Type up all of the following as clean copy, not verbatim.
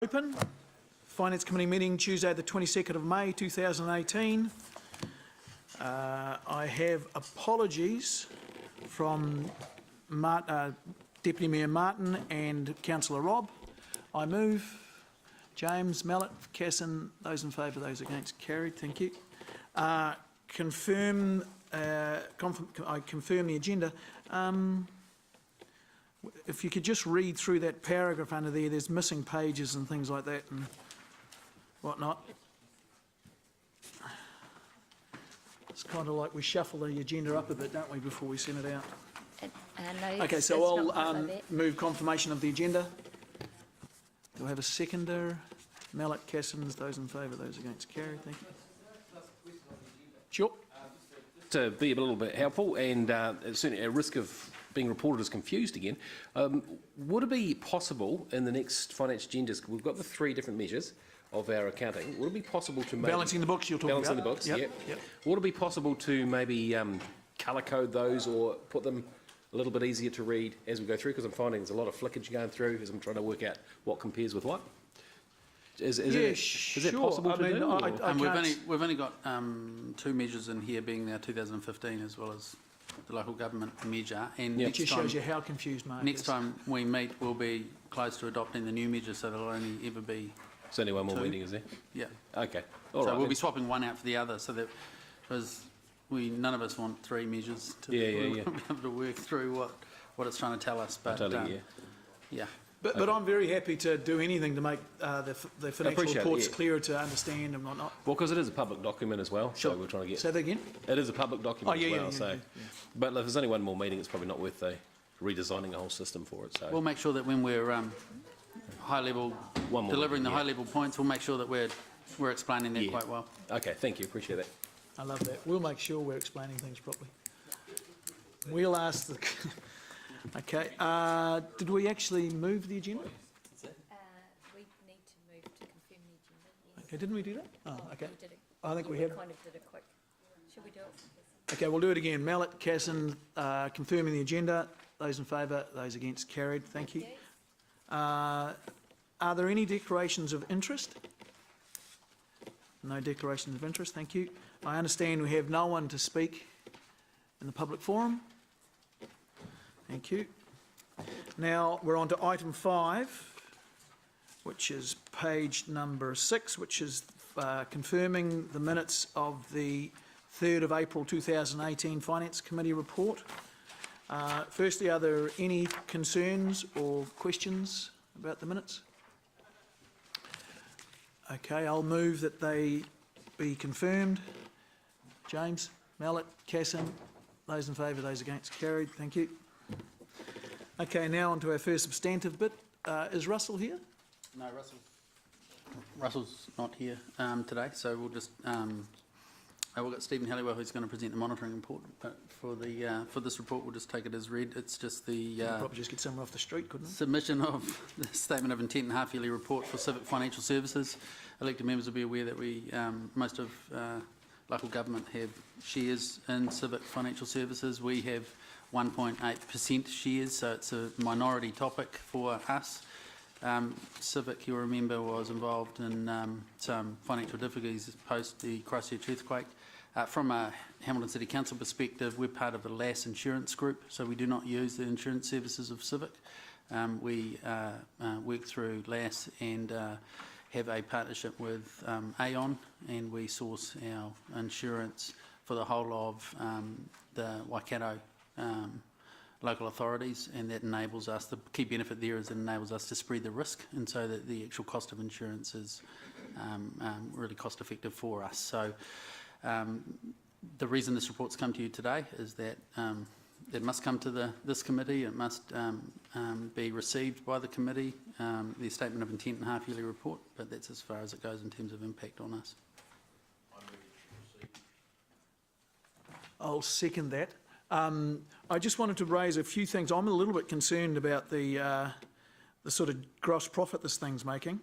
Open. Finance Committee meeting Tuesday the 22nd of May 2018. I have apologies from Deputy Mayor Martin and Councillor Robb. I move. James, Mallet, Casson, those in favour, those against, carried. Thank you. I confirm the agenda. If you could just read through that paragraph under there, there's missing pages and things like that and whatnot. It's kind of like we shuffle the agenda up a bit, don't we, before we send it out? No, okay, so I'll move confirmation of the agenda. Do I have a seconder? Mallet, Cassins, those in favour, those against, carried. Thank you. Sure. To be a little bit helpful and certainly at risk of being reported as confused again, would it be possible in the next finance agendas, we've got the 3 different measures of our accounting, would it be possible to maybe... Balancing the books you're talking balancing about? Balancing the books, yep. Would it be possible to maybe colour code those or put them a little bit easier to read as we go through? Because I'm finding there's a lot of flickage going through as I'm trying to work out what compares with what. Is it possible to do? We've only got 2 measures in here, being our 2015 as well as the local government measure. And it just shows you how confused Mark next is. time we meet, we'll be close to adopting the new measure, so there'll only ever be. There's only one more meeting, is there? Yeah. Okay. All right. We'll be swapping one out for the other, so that because none of us want 3 measures to be able to work through what it's trying to tell us. But yeah. But I'm very happy to do anything to make the financial reports clearer to understand and whatnot. Well, because it is a public document as well, sure. So we're trying to get... Say that again? It is a public document as well, yeah. But if there's only one more meeting, it's probably not worth redesigning the whole system for it. So we'll make sure that when we're high-level delivering the high-level points, we'll make sure that we're explaining that quite well. Okay, thank you. Appreciate that. I love that. We'll make sure we're explaining things properly. We'll ask the... Okay. Did we actually move the agenda? We need to move to confirm the agenda. Yes. Okay, didn't we do that? Oh, okay. I think we have. Kind of did it quick. Should we do it? Okay, we'll do it again. Mallet, Casson, confirming the agenda. Those in favour, those against, carried. Thank you. Are there any declarations of interest? No declarations of interest. Thank you. I understand we have no one to speak in the public forum. Thank you. Now we're on to item 5, which is page number 6, which is confirming the minutes of the 3rd of April 2018 Finance Committee report. Firstly, are there any concerns or questions about the minutes? Okay, I'll move that they be confirmed. James, Mallet, Casson, those in favour, those against, carried. Thank you. Okay, now on to our first substantive bit. Is Russell here? No, Russell's not here today, so we'll just we've got Stephen Halliwell who's going to present the monitoring report. But for this report, we'll just take it as read. It's just the probably just get someone off the street, couldn't it? Submission of the statement of intent and half-yearly report for Civic Financial Services. Elected members will be aware that most of local government have shares in Civic Financial Services. We have 1.8% shares, so it's a minority topic for us. Civic, you'll remember, was involved in some financial difficulties post the Christchurch earthquake. From a Hamilton City Council perspective, we're part of the LAS insurance group, so we do not use the insurance services of Civic. We work through LAS and have a partnership with Aon, and we source our insurance for the whole of the Waikato local authorities, and that enables us, the key benefit there is it enables us to spread the risk, and so that the actual cost of insurance is really cost effective for us. So the reason this report's come to you today is that it must come to this committee, it must be received by the committee, the statement of intent and half-yearly report, but that's as far as it goes in terms of impact on us. I'll second that. I just wanted to raise a few things. I'm a little bit concerned about the sort of gross profit this thing's making,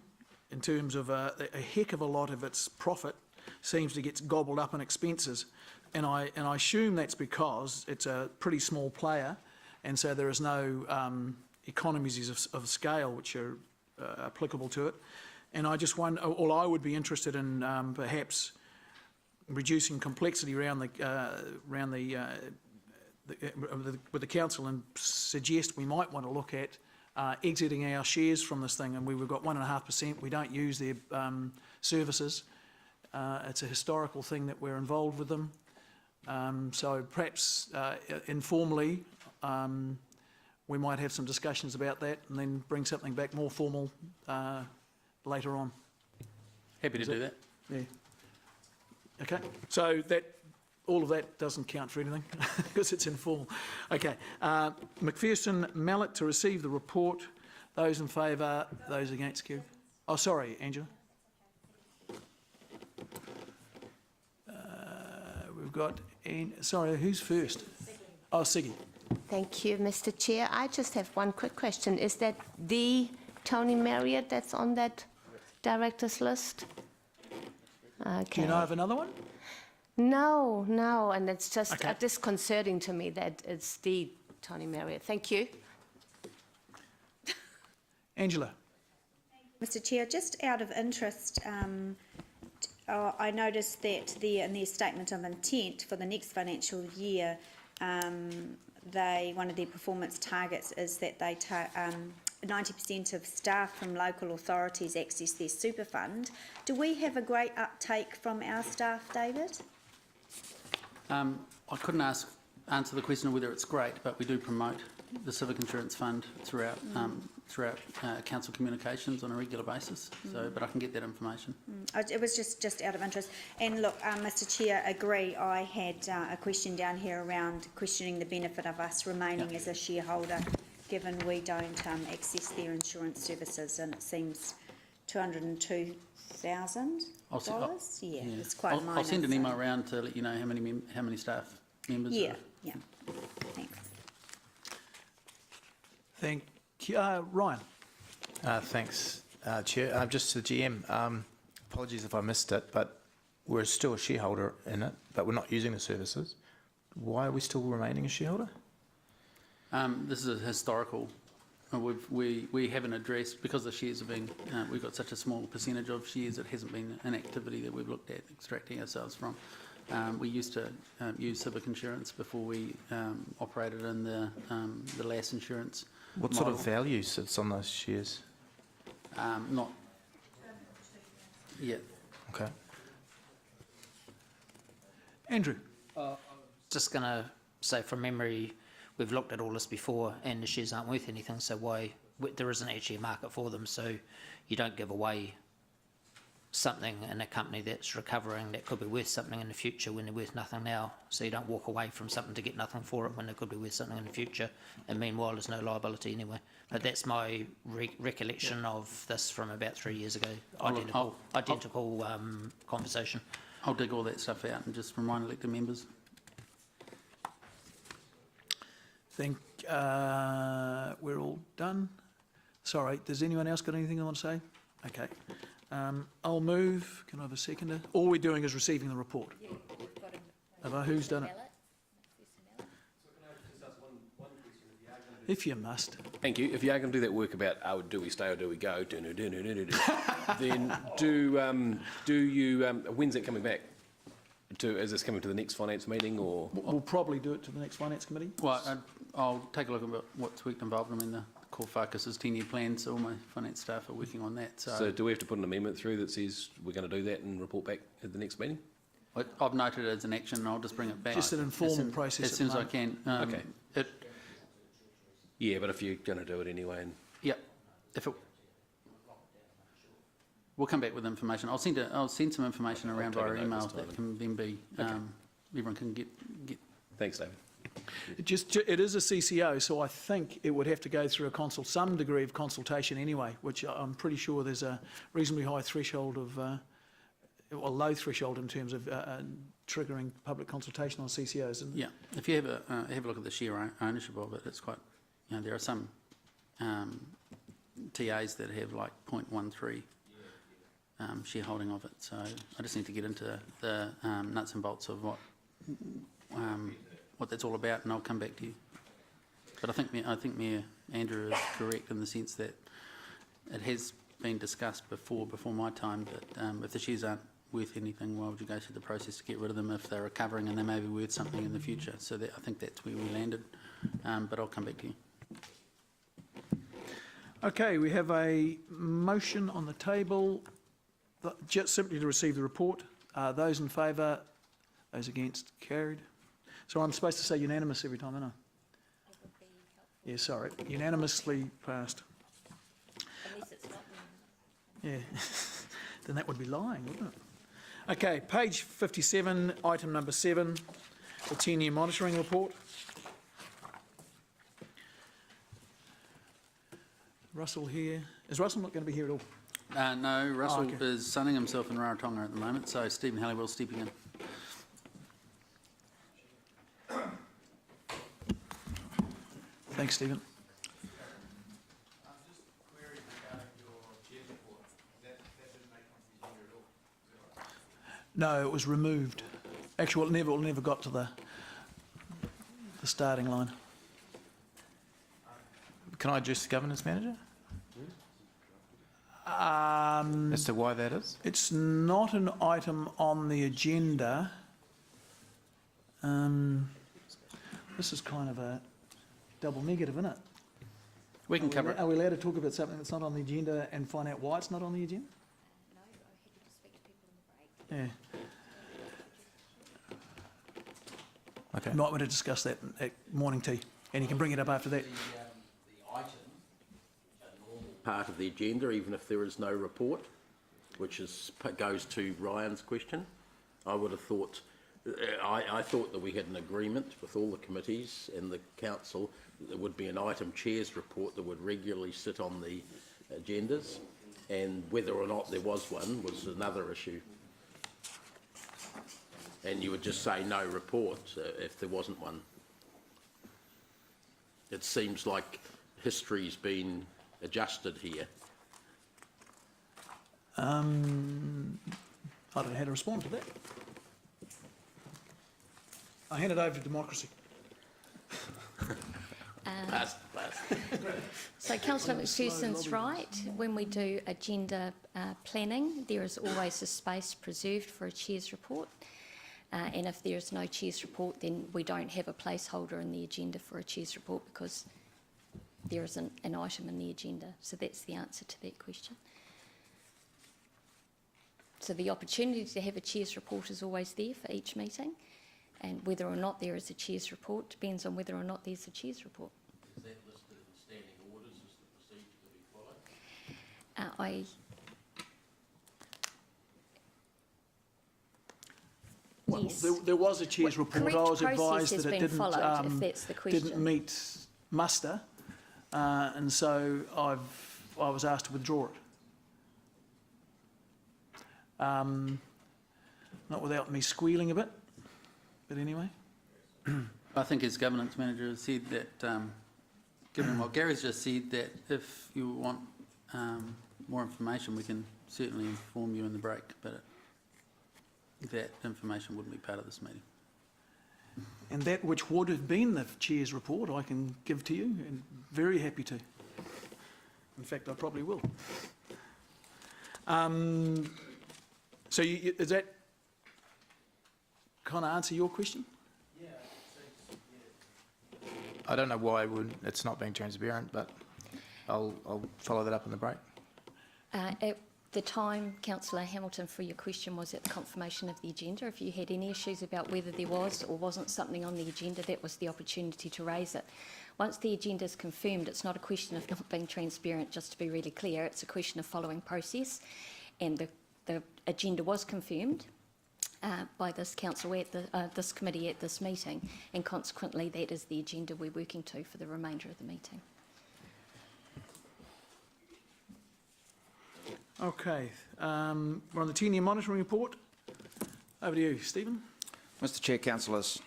in terms of a heck of a lot of its profit seems to get gobbled up in expenses, and I assume that's because it's a pretty small player, and so there is no economies of scale which are applicable to it. And I just wonder, or I would be interested in perhaps reducing complexity around with the council, and suggest we might want to look at exiting our shares from this thing. And we've got 1.5%. We don't use their services. It's a historical thing that we're involved with them. So perhaps informally, we might have some discussions about that, and then bring something back more formal later on. Happy to do that. Yeah. Okay. So all of that doesn't count for anything because it's informal. Okay. McPherson Mallet to receive the report. Those in favour, those against, Kerry. Oh, sorry, Angela. We've got, sorry, who's first? Oh, Siggy. Thank you, Mr. Chair. I just have one quick question. Is that the Tony Marriott that's on that director's list? Okay. Do you know of another one? No, and it's just Okay. disconcerting to me that it's the Tony Marriott. Thank you. Angela. Mr Chair, just out of interest, I noticed that in their statement of intent for the next financial year, one of their performance targets is that 90% of staff from local authorities access their super fund. Do we have a great uptake from our staff, David? I couldn't answer the question of whether it's great, but we do promote the Civic Insurance Fund throughout council communications on a regular basis. So, but I can get that information. It was just out of interest. And look, Mr Chair, agree. I had a question down here around questioning the benefit of us remaining as a shareholder, given we don't access their insurance services, and it seems $202,000. Yeah, it's quite minor. I'll send an email around to let you know how many staff members. Yeah. Thanks. Thank you. Ryan. Thanks, Chair. Just to the GM, apologies if I missed it, but we're still a shareholder in it, but we're not using the services. Why are we still remaining a shareholder? This is a historical. We haven't addressed, because the shares have been, we've got such a small percentage of shares, it hasn't been an activity that we've looked at extracting ourselves from. We used to use Civic Insurance before we operated in the LAS insurance. What sort of value sits on those shares? Not yet. Okay. Andrew. Just going to say from memory, we've looked at all this before and the shares aren't worth anything, so there isn't actually a market for them, so you don't give away something in a company that's recovering that could be worth something in the future when they're worth nothing now. So you don't walk away from something to get nothing for it when it could be worth something in the future, and meanwhile there's no liability anyway. But that's my recollection of this from about 3 years ago. Identical conversation. I'll dig all that stuff out and just remind elected members. Think we're all done. Sorry, does anyone else got anything they want to say? Okay. I'll move. Can I have a seconder? All we're doing is receiving the report. Yeah, we've got Who's done it? If you must. Thank you. If you are going to do that work about, do we stay or do we go, then do you, when's that coming back? Is this coming to the next finance meeting, or? We'll probably do it to the next finance committee. Well, I'll take a look at what's worked involved. I mean, the core focus is 10-year plans, so all my finance staff are working on that. So do we have to put an amendment through that says we're going to do that and report back at the next meeting? I've noted it as an action, and I'll just bring it back. Just an informal process. As soon as I can. Okay. It, Yeah, but if you're going to do it anyway, and yeah. We'll come back with information. I'll send some information around take a via note email this time. that can then be everyone can get. thanks, David. It is a CCO, so I think it would have to go through some degree of consultation anyway, which I'm pretty sure there's a reasonably high threshold of, or low threshold in terms of triggering public consultation on CCOs. Isn't it? Yeah, if you have a look at the share ownership of it, it's quite. There are some TAs that have like 0.13 shareholding of it. So I just need to get into the nuts and bolts of what that's all about, and I'll come back to you. But I think Mayor Andrew is correct in the sense that it has been discussed before my time, that if the shares aren't worth anything, why would you go through the process to get rid of them if they're recovering and they may be worth something in the future? So I think that's where we landed, but I'll come back to you. Okay, we have a motion on the table, just simply to receive the report. Those in favour, those against, carried. So I'm supposed to say unanimous every time, aren't I? Yeah, sorry, unanimously passed. Unless it's not Yeah, then that would be lying, wouldn't it? Okay, page 57, item number 7, the 10-year monitoring report. Russell here. Is Russell not going to be here at all? No, Russell okay. is sunning himself in Rarotonga at the moment, so Stephen Halliwell's stepping in. Thanks, Stephen. No, it was removed. Actually, it never got to the starting line. Can I address the governance manager as to why that is? It's not an item on the agenda. This is kind of a double negative, isn't it? We can cover it. Are we allowed to talk about something that's not on the agenda and find out why it's not on the agenda? No, I'm happy to speak to people in the break. Yeah. Okay. Might want to discuss that at morning tea, and you can bring it up after that. The items are normal part of the agenda, even if there is no report, which goes to Ryan's question. I would have thought, I thought that we had an agreement with all the committees and the council that there would be an item chair's report that would regularly sit on the agendas, and whether or not there was one was another issue. And you would just say no report if there wasn't one. It seems like history's been adjusted here. I don't know how to respond to that. I hand it over to democracy. Pass. So Councillor McPherson's right. When we do agenda planning, there is always a space preserved for a chair's report. And if there is no chair's report, then we don't have a placeholder in the agenda for a chair's report because there isn't an item in the agenda. So that's the answer to that question. So the opportunity to have a chair's report is always there for each meeting, and whether or not there is a chair's report depends on whether or not there's a chair's report. Is that listed in standing orders as the procedure to be followed? Well, Yes. there was a chair's report. I was Correct process advised has that it been followed, if that's the didn't question. meet muster, and so I was asked to withdraw it. Not without me squealing a bit, but anyway. I think as governance manager has said that, given what Gary's just said, that if you want more information, we can certainly inform you in the break, but that information wouldn't be part of this meeting. And that which would have been the chair's report, I can give to you, and very happy to. In fact, I probably will. So does that kind of answer your question? I don't know why it's not being transparent, but I'll follow that up in the break. At the time, Councillor Hamilton, for your question was at the confirmation of the agenda. If you had any issues about whether there was or wasn't something on the agenda, that was the opportunity to raise it. Once the agenda is confirmed, it's not a question of not being transparent, just to be really clear. It's a question of following process. And the agenda was confirmed by this council at this committee at this meeting, and consequently that is the agenda we're working to for the remainder of the meeting. Okay, we're on the 10-year monitoring report. Over to you, Stephen. Mr Chair, councillors,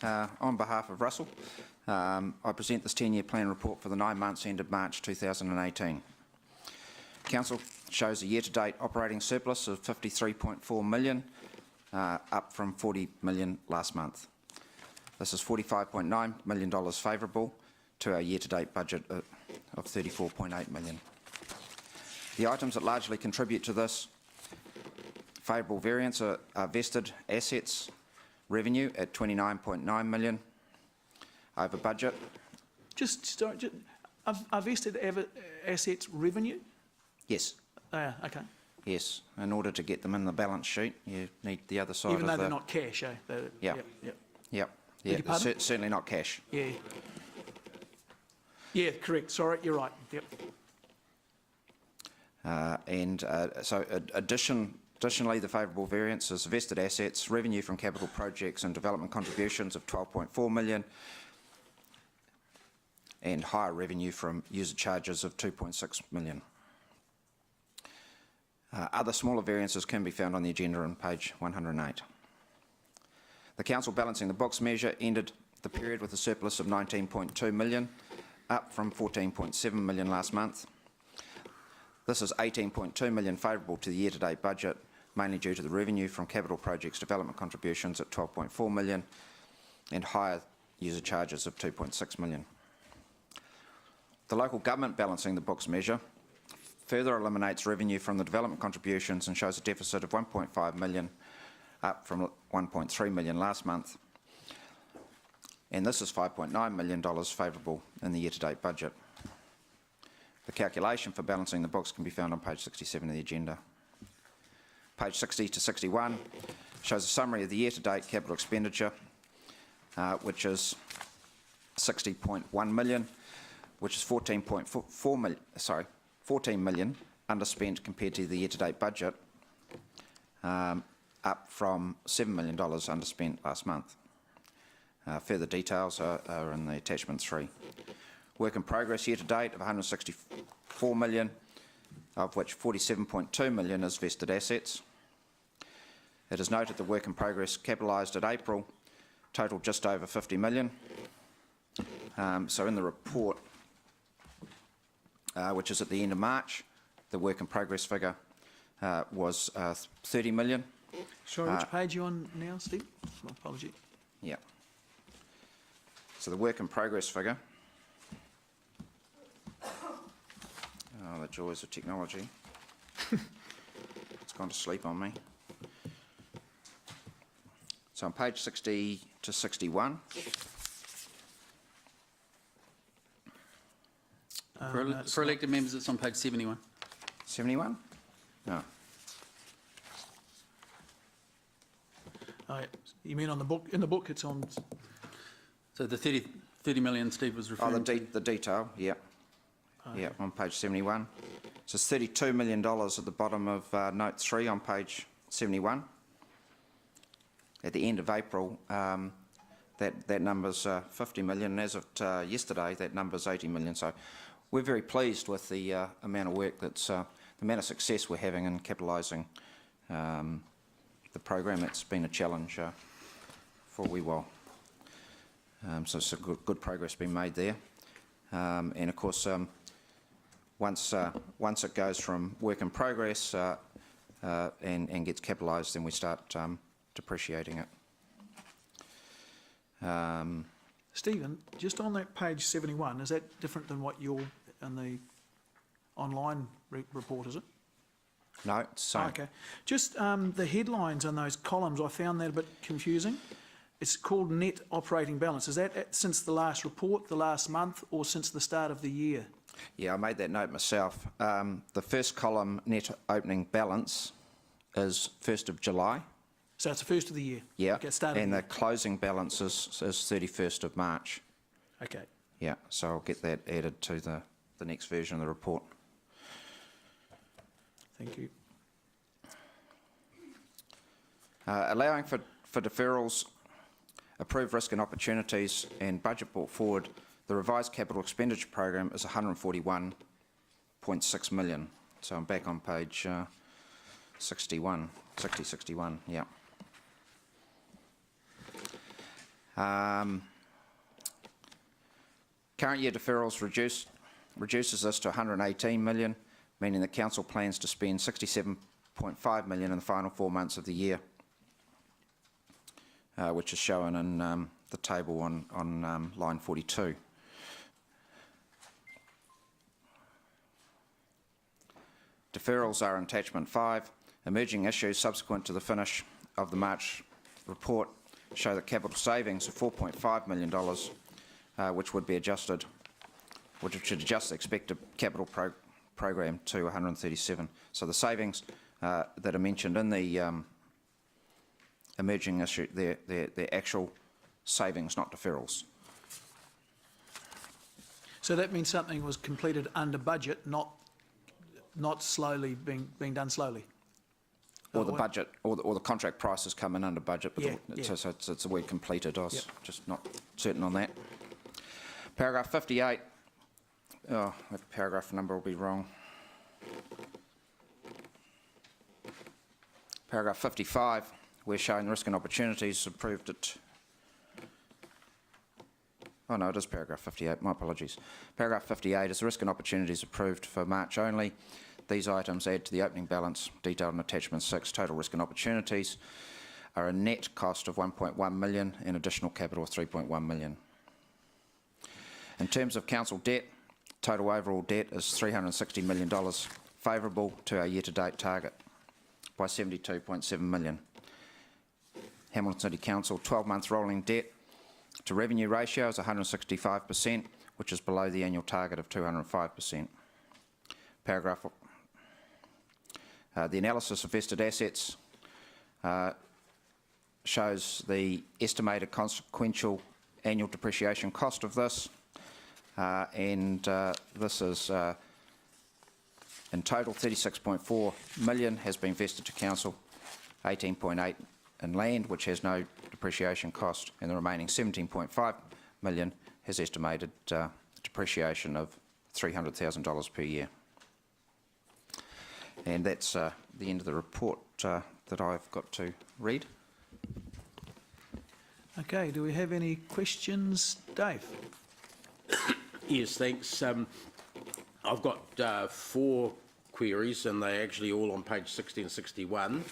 on behalf of Russell, I present this 10-year plan report for the 9 months ended March 2018. Council shows a year-to-date operating surplus of $53.4 million, up from $40 million last month. This is $45.9 million favourable to our year-to-date budget of $34.8 million. The items that largely contribute to this favourable variance are vested assets revenue at 29.9 million over budget. Are vested assets revenue? Yes, Okay. yes. In order to get them in the balance sheet, you need the other side Even of though the... they're not cash, eh? Yeah. Yep. Yep. Beg your Yeah, pardon? certainly not cash. Yeah. Yeah, correct. Sorry, you're right. Yep. Additionally, the favourable variance is vested assets, revenue from capital projects and development contributions of 12.4 million, and higher revenue from user charges of 2.6 million. Other smaller variances can be found on the agenda on page 108. The council balancing the books measure ended the period with a surplus of 19.2 million, up from 14.7 million last month. This is 18.2 million favourable to the year-to-date budget, mainly due to the revenue from capital projects development contributions at 12.4 million and higher user charges of 2.6 million. The local government balancing the books measure further eliminates revenue from the development contributions and shows a deficit of 1.5 million, up from 1.3 million last month. And this is $5.9 million favourable in the year-to-date budget. The calculation for balancing the books can be found on page 67 of the agenda. Page 60 to 61 shows a summary of the year-to-date capital expenditure, which is 60.1 million, which is 14 million underspent compared to the year-to-date budget, up from $7 million underspent last month. Further details are in the attachment 3. Work in progress year to date of 164 million, of which 47.2 million is vested assets. It is noted the work in progress capitalised at April totaled just over 50 million. So in the report, which is at the end of March, the work in progress figure was 30 million. Sorry, which page are you on now, Steve? My apology. Yeah. So the work in progress figure. Oh, the joys of technology. It's gone to sleep on me. So on page 60 to 61. For elected members, it's on page 71. 71? No. Oh, yeah. You mean on the book? In the book, it's on. So the 30 million Steve was Oh, referring to. the detail, yeah. Yeah, on page 71. So it's $32 million at the bottom of note 3 on page 71. At the end of April, that number's 50 million, and as of yesterday, that number's 80 million. So we're very pleased with the amount of work that's, the amount of success we're having in capitalising the program. It's been a challenge for a wee while. So some good progress being made there. And of course, once it goes from work in progress and gets capitalised, then we start depreciating it. Stephen, just on that page 71, is that different than what you're in the online report, is it? No, it's the same. Okay. Just the headlines on those columns, I found that a bit confusing. It's called net operating balance. Is that since the last report, the last month, or since the start of the year? Yeah, I made that note myself. The first column, net opening balance, is 1st of July. So it's the first of the year? Yeah, Okay, start of and the the closing balance is 31st of March. Okay. Yeah, so I'll get that added to the next version of the report. Thank you. Allowing for deferrals, approved risk and opportunities and budget brought forward, the revised capital expenditure program is 141.6 million. So I'm back on page 61, yeah. Current year deferrals reduces this to 118 million, meaning the council plans to spend 67.5 million in the final 4 months of the year, which is shown in the table on line 42. Deferrals are in attachment 5. Emerging issues subsequent to the finish of the March report show that capital savings of $4.5 million, which would be adjusted, which should adjust the expected capital program to 137. So the savings that are mentioned in the emerging issue, they're actual savings, not deferrals. So that means something was completed under budget, not slowly being done slowly? Or the budget, or the contract prices come in under budget, but Yeah, so it's a word completed. I was Yep. just not certain on that. Paragraph 58. Oh, that paragraph number will be wrong. Paragraph 55, we're showing risk and opportunities approved at... Oh no, it is paragraph 58, my apologies. Paragraph 58 is risk and opportunities approved for March only. These items add to the opening balance detailed in attachment 6. Total risk and opportunities are a net cost of $1.1 million and additional capital of $3.1 million. In terms of council debt, total overall debt is $360 million, favourable to our year-to-date target by $72.7 million. Hamilton City Council 12-month rolling debt to revenue ratio is 165%, which is below the annual target of 205%. Paragraph. The analysis of vested assets shows the estimated consequential annual depreciation cost of this, and this is in total $36.4 million has been vested to council, 18.8 in land, which has no depreciation cost, and the remaining $17.5 million has estimated depreciation of $300,000 per year. And that's the end of the report that I've got to read. Okay, do we have any questions? Dave? Yes, thanks. I've got 4 queries, and they're actually all on page 60 and 61.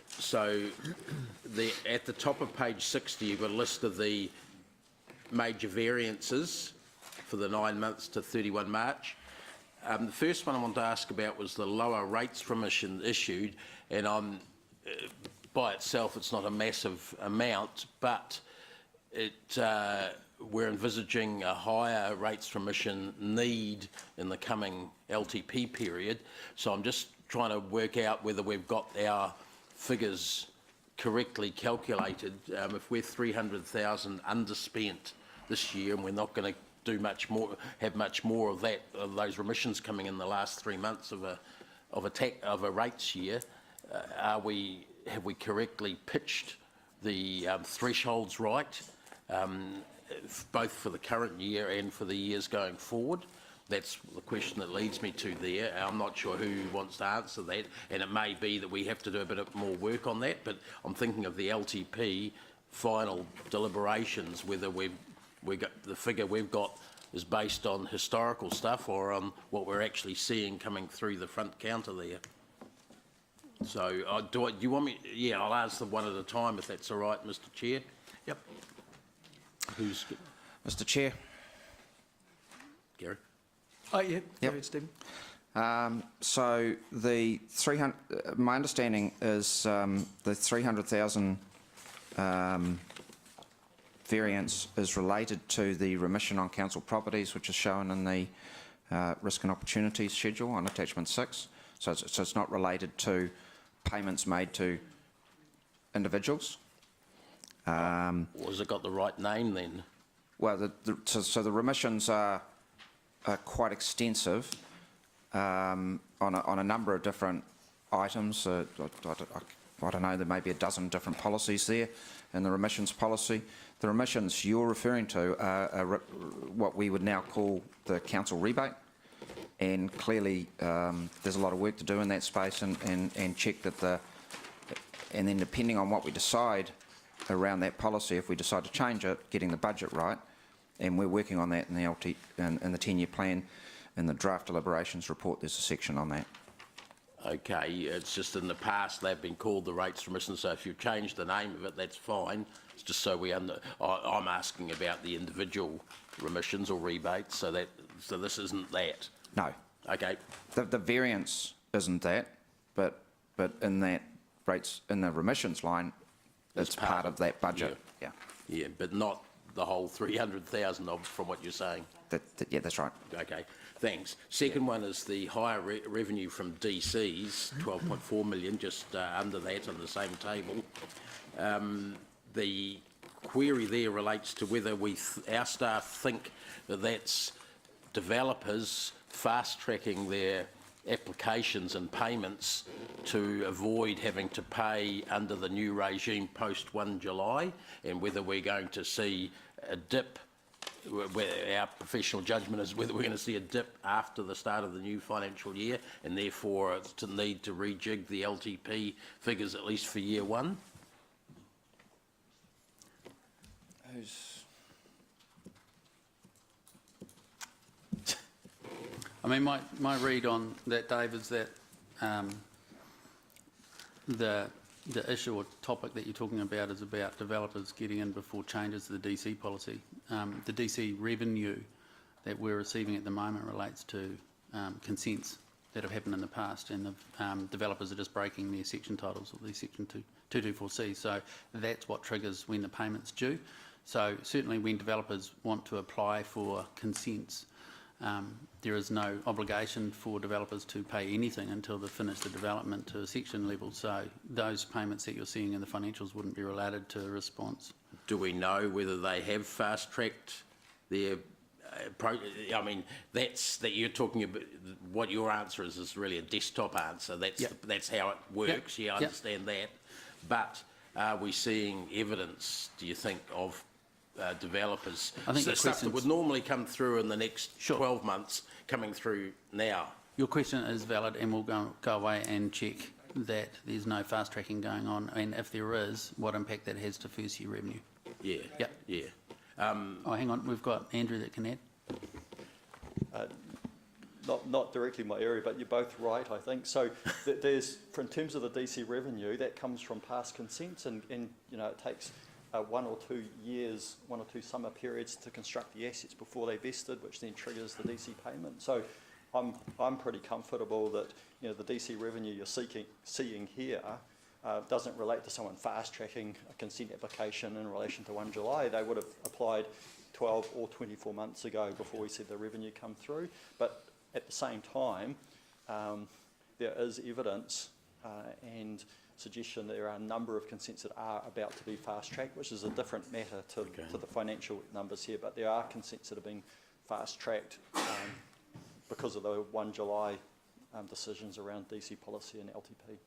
So at the top of page 60, you've got a list of the major variances for the 9 months to 31 March. The first one I wanted to ask about was the lower rates remission issued, and by itself it's not a massive amount, but we're envisaging a higher rates remission need in the coming LTP period. So I'm just trying to work out whether we've got our figures correctly calculated. If we're 300,000 underspent this year, and we're not going to do much more, have much more of that, of those remissions coming in the last 3 months of a rates year, have we correctly pitched the thresholds right, both for the current year and for the years going forward? That's the question that leads me to there. I'm not sure who wants to answer that, and it may be that we have to do a bit more work on that, but I'm thinking of the LTP final deliberations, whether we got the figure we've got is based on historical stuff or on what we're actually seeing coming through the front counter there. So do you want me? Yeah, I'll answer one at a time if that's all right, Mr. Chair. Yep. Who's Mr. Chair. Gary? Oh, yeah. Yep. Go ahead, Stephen. So the 300, my understanding is the 300,000 variance is related to the remission on council properties, which is shown in the risk and opportunities schedule on attachment 6. So it's not related to payments made to individuals. Or has it got the right name then? Well, so the remissions are quite extensive on a number of different items. I don't know, there may be a dozen different policies there in the remissions policy. The remissions you're referring to are what we would now call the council rebate, and clearly there's a lot of work to do in that space and check that and then depending on what we decide around that policy, if we decide to change it, getting the budget right, and we're working on that in the in the 10-year plan. In the draft deliberations report, there's a section on that. Okay, it's just in the past they've been called the rates remission, so if you've changed the name of it, that's fine. It's just so we I'm asking about the individual remissions or rebates, so this isn't that. No. Okay, The variance isn't that, but in that rates, in the remissions line, it's part of that budget. Yeah, yeah, but not the whole 300,000 of from what you're saying. yeah, that's right. Okay, thanks. Second one is the higher revenue from DCs, 12.4 million, just under that on the same table. The query there relates to whether our staff think that that's developers fast-tracking their applications and payments to avoid having to pay under the new regime post 1 July, and whether we're going to see a dip, where our professional judgment is whether we're going to see a dip after the start of the new financial year, and therefore it's to need to rejig the LTP figures at least for year one. I mean, my read on that, Dave, is that the issue or topic that you're talking about is about developers getting in before changes to the DC policy. The DC revenue that we're receiving at the moment relates to consents that have happened in the past, and the developers are just breaking their section titles or their section 224C. So that's what triggers when the payment's due. So certainly when developers want to apply for consents, there is no obligation for developers to pay anything until they've finished the development to a section level. So those payments that you're seeing in the financials wouldn't be related to a response. Do we know whether they have fast-tracked their I mean, that you're talking about, what your answer is really a desktop answer. That's how it works. Yeah, I understand that. But are we seeing evidence, do you think, of developers, I think stuff that would normally come through in the next 12 months coming through now? Your question is valid, and we'll go away and check that there's no fast tracking going on, and if there is, what impact that has to first year revenue. Yeah. Yep. Yeah. Oh, hang on, we've got Andrew that can add. Not directly my area, but you're both right, I think. So there's, in terms of the DC revenue, that comes from past consents, and you know, it takes 1 or 2 years, 1 or 2 summer periods to construct the assets before they vested, which then triggers the DC payment. So I'm pretty comfortable that, you know, the DC revenue you're seeing here doesn't relate to someone fast tracking a consent application in relation to 1 July. They would have applied 12 or 24 months ago before we see the revenue come through. But at the same time, there is evidence and suggestion that there are a number of consents that are about to be fast-tracked, which is a different matter to the financial numbers here, but there are consents that are being fast-tracked because of the 1 July decisions around DC policy and LTP.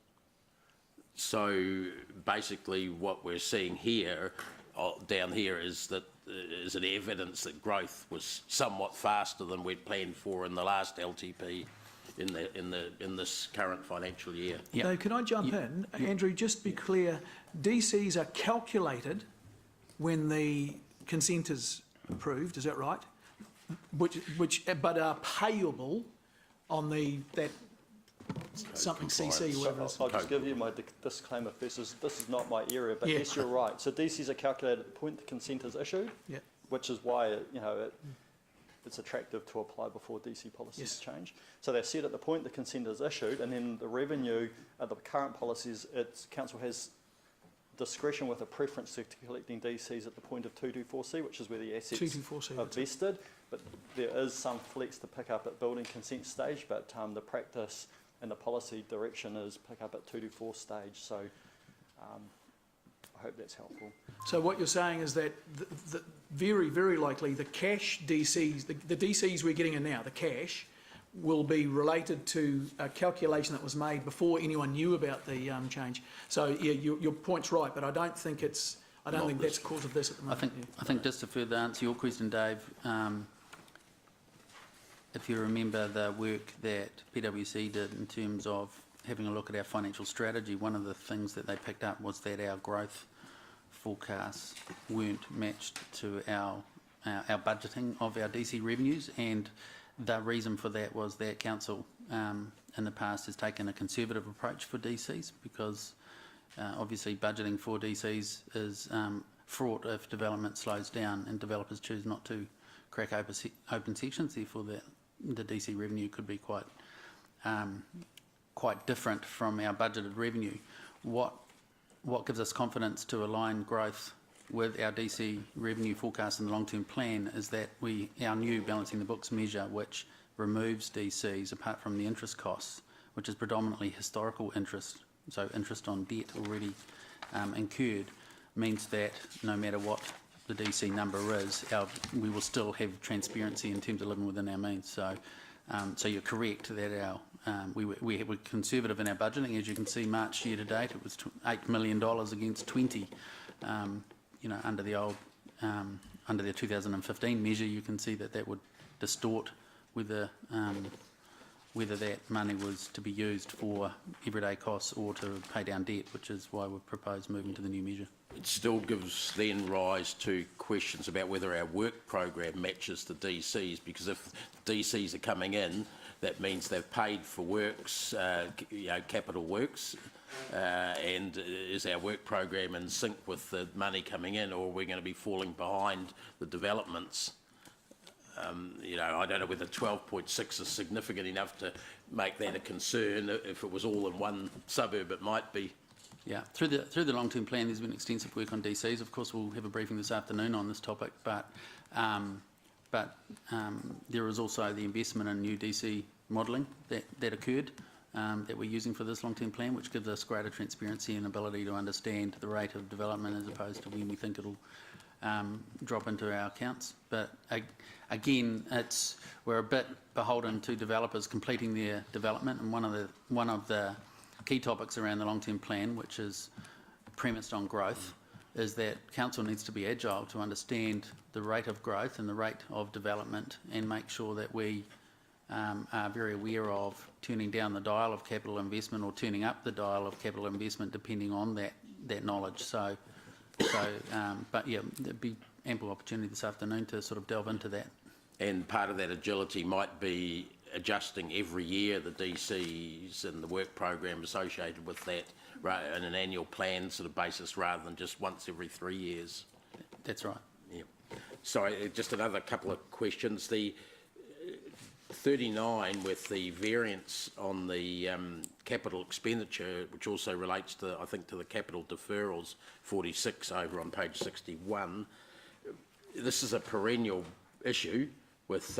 So basically what we're seeing here, down here, is an evidence that growth was somewhat faster than we'd planned for in the last LTP in this current financial year. Yep. Dave, can I jump in? Andrew, just be clear, DCs are calculated when the consent is approved, is that right? But are payable on that something CC, whatever it is. I'll just give you my disclaimer first. This is not my area, but yes, you're right. So DCs are calculated at the point the consent is issued, which is why it's attractive to apply before DC policies change. So they're set at the point the consent is issued, and then the revenue, the current policies, council has discretion with a preference to collecting DCs at the point of 224C, which is where the assets are vested. But there is some flex to pick up at building consent stage, but the practice and the policy direction is pick up at 224 stage. So I hope that's helpful. So what you're saying is that the very, very likely the cash DCs, the DCs we're getting in now, the cash, will be related to a calculation that was made before anyone knew about the change. So yeah, your point's right, but I don't think that's the cause of this at the moment. I think just to further answer your question, Dave, if you remember the work that PwC did in terms of having a look at our financial strategy, one of the things that they picked up was that our growth forecasts weren't matched to our budgeting of our DC revenues, and the reason for that was that council in the past has taken a conservative approach for DCs, because obviously budgeting for DCs is fraught if development slows down and developers choose not to crack open sections. Therefore the DC revenue could be quite different from our budgeted revenue. What gives us confidence to align growth with our DC revenue forecast in the long-term plan is that our new balancing the books measure, which removes DCs apart from the interest costs, which is predominantly historical interest, so interest on debt already incurred, means that no matter what the DC number is, we will still have transparency in terms of living within our means. So, so you're correct that we were conservative in our budgeting. As you can see, March year to date, it was $8 million against 20. You know, under the old, under the 2015 measure, you can see that would distort whether that money was to be used for everyday costs or to pay down debt, which is why we've proposed moving to the new measure. It still gives then rise to questions about whether our work program matches the DCs, because if DCs are coming in, that means they've paid for works, capital works, and is our work program in sync with the money coming in, or are we going to be falling behind the developments? I don't know whether 12.6 is significant enough to make that a concern. If it was all in one suburb, it might be. Yeah, through the long-term plan, there's been extensive work on DCs. Of course, we'll have a briefing this afternoon on this topic, but there is also the investment in new DC modelling that occurred that we're using for this long-term plan, which gives us greater transparency and ability to understand the rate of development as opposed to when we think it'll drop into our accounts. But again, we're a bit beholden to developers completing their development, and one of the key topics around the long-term plan, which is premised on growth, is that council needs to be agile to understand the rate of growth and the rate of development, and make sure that we are very aware of turning down the dial of capital investment or turning up the dial of capital investment depending on that knowledge. But yeah, there'd be ample opportunity this afternoon to sort of delve into that. And part of that agility might be adjusting every year the DCs and the work program associated with that in an annual plan sort of basis rather than just once every 3 years. That's right. Yeah. Sorry, just another couple of questions. The 39 with the variance on the capital expenditure, which also relates to, I think, to the capital deferrals, 46 over on page 61. This is a perennial issue with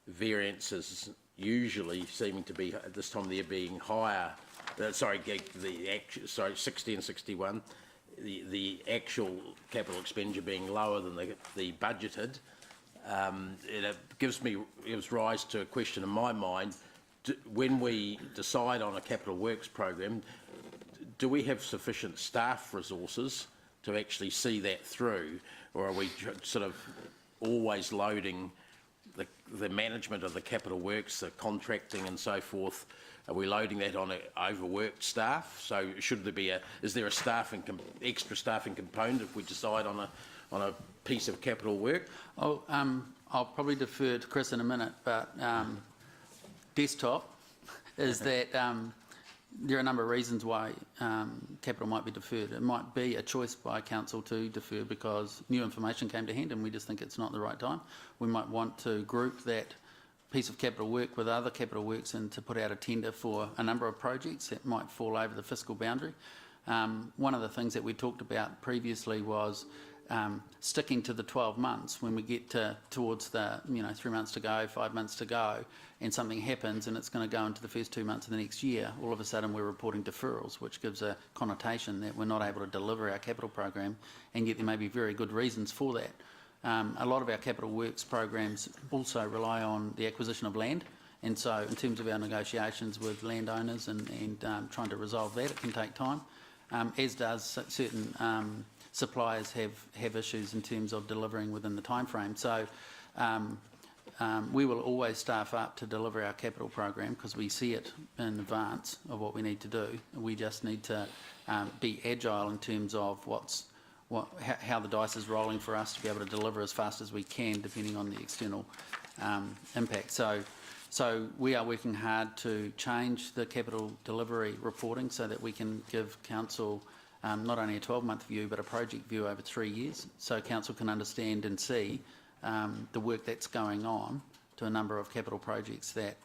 variances usually seeming to be, at this time, they're being higher. 60 and 61. The actual capital expenditure being lower than the budgeted. It gives rise to a question in my mind. When we decide on a capital works program, do we have sufficient staff resources to actually see that through, or are we sort of always loading the management of the capital works, the contracting and so forth? Are we loading that on overworked staff? So should there be is there a extra staffing component if we decide on a piece of capital work? Oh, I'll probably defer to Chris in a minute, but desktop is that there are a number of reasons why capital might be deferred. It might be a choice by council to defer because new information came to hand and we just think it's not the right time. We might want to group that piece of capital work with other capital works and to put out a tender for a number of projects that might fall over the fiscal boundary. One of the things that we talked about previously was sticking to the 12 months when we get towards the 3 months to go, 5 months to go, and something happens and it's going to go into the first 2 months of the next year, all of a sudden we're reporting deferrals, which gives a connotation that we're not able to deliver our capital program, and yet there may be very good reasons for that. A lot of our capital works programs also rely on the acquisition of land, and so in terms of our negotiations with landowners and trying to resolve that, it can take time, as does certain suppliers have issues in terms of delivering within the time frame. So we will always staff up to deliver our capital program because we see it in advance of what we need to do. We just need to be agile in terms of how the dice is rolling for us to be able to deliver as fast as we can depending on the external impact. So we are working hard to change the capital delivery reporting so that we can give council not only a 12-month view but a project view over 3 years, so council can understand and see the work that's going on to a number of capital projects that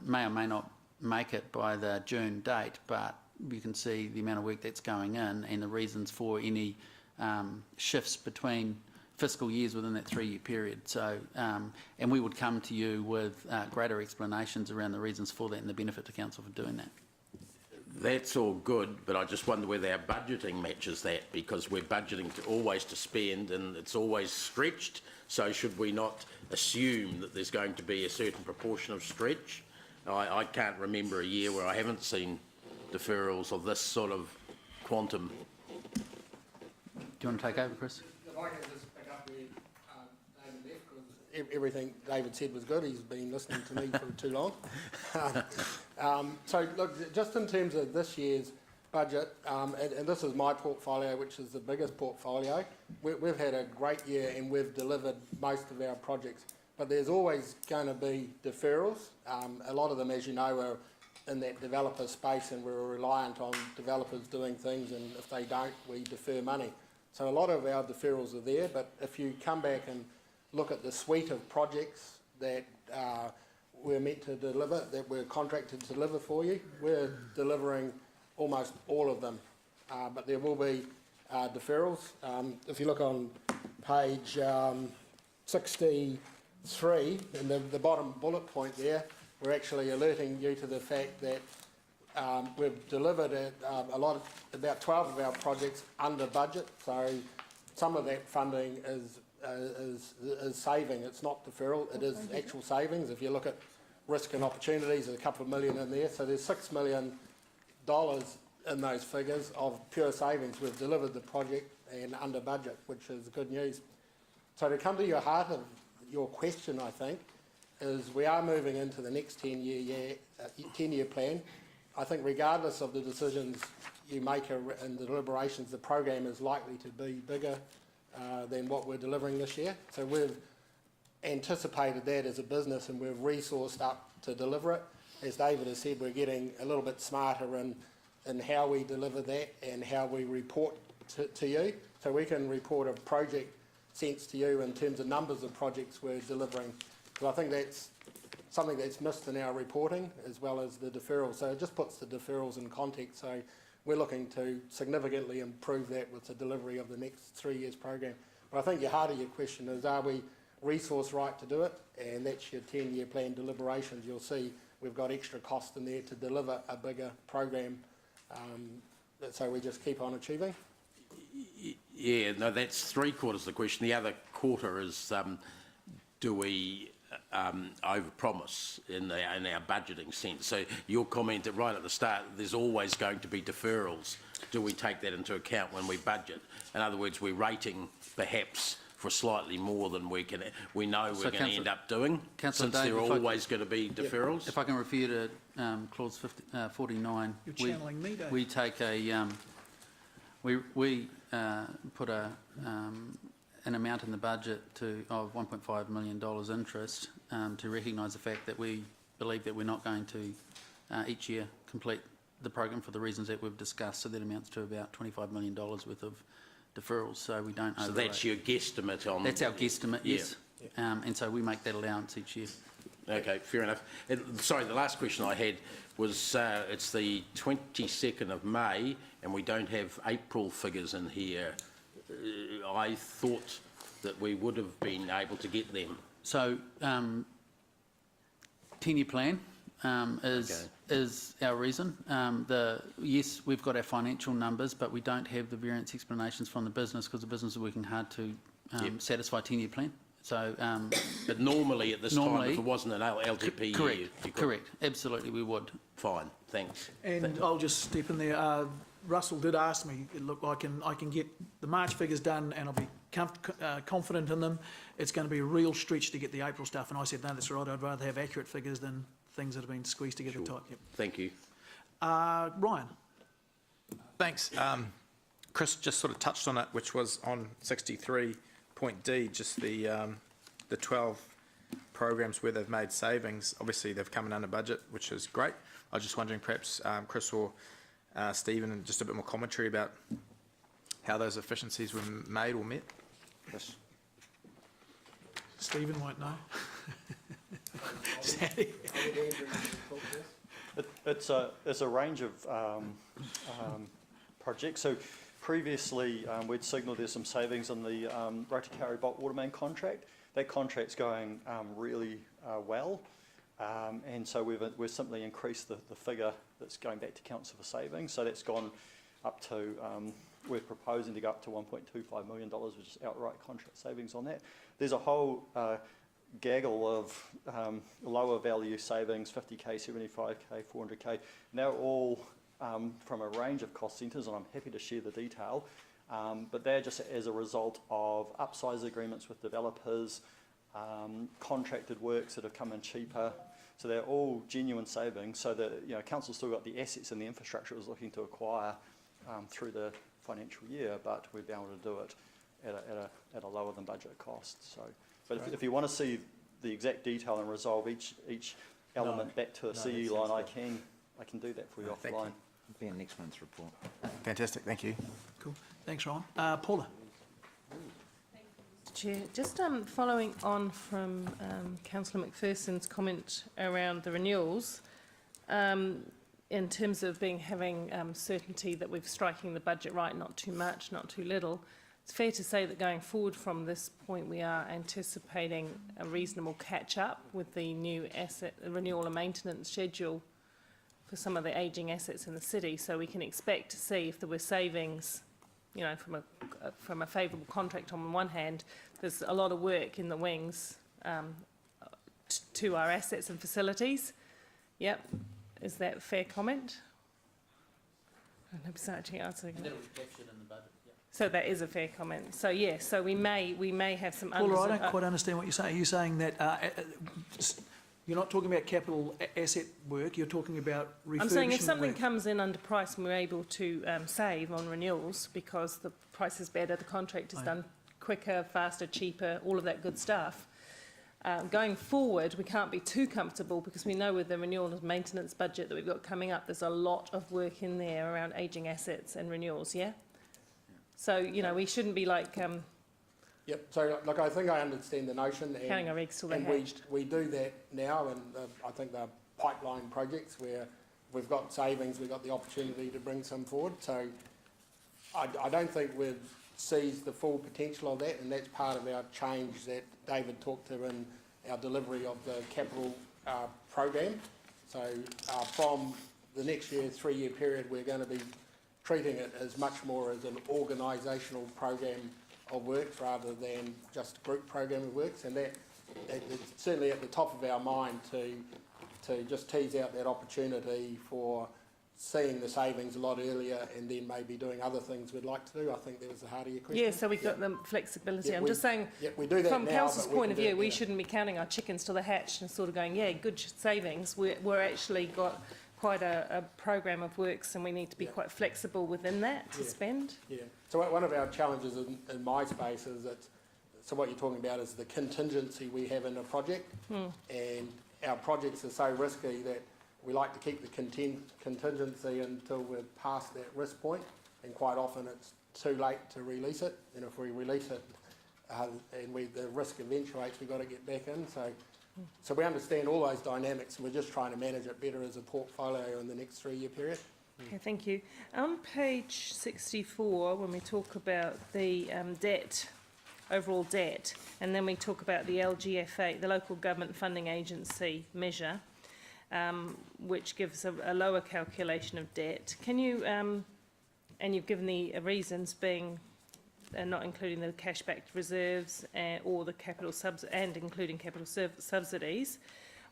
may or may not make it by the June date, but you can see the amount of work that's going in and the reasons for any shifts between fiscal years within that 3-year period. So, and we would come to you with greater explanations around the reasons for that and the benefit to council for doing that. That's all good, but I just wonder whether our budgeting matches that, because we're budgeting always to spend and it's always stretched. So should we not assume that there's going to be a certain proportion of stretch? I can't remember a year where I haven't seen deferrals of this sort of quantum. Do you want to take over, Chris? If I can just pick up where David left, because everything David said was good. He's been listening to me for too long. So look, just in terms of this year's budget, and this is my portfolio, which is the biggest portfolio, we've had a great year and we've delivered most of our projects. But there's always going to be deferrals. A lot of them, as you know, are in that developer space, and we're reliant on developers doing things, and if they don't, we defer money. So a lot of our deferrals are there, but if you come back and look at the suite of projects that we're meant to deliver, that we're contracted to deliver for you, we're delivering almost all of them. But there will be deferrals. If you look on page 63, in the bottom bullet point there, we're actually alerting you to the fact that we've delivered about 12 of our projects under budget. So some of that funding is saving. It's not deferral, it is actual savings. If you look at risk and opportunities, there's a couple of million in there. So there's $6 million in those figures of pure savings. We've delivered the project and under budget, which is good news. So to come to your heart of your question, I think, is we are moving into the next 10-year plan. I think regardless of the decisions you make in the deliberations, the program is likely to be bigger than what we're delivering this year. So we've anticipated that as a business and we've resourced up to deliver it. As David has said, we're getting a little bit smarter in how we deliver that and how we report to you. So we can report a project sense to you in terms of numbers of projects we're delivering. Because I think that's something that's missed in our reporting, as well as the deferrals. So it just puts the deferrals in context. So we're looking to significantly improve that with the delivery of the next 3 years program. But I think your heart of your question is, are we resource right to do it? And that's your 10-year plan deliberations. You'll see we've got extra cost in there to deliver a bigger program. So we just keep on achieving. Yeah, no, that's 3/4 of the question. The other quarter is, do we overpromise in our budgeting sense? So your comment that right at the start, there's always going to be deferrals. Do we take that into account when we budget? In other words, we're rating perhaps for slightly more than we know we're going to end up doing, since there are always going to be deferrals. If I can refer you to clause 49, You're channeling me, Dave. we take a we put an amount in the budget of $1.5 million interest to recognise the fact that we believe that we're not going to each year complete the program for the reasons that we've discussed. So that amounts to about $25 million worth of deferrals. So we don't. So that's your guesstimate on. That's our guesstimate, yes. Yeah. And so we make that allowance each year. Okay, fair enough. Sorry, the last question I had was, it's the 22nd of May and we don't have April figures in here. I thought that we would have been able to get them. So 10-year plan is our reason. Yes, we've got our financial numbers, but we don't have the variance explanations from the business because the business is working hard to satisfy 10-year plan. So, but normally at this time, if it wasn't an LTP year, correct, absolutely, we would. Fine, thanks. And I'll just step in there. Russell did ask me, look, I can get the March figures done and I'll be confident in them. It's going to be a real stretch to get the April stuff. And I said, no, that's right. I'd rather have accurate figures than things that have been squeezed together tight. Yep. Thank you. Ryan. Thanks. Chris just sort of touched on it, which was on 63 point D, just the 12 programs where they've made savings. Obviously, they've come in under budget, which is great. I was just wondering, perhaps Chris or Stephen, and just a bit more commentary about how those efficiencies were made or met. Yes. Stephen won't know. Sandy? It's a range of projects. So previously, we'd signalled there's some savings on the Rotikari bulk water main contract. That contract's going really well. And so we've simply increased the figure that's going back to council for savings. So that's gone up to, we're proposing to go up to $1.25 million, which is outright contract savings on that. There's a whole gaggle of lower value savings, 50k, 75k, 400k. And they're all from a range of cost centres, and I'm happy to share the detail. But they're just as a result of upsize agreements with developers, contracted works that have come in cheaper. So they're all genuine savings. So that council's still got the assets and the infrastructure it was looking to acquire through the financial year, but we've been able to do it at a lower than budget cost. So, but if you want to see the exact detail and resolve each element back to a CE line, I can do that for you Thank offline. you. It'll be in next month's report. Fantastic, thank you. Cool. Thanks, Ron. Paula? Chair, just following on from Councillor McPherson's comment around the renewals, in terms of having certainty that we're striking the budget right, not too much, not too little, it's fair to say that going forward from this point we are anticipating a reasonable catch-up with the new asset renewal and maintenance schedule for some of the ageing assets in the city, so we can expect to see if there were savings, from a favourable contract on one hand. There's a lot of work in the wings to our assets and facilities. Yep. Is that a fair comment? I don't know exactly answering that. That'll be captured in the budget, yeah. So that is a fair comment. So yeah, so we may have some. Paula, I don't quite understand what you're saying. Are you saying that you're not talking about capital asset work, you're talking about refurbishment? I'm saying if something work. comes in under price and we're able to save on renewals because the price is better, the contract is done quicker, faster, cheaper, all of that good stuff. Going forward, we can't be too comfortable because we know with the renewal and maintenance budget that we've got coming up, there's a lot of work in there around ageing assets and renewals, yeah? So, we shouldn't be like... Yep, so look, I think I understand the notion. Counting our eggs till they're and hatched. we do that now, and I think they're pipeline projects where we've got savings, we've got the opportunity to bring some forward. So I don't think we've seized the full potential of that, and that's part of our change that David talked to in our delivery of the capital program. So from the next year, 3-year period, we're going to be treating it as much more as an organisational program of works rather than just a group program of works, and that it's certainly at the top of our mind to just tease out that opportunity for seeing the savings a lot earlier and then maybe doing other things we'd like to do. I think that was the heart of your question. Yeah, so we've got the flexibility. Yeah, I'm just saying, we do that from now, council's but we point can of do view, it we better. shouldn't be counting our chickens till they're hatched and sort of going, yeah, good savings. We're actually got quite a program of works, and we need to be quite flexible within that to spend. Yeah. So one of our challenges in my space is that, so what you're talking about is the contingency we have in a project, and our projects are so risky that we like to keep the contingency until we're past that risk point, and quite often it's too late to release it, and if we release it and the risk eventuates, we've got to get back in. So we understand all those dynamics, and we're just trying to manage it better as a portfolio in the next 3-year period. Okay, thank you. On page 64, when we talk about the debt, overall debt, and then we talk about the LGFA, the Local Government Funding Agency measure, which gives a lower calculation of debt. Can you, and you've given the reasons being not including the cash-backed reserves or the capital and including capital subsidies.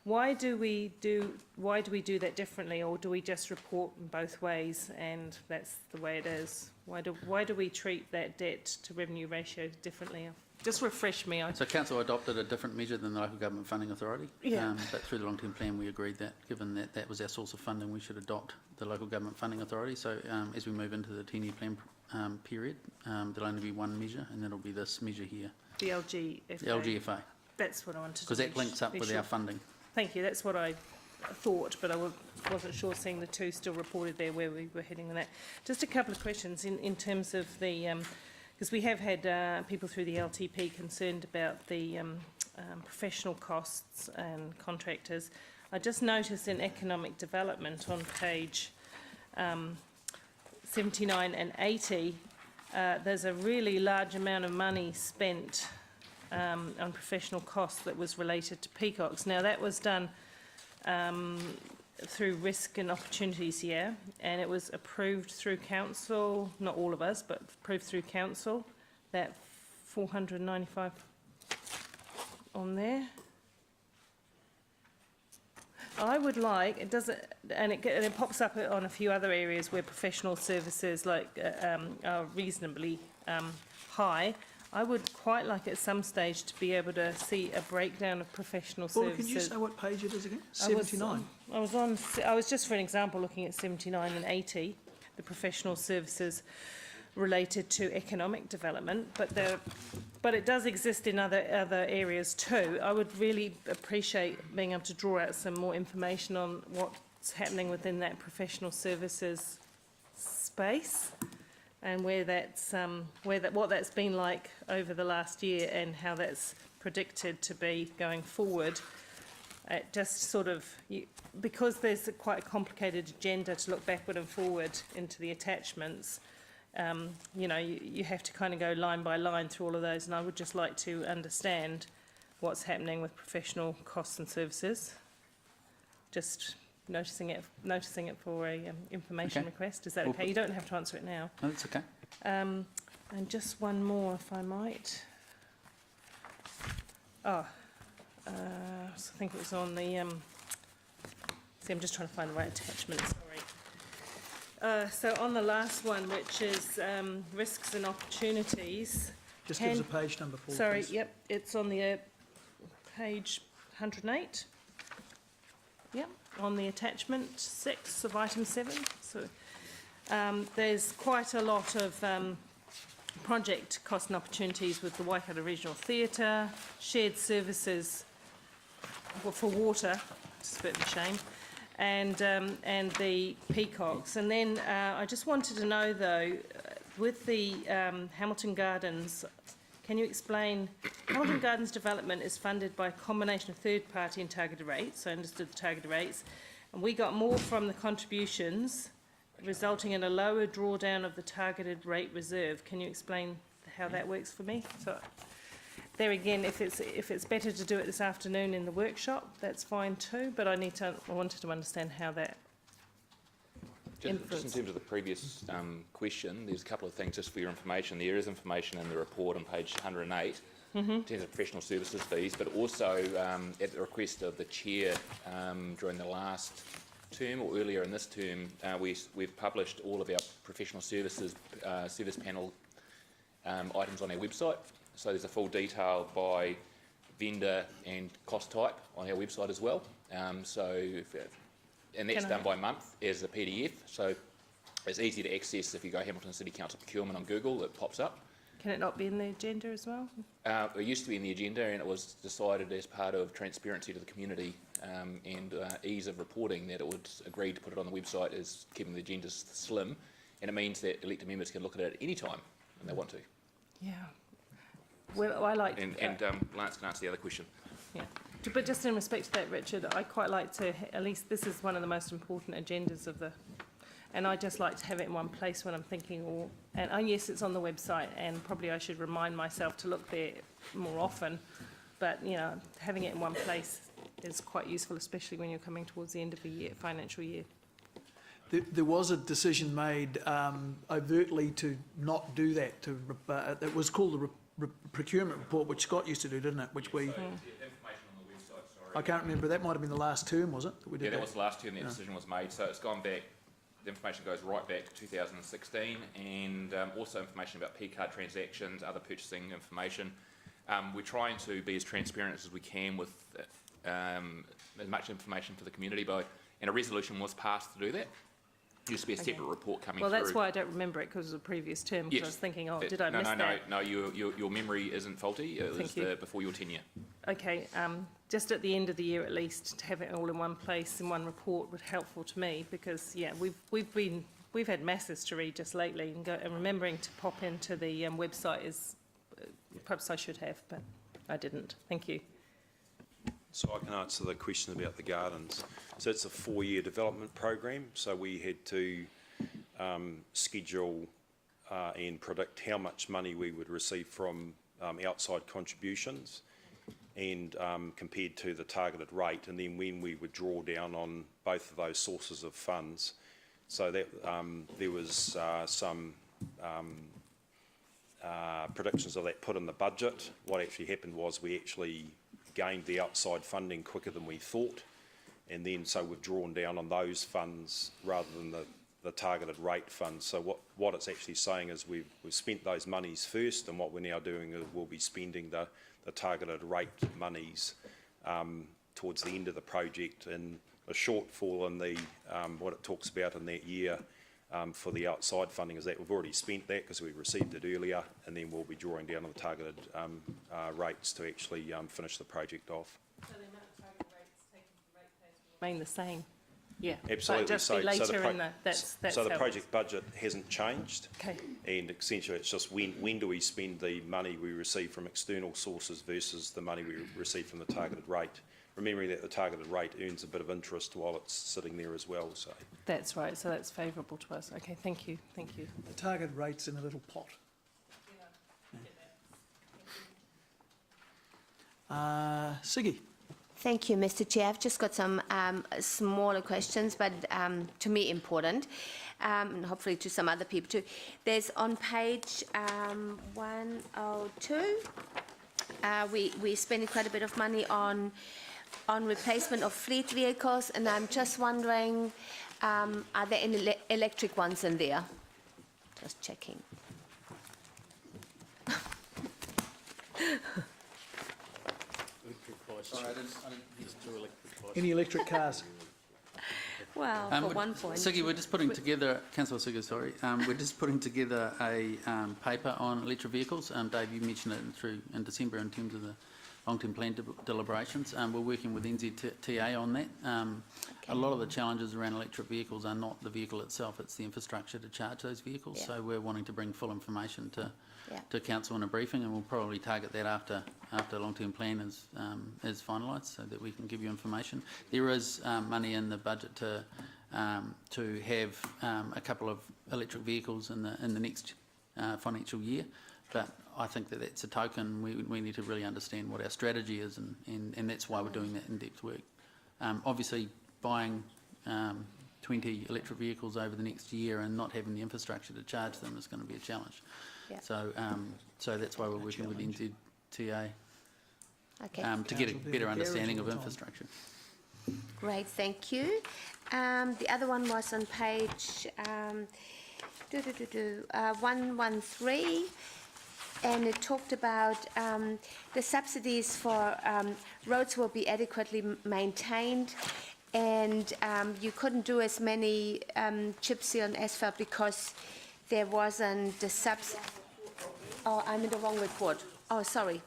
Why do we do that differently, or do we just report in both ways and that's the way it is? Why do we treat that debt to revenue ratio differently? Just refresh me. So council adopted a different measure than the Local Government Funding Authority. Yeah. But through the long-term plan, we agreed that, given that that was our source of funding, we should adopt the Local Government Funding Authority. So as we move into the 10-year plan period, there'll only be one measure, and that'll be this measure here. The LGFA. The LGFA. That's what I wanted to Because that links up with our funding. Thank you. That's what I thought, but I wasn't sure, seeing the two still reported there, where we were heading with that. Just a couple of questions in terms of the, because we have had people through the LTP concerned about the professional costs and contractors. I just noticed in economic development on page 79 and 80, there's a really large amount of money spent on professional costs that was related to peacocks. Now that was done through risk and opportunities, yeah, and it was approved through council, not all of us, but approved through council, that 495 on there. I would like, it does, and it pops up on a few other areas where professional services are reasonably high. I would quite like at some stage to be able to see a breakdown of professional Paula, services. could you say what page it is again? 79? I was just for an example looking at 79 and 80, the professional services related to economic development, but it does exist in other areas too. I would really appreciate being able to draw out some more information on what's happening within that professional services space, and where that's what that's been like over the last year, and how that's predicted to be going forward. It just sort of, because there's quite a complicated agenda to look backward and forward into the attachments. You know, you have to kind of go line by line through all of those, and I would just like to understand what's happening with professional costs and services. Just noticing it for a information request. Is that okay? You don't have to answer it now. No, that's okay. And just one more, if I might. I think it was on the. See, I'm just trying to find the right attachment. Sorry. So on the last one, which is risks and opportunities. Just give us a page number, Paul, Sorry, please. yep, it's on the page 108. Yep, on the attachment 6 of item 7. So there's quite a lot of project cost and opportunities with the Waikato Regional Theatre, shared services for water, it's a bit of a shame, and the peacocks. And then I just wanted to know though, with the Hamilton Gardens, can you explain, Hamilton Gardens development is funded by a combination of third party and targeted rates, so I understood the targeted rates, and we got more from the contributions, resulting in a lower drawdown of the targeted rate reserve. Can you explain how that works for me? So there again, if it's better to do it this afternoon in the workshop, that's fine too, but I wanted to understand how that Just in terms of the previous question, there's a couple of things just for your information. There is information in the report on page 108 in terms of professional services fees, but also at the request of the chair during the last term or earlier in this term, we've published all of our professional services service panel items on our website. So there's a full detail by vendor and cost type on our website as well. And that's done by month as a PDF, so it's easy to access. If you go Hamilton City Council procurement on Google, it pops up. Can it not be in the agenda as well? It used to be in the agenda, and it was decided as part of transparency to the community and ease of reporting that it would agree to put it on the website as keeping the agenda slim, and it means that elected members can look at it at any time when they want to. Yeah. Well, I like. And Lance can answer the other question. Yeah. But just in respect to that, Richard, I quite like to, at least this is one of the most important agendas of the, and I just like to have it in one place when I'm thinking, and yes, it's on the website, and probably I should remind myself to look there more often, but, you know, having it in one place is quite useful, especially when you're coming towards the end of the year, financial year. There was a decision made overtly to not do that. It was called the procurement report, which Scott used to do, didn't it? Which we. I can't remember. That might have been the last term, was it? That we did that was the last term that decision was made. So it's gone back. The information goes right back to 2016, and also information about P-card transactions, other purchasing information. We're trying to be as transparent as we can with as much information for the community, and a resolution was passed to do that. There used to be a separate report coming through. Well, that's why I don't remember it, because it was a previous term, because I was thinking, oh, did I miss that? No, your memory isn't faulty. It was before your tenure. Okay, just at the end of the year at least, to have it all in one place, in one report, would be helpful to me, because, yeah, we've had masses to read just lately, and remembering to pop into the website is, perhaps I should have, but I didn't. Thank you. So I can answer the question about the gardens. So it's a 4-year development program. So we had to schedule and predict how much money we would receive from outside contributions and compared to the targeted rate, and then when we would draw down on both of those sources of funds. So that there was some predictions of that put in the budget. What actually happened was we actually gained the outside funding quicker than we thought, and then so we've drawn down on those funds rather than the targeted rate funds. So what it's actually saying is we've spent those monies first, and what we're now doing is we'll be spending the targeted rate monies towards the end of the project, and a shortfall in the what it talks about in that year for the outside funding is that we've already spent that because we received it earlier, and then we'll be drawing down on the targeted rates to actually finish the project off. So the amount of target rates taken for ratepayers will remain the same? Yeah. Absolutely. But just be later in the, that's so the how project budget hasn't changed. Okay. And essentially it's just when do we spend the money we receive from external sources versus the money we receive from the targeted rate. Remembering that the targeted rate earns a bit of interest while it's sitting there as well. So That's right, so that's favourable to us. Okay, thank you, thank you. The target rate's in a little pot. Siggy. Thank you, Mr. Chair. I've just got some smaller questions, but to me important, and hopefully to some other people too. There's on page 102, we spending quite a bit of money on replacement of fleet vehicles, and I'm just wondering, are there any electric ones in there? Just checking. Any electric cars? Well, for one point. Siggy, we're just putting together, Councillor Siggy, sorry, we're just putting together a paper on electric vehicles. Dave, you mentioned it in December in terms of the long-term plan deliberations. We're working with NZTA on that. A lot of the challenges around electric vehicles are not the vehicle itself, it's the infrastructure to charge those vehicles. Yeah. So we're wanting to bring full information to Council in a briefing, and we'll probably target that after long-term plan is finalised, so that we can give you information. There is money in the budget to have a couple of electric vehicles in the next financial year, but I think that that's a token. We need to really understand what our strategy is, and that's why we're doing that in-depth work. Obviously, buying 20 electric vehicles over the next year and not having the infrastructure to charge them is going to be a challenge. Yeah. So that's why we're working with NZTA to get a better understanding of infrastructure. Great, thank you. The other one was on page 113, and it talked about the subsidies for roads will be adequately maintained, and you couldn't do as many chip seal and asphalt because there wasn't the subsidy. Oh, I'm in the wrong report. Oh, sorry,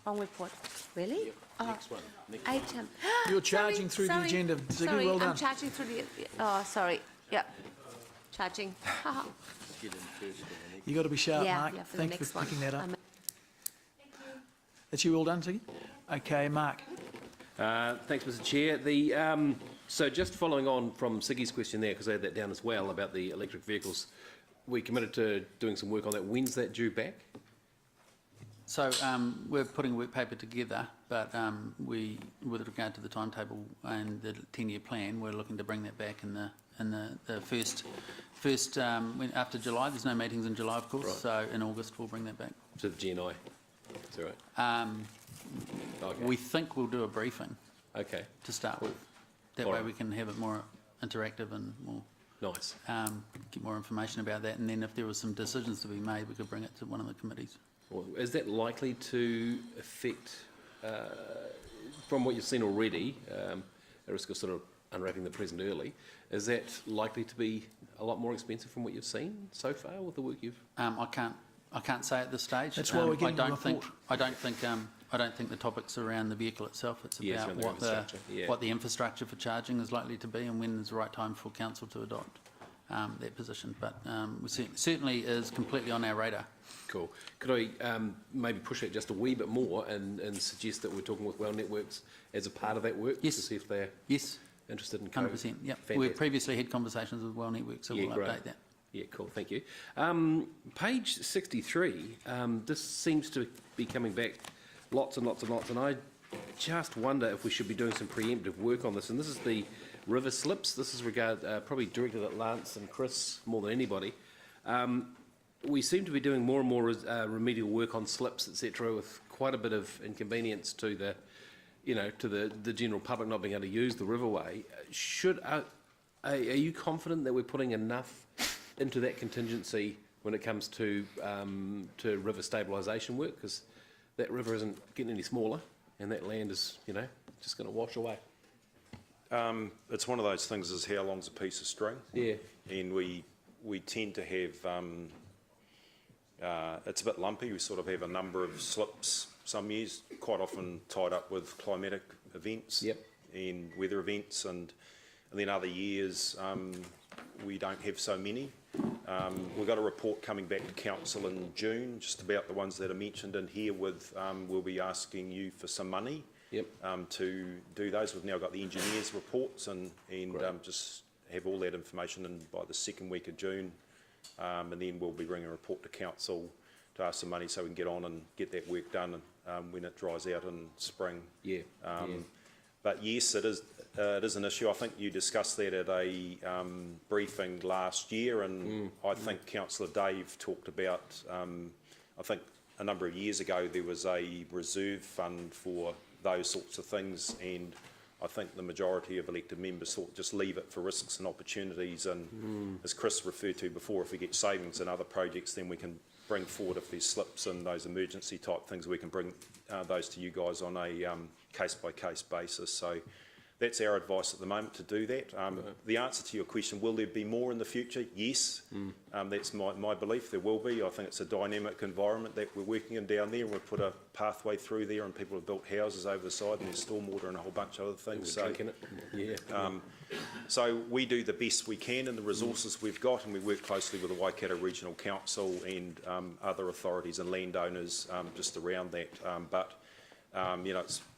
wrong report. Really? Next one. Item. You're charging through the agenda. Ziggy, well done. I'm charging through the. Oh, sorry. Yep. Charging. You got to be sharp, Yeah, Mark. yeah, for the Thanks next for one. picking that up. That's you all done, Ziggy? Okay, Mark. Thanks, Mr. Chair. So just following on from Siggy's question there, because I had that down as well about the electric vehicles, we committed to doing some work on that. When's that due back? So we're putting work paper together, but with regard to the timetable and the 10-year plan, we're looking to bring that back in the first after July. There's no meetings in July, of course. Right. So in August we'll bring that back. To the GNI. Is that right? Okay. We think we'll do a briefing. Okay. To start with. That way we can have it more interactive and more. Nice. Get more information about that, and then if there were some decisions to be made, we could bring it to one of the committees. Well, is that likely to affect, from what you've seen already, at risk of sort of unwrapping the present early, is that likely to be a lot more expensive from what you've seen so far with the work you've? I can't say at this stage. That's why we're getting the report. I don't think the topic's around the vehicle itself. It's about what the infrastructure for charging is likely to be, and when is the right time for council to adopt that position. But we certainly is completely on our radar. Cool. Could I maybe push it just a wee bit more and suggest that we're talking with Well Networks as a part of that work? Yes. To see if they're interested in 100%. Yep. Fantastic. We've previously had conversations with Well Networks, so we'll great. update that. Yeah, cool, thank you. Page 63, this seems to be coming back lots and lots and lots, and I just wonder if we should be doing some preemptive work on this. And this is the river slips. This is probably directed at Lance and Chris more than anybody. We seem to be doing more and more remedial work on slips, etc., with quite a bit of inconvenience to the, to the general public not being able to use the riverway. Are you confident that we're putting enough into that contingency when it comes to river stabilisation work? Because that river isn't getting any smaller, and that land is, just going to wash away. It's one of those things, is how long's a piece of string? Yeah. And we tend to have, it's a bit lumpy. We sort of have a number of slips some years, quite often tied up with climatic events and weather events, and then other years we don't have so many. We've got a report coming back to Council in June, just about the ones that are mentioned in here. We'll be asking you for some money to do those. We've now got the engineers' reports and just have all that information in by the second week of June, and then we'll be bringing a report to Council to ask some money so we can get on and get that work done when it dries out in spring. But yes, it is an issue. I think you discussed that at a briefing last year, and I think Councillor Dave talked about, I think a number of years ago there was a reserve fund for those sorts of things, and I think the majority of elected members thought just leave it for risks and opportunities, and as Chris referred to before, if we get savings in other projects, then we can bring forward, if there's slips and those emergency type things, we can bring those to you guys on a case-by-case basis. So that's our advice at the moment, to do that. The answer to your question, will there be more in the future? Yes, that's my belief, there will be. I think it's a dynamic environment that we're working in down there, and we've put a pathway through there, and people have built houses over the side, and there's stormwater and a whole bunch of other things. So we do the best we can in the resources we've got, and we work closely with the Waikato Regional Council and other authorities and landowners just around that.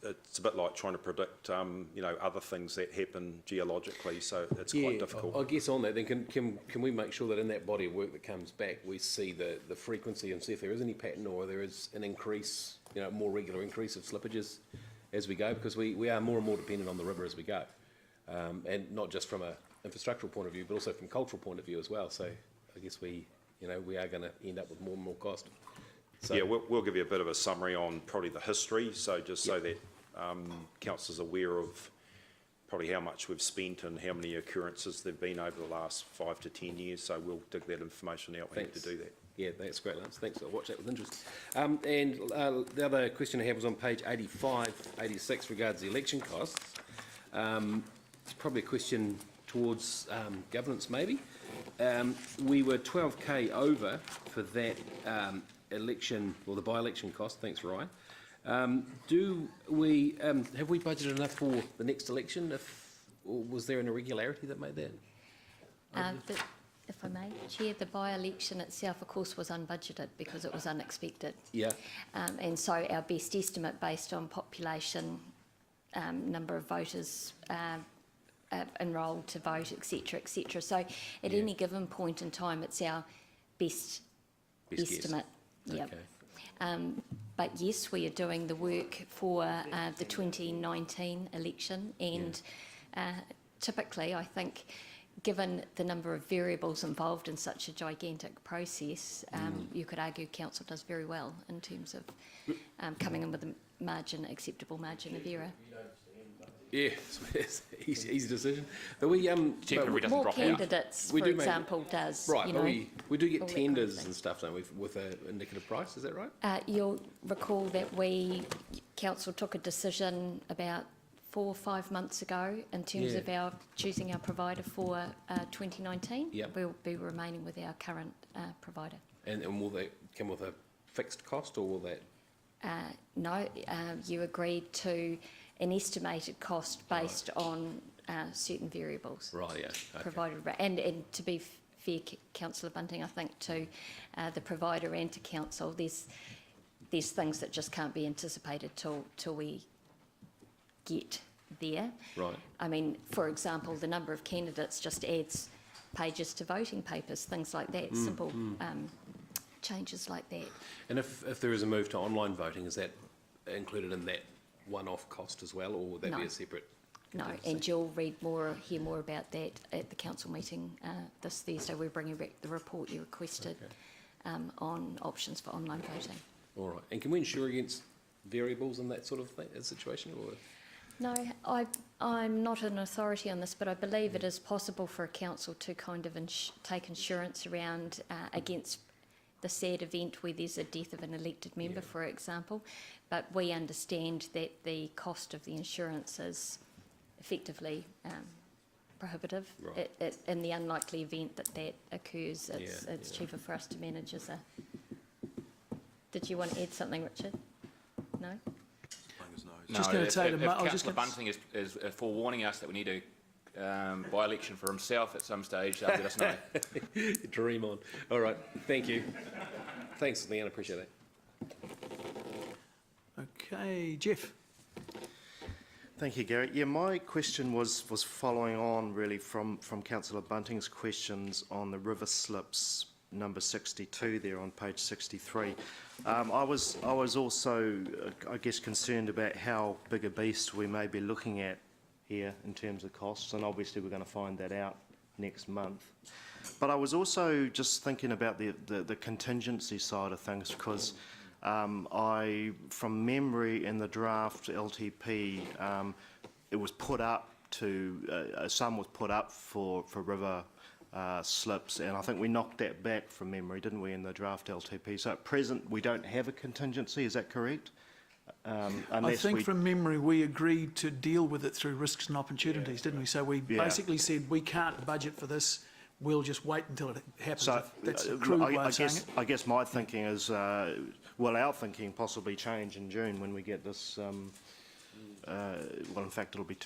It's a bit like trying to predict, other things that happen geologically, so it's quite difficult. I guess on that, then can we make sure that in that body of work that comes back, we see the frequency and see if there is any pattern or there is an increase, more regular increase of slippages as we go, because we are more and more dependent on the river as we go, and not just from an infrastructural point of view, but also from a cultural point of view as well. So I guess we are going to end up with more and more cost. So, yeah, we'll give you a bit of a summary on probably the history, so just so that councillors are aware of probably how much we've spent and how many occurrences there have been over the last 5 to 10 years. So we'll dig that information out. We need to do that. Yeah, that's great, Lance. Thanks. I'll watch that with interest. And the other question I have was on page 85, 86, regards the election costs. It's probably a question towards governance, maybe. We were 12K over for that election, or the by-election cost. Thanks, Ryan. Do we have we budgeted enough for the next election? Or was there an irregularity that made that? If I may, Chair, the by-election itself, of course, was unbudgeted because it was unexpected. Yeah. And so our best estimate based on population, number of voters enrolled to vote, etc., etc. So at any given point in time, it's our best estimate. Yep. Okay. But yes, we are doing the work for the 2019 election, and typically, I think, given the number of variables involved in such a gigantic process, you could argue council does very well in terms of coming in with a acceptable margin of error. Yeah, it's easy decision. But we more candidates, for example, does. Right, but we do get tenders and stuff, don't we, with an indicative price, is that right? You'll recall that council took a decision about 4 or 5 months ago in terms of choosing our provider for 2019. Yep. We'll be remaining with our current provider. And will that come with a fixed cost, or will that? No, you agreed to an estimated cost based on certain variables. Right, yeah. Okay. Provided, and to be fair, Councillor Bunting, I think, to the provider and to council. There's things that just can't be anticipated till we get there. Right. I mean, for example, the number of candidates just adds pages to voting papers, things like that, simple changes like that. And if there is a move to online voting, is that included in that one-off cost as well, or would that be a separate? No, contingency? and you'll hear more about that at the council meeting this Thursday. We're bringing back the report you requested on options for online voting. All right. And can we insure against variables in that sort of situation? Or? No, I'm not an authority on this, but I believe it is possible for a council to kind of take insurance around against the sad event where there's a death of an elected member, for example. But we understand that the cost of the insurance is effectively prohibitive. Right. In the unlikely event that occurs, it's cheaper for us to manage as a... Did you want to add something, Richard? No? Just going to say, if Councillor Bunting is forewarning us that we need a by-election for himself at some stage, let us know. Dream on. All right. Thank you. Thanks, Leanne. Appreciate that. Okay, Jeff. Thank you, Gary. Yeah, my question was following on really from Councillor Bunting's questions on the river slips, number 62 there on page 63. I was also, I guess, concerned about how big a beast we may be looking at here in terms of costs, and obviously we're going to find that out next month. But I was also just thinking about the contingency side of things, because from memory in the draft LTP, it was put up to, a sum was put up for river slips, and I think we knocked that back from memory, didn't we, in the draft LTP? So at present, we don't have a contingency, is that correct? I think from memory, we agreed to deal with it through risks and opportunities, didn't we? So we basically said, we can't budget for this, we'll just wait until it happens. So that's a crude way of saying it. I guess my thinking is, well, our thinking possibly change in June when we get this, well, in fact, it'll be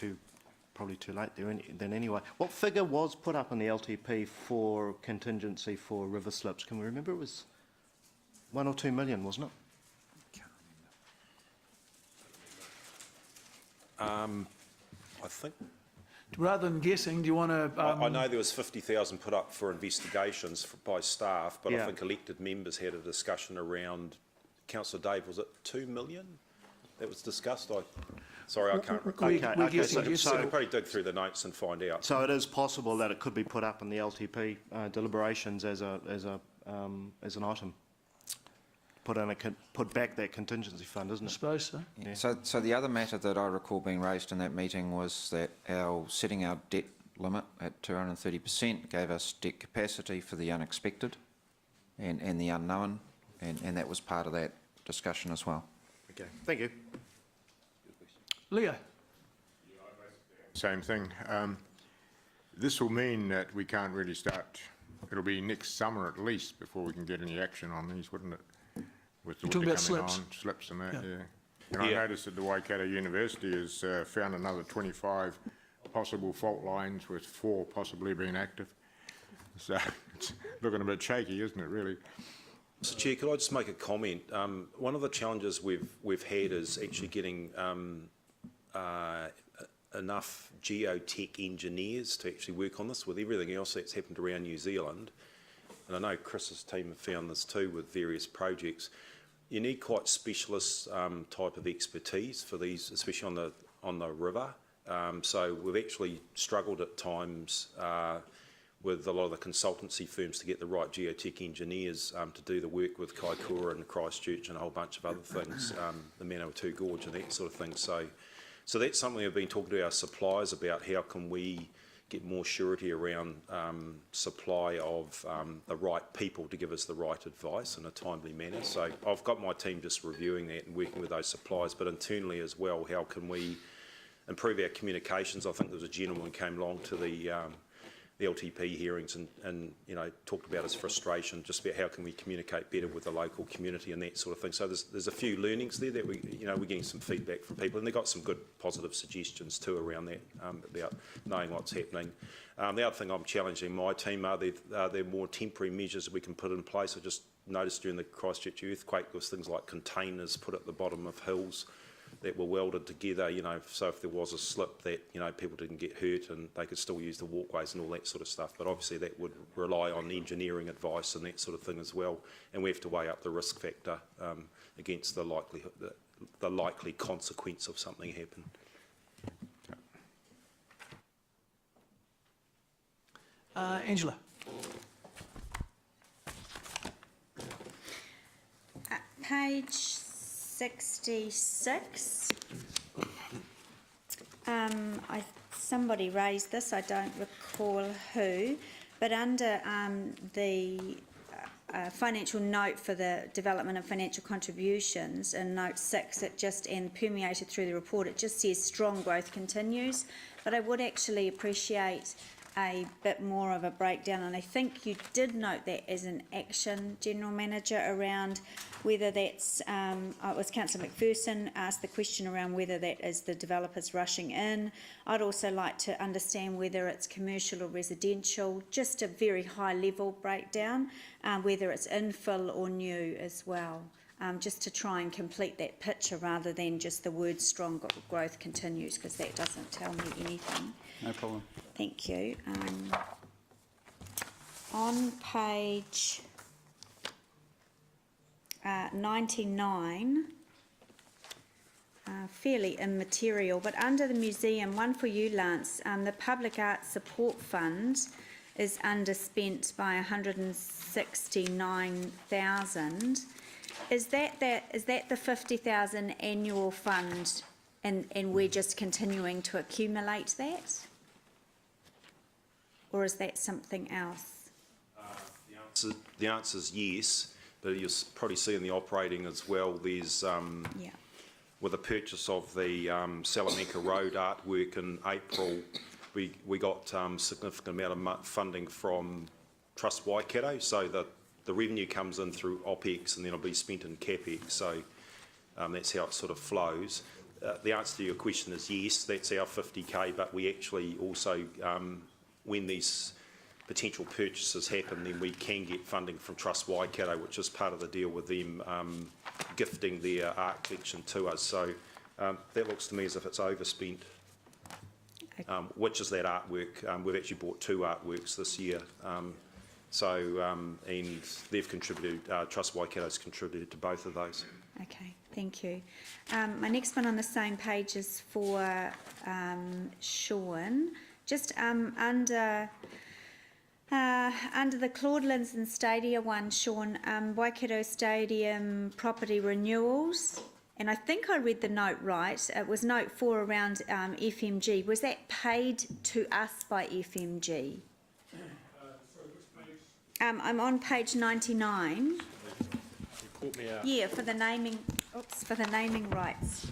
probably too late then anyway. What figure was put up in the LTP for contingency for river slips? Can we remember? It was 1 or 2 million, wasn't it? I think. Rather than guessing, do you want to... I know there was 50,000 put up for investigations by staff, but I think elected members had a discussion around, Councillor Dave, was it 2 million that was discussed? Sorry, I can't recall. So we'll probably dig through the notes and find out. So it is possible that it could be put up in the LTP deliberations as an item. Put back that contingency fund, isn't it? I suppose so. Yeah. So the other matter that I recall being raised in that meeting was that setting our debt limit at 230% gave us debt capacity for the unexpected and the unknown, and that was part of that discussion as well. Okay, thank you. Leo. Same thing. This will mean that we can't really start, it'll be next summer at least before we can get any action on these, wouldn't it? With the talking about slips. Slips and that, yeah. And I noticed that the Waikato University has found another 25 possible fault lines, with 4 possibly being active. So it's looking a bit shaky, isn't it, really? Mr. Chair, could I just make a comment? One of the challenges we've had is actually getting enough geotech engineers to actually work on this, with everything else that's happened around New Zealand. And I know Chris's team have found this too with various projects. You need quite specialist type of expertise for these, especially on the river. So we've actually struggled at times with a lot of the consultancy firms to get the right geotech engineers to do the work with Kaikoura and Christchurch and a whole bunch of other things, the Manawatu Gorge and that sort of thing. So that's something we've been talking to our suppliers about. How can we get more surety around supply of the right people to give us the right advice in a timely manner. So I've got my team just reviewing that and working with those suppliers, but internally as well, how can we improve our communications? I think there was a gentleman who came along to the the LTP hearings and you know, talked about his frustration, just about how can we communicate better with the local community and that sort of thing. So there's a few learnings there that we're getting some feedback from people, and they've got some good positive suggestions too around that, about knowing what's happening. The other thing I'm challenging my team are there more temporary measures we can put in place. I just noticed during the Christchurch earthquake there was things like containers put at the bottom of hills that were welded together, you know, so if there was a slip that, you know, people didn't get hurt and they could still use the walkways and all that sort of stuff. But obviously that would rely on engineering advice and that sort of thing as well. And we have to weigh up the risk factor against the likely consequence of something happening. Angela. Page 66. Somebody raised this, I don't recall who, but under the financial note for the development of financial contributions in note 6, it just, and permeated through the report, it just says strong growth continues, but I would actually appreciate a bit more of a breakdown, and I think you did note that as an action, General Manager, around whether that's, it was Councillor McPherson asked the question around whether that is the developers rushing in. I'd also like to understand whether it's commercial or residential, just a very high level breakdown, whether it's infill or new as well, just to try and complete that picture rather than just the word strong growth continues, because that doesn't tell me anything. No problem. Thank you. On page 99, fairly immaterial, but under the museum, one for you, Lance, the Public Arts Support Fund is underspent by 169,000. Is that the 50,000 annual fund, and we're just continuing to accumulate that? Or is that something else? The answer is yes, but you'll probably see in the operating as well, there's, with the purchase of the Salamanca Road artwork in April, we got significant amount of funding from Trust Waikato, so the revenue comes in through OPEX and then it'll be spent in CAPEX, so that's how it sort of flows. The answer to your question is yes, that's our 50k, but we actually also, when these potential purchases happen, then we can get funding from Trust Waikato, which is part of the deal with them gifting their art collection to us. So that looks to me as if it's overspent, which is that artwork. We've actually bought 2 artworks this year. And they've contributed, Trust Waikato's contributed to both of those. Okay, thank you. My next one on the same page is for Sean. Just under the Claude Linson Stadia one, Sean, Waikato Stadium property renewals, and I think I read the note right. It was note 4 around FMG. Was that paid to us by FMG? I'm on page 99. You caught me out. Yeah, for the naming. Oops, for the naming rights.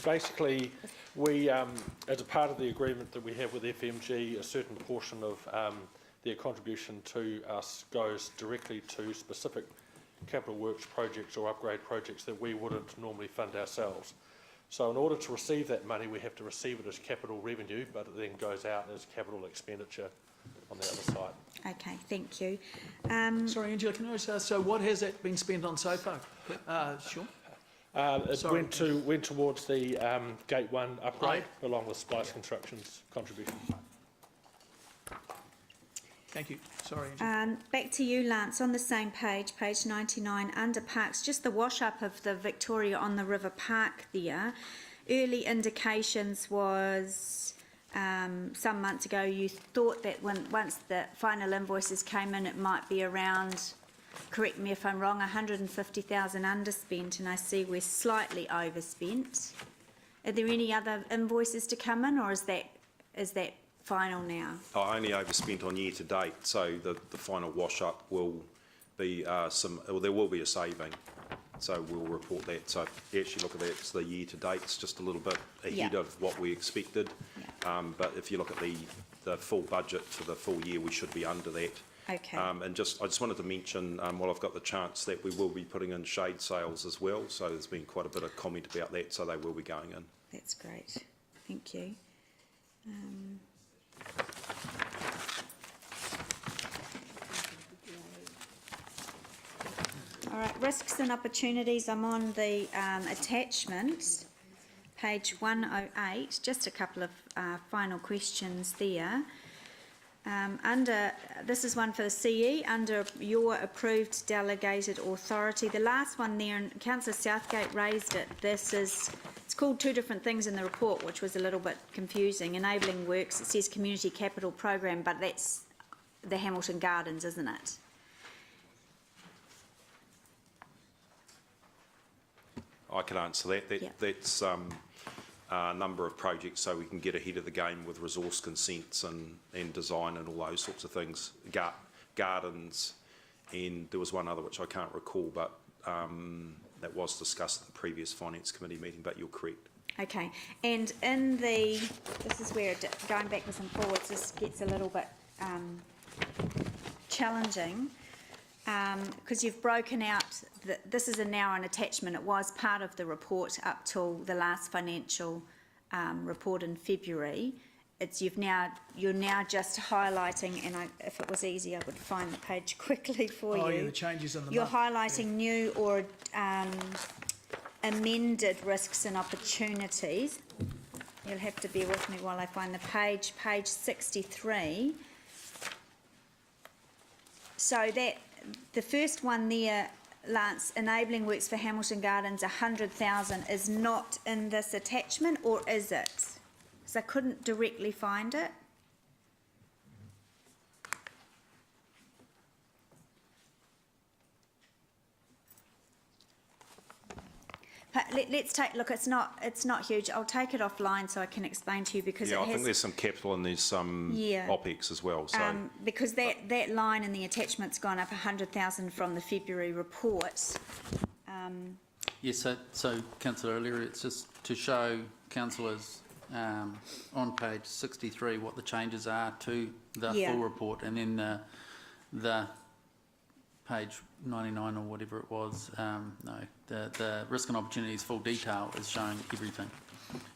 Basically, we, as a part of the agreement that we have with FMG, a certain portion of their contribution to us goes directly to specific capital works projects or upgrade projects that we wouldn't normally fund ourselves. So in order to receive that money, we have to receive it as capital revenue, but it then goes out as capital expenditure on the other side. Okay, thank you. Sorry, Angela, can I just ask, so what has that been spent on so far? Sean? It went towards the Gate 1 upgrade, along with Splice Construction's contribution. Thank you. Sorry, Angela. Back to you, Lance, on the same page, page 99, under parks, just the wash-up of the Victoria on the River Park there. Early indications was some months ago you thought that once the final invoices came in, it might be around, correct me if I'm wrong, 150,000 underspent, and I see we're slightly overspent. Are there any other invoices to come in, or is that final now? I only overspent on year to date, so the final wash up will be there will be a saving, so we'll report that. So if you actually look at that, it's the year to date, it's just a little bit ahead of what we expected. But if you look at the full budget for the full year, we should be under that. Okay. And I just wanted to mention, while I've got the chance, that we will be putting in shade sales as well. So there's been quite a bit of comment about that, so they will be going in. That's great. Thank you. All right, risks and opportunities. I'm on the attachment, page 108. Just a couple of final questions there. This is one for the CE, under your approved delegated authority. The last one there, and Councillor Southgate raised it, it's called two different things in the report, which was a little bit confusing. Enabling works, it says community capital program, but that's the Hamilton Gardens, isn't it? I can answer that. That's a number of projects, so we can get ahead of the game with resource consents and design and all those sorts of things. Gardens, and there was one other which I can't recall, but that was discussed at the previous Finance Committee meeting, but you're correct. Okay, and this is where going backwards and forwards, this gets a little bit challenging. Because you've broken out, this is now an attachment. It was part of the report up till the last financial report in February. You're now just highlighting, and if it was easy, I would find the page quickly for you. Oh, yeah, the changes on the You're map. highlighting new or amended risks and opportunities. You'll have to bear with me while I find the page 63. So that the first one there, Lance, enabling works for Hamilton Gardens, 100,000, is not in this attachment, or is it? Because I couldn't directly find it. But let's take, look, it's not huge. I'll take it offline so I can explain to you, because Yeah, I think there's some capital and there's some OPEX as well. So because that line in the attachment's gone up 100,000 from the February report. Yes, so Councillor earlier, it's just to show councillors on page 63 what the changes are to the full report, and then the page 99 or whatever it was, the risk and opportunities full detail is showing everything.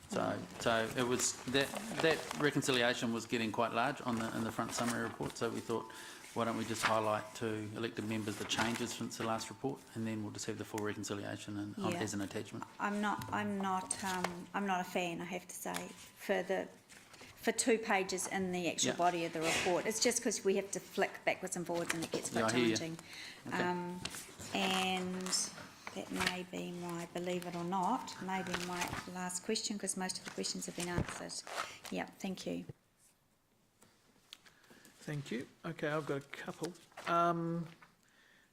So it was that reconciliation was getting quite large in the front summary report. So we thought, why don't we just highlight to elected members the changes since the last report, and then we'll just have the full reconciliation as an attachment. I'm not a fan, I have to say, for 2 pages in the actual body of the report. It's just because we have to flick backwards and forwards and it gets quite challenging. Okay. And that may be believe it or not, maybe my last question, because most of the questions have been answered. Yeah, thank you. Thank you. Okay, I've got a couple.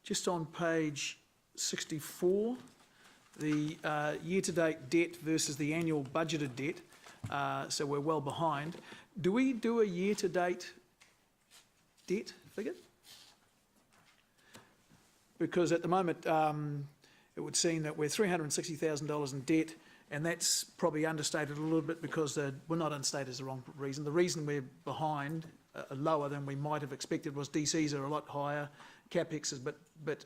Just on page 64, the year-to-date debt versus the annual budgeted debt. So we're well behind. Do we do a year-to-date debt figure? Because at the moment, it would seem that we're $360,000 in debt, and that's probably understated a little bit, because we're not understated is the wrong reason. The reason we're behind, lower than we might have expected, was DCs are a lot higher, CapEx is a bit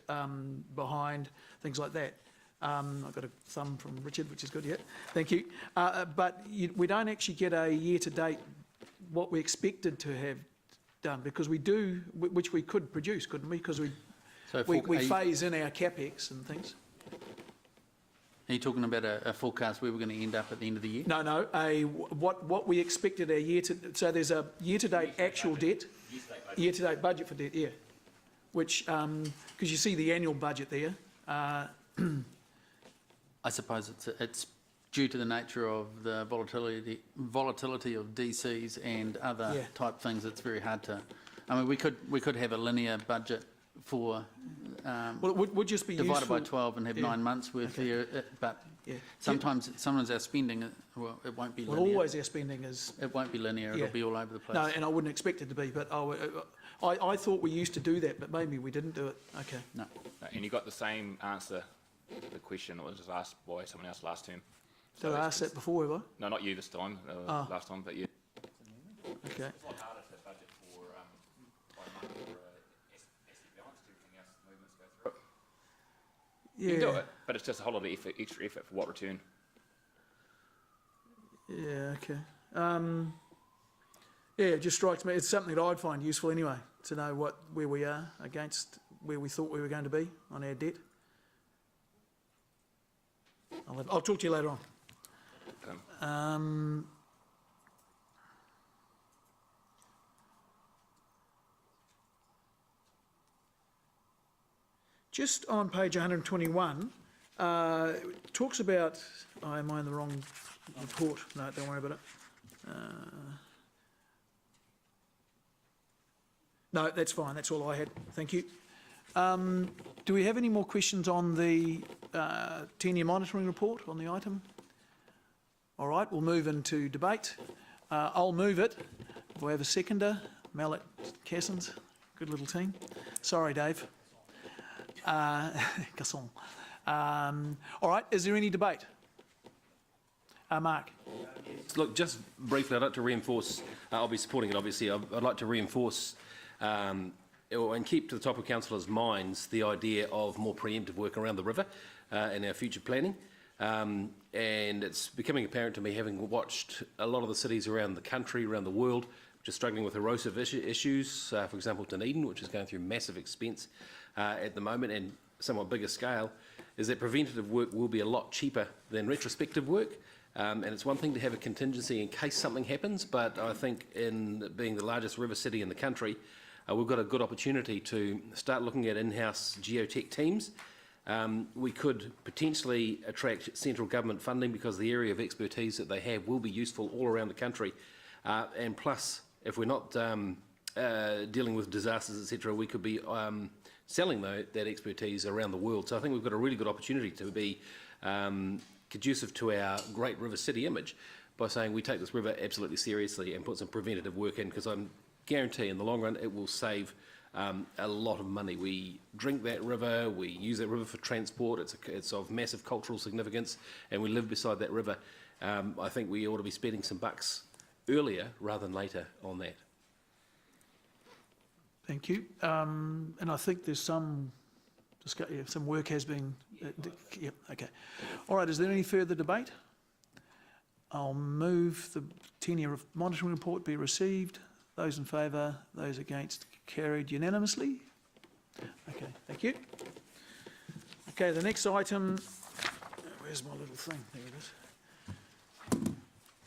behind, things like that. I've got a thumb from Richard, which is good, yeah, thank you. But we don't actually get a year-to-date what we expected to have done, because we do, which we could produce, couldn't we? Because we phase in our CapEx and things. Are you talking about a forecast where we're going to end up at the end of the year? No, what we expected our so there's a year-to-date actual debt, year-to-date budget for debt, yeah, which, because you see the annual budget there. I suppose it's due to the nature of the volatility of DCs and other type things. It's very hard to. I mean, we could have a linear budget for well, it would just be divided useful, by 12 and have 9 months worth here. But sometimes our spending, well, it won't be linear. Well, always our spending is. It won't be linear. It'll be all over the place. No, and I wouldn't expect it to be. But I thought we used to do that, but maybe we didn't do it. Okay. No. And you got the same answer to the question that was just asked by someone else last term. Did I ask that before, have I? No, not you this time, last time, but you. Okay. It's a lot harder to budget for, by month for asset balance, everything else, movements go through it. You can do it, but it's just a whole lot of effort, extra effort for what return? Yeah, okay. Yeah, it just strikes me, it's something that I'd find useful anyway, to know where we are against where we thought we were going to be on our debt. I'll talk to you later on. Just on page 121, it talks about, am I in the wrong report? No, don't worry about it. No, that's fine. That's all I had. Thank you. Do we have any more questions on the 10-year monitoring report on the item? All right, we'll move into debate. I'll move it. We'll have a seconder. Mallet Cassins. Good little team. Sorry, Dave. Casson. All right, is there any debate? Mark. Look, just briefly, I'd like to reinforce, I'll be supporting it obviously, I'd like to reinforce and keep to the top of councillors' minds the idea of more preemptive work around the river in our future planning. And it's becoming apparent to me, having watched a lot of the cities around the country, around the world, which are struggling with erosive issues, for example Dunedin, which is going through massive expense at the moment and somewhat bigger scale, is that preventative work will be a lot cheaper than retrospective work. And it's one thing to have a contingency in case something happens, but I think in being the largest river city in the country, we've got a good opportunity to start looking at in-house geotech teams. We could potentially attract central government funding because the area of expertise that they have will be useful all around the country. And plus, if we're not dealing with disasters, etc., we could be selling that expertise around the world. So I think we've got a really good opportunity to be conducive to our great river city image by saying we take this river absolutely seriously and put some preventative work in, because I'm guarantee in the long run it will save a lot of money. We drink that river, we use that river for transport, it's of massive cultural significance, and we live beside that river. I think we ought to be spending some bucks earlier rather than later on that. Thank you. And I think there's some work has been... Yep, okay. All right, is there any further debate? I'll move the 10-year monitoring report be received. Those in favour, those against, carried unanimously. Okay, thank you. Okay, the next item, where's my little thing? There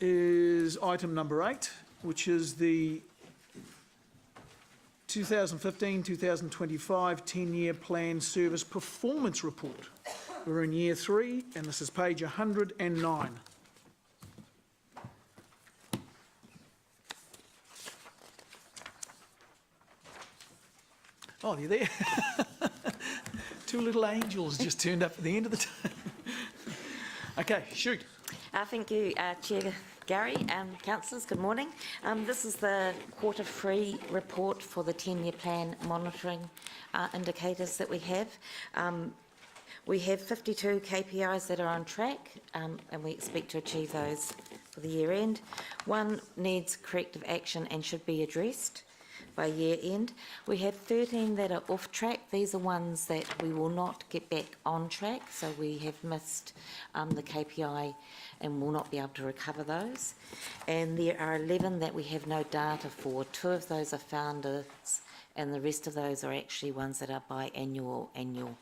it is item number 8, which is the 2015-2025 10-year plan service performance report. We're in year 3, and this is page 109. Oh, you're there. Two little angels just turned up at the end of the time. Okay, shoot. Thank you, Chair Gary and councillors. Good morning. This is the quarter-3 report for the 10-year plan monitoring indicators that we have. We have 52 KPIs that are on track, and we expect to achieve those for the year end. One needs corrective action and should be addressed by year end. We have 13 that are off track. These are ones that we will not get back on track, so we have missed the KPI and will not be able to recover those. And there are 11 that we have no data for. 2 of those are founders, and the rest of those are actually ones that are biannual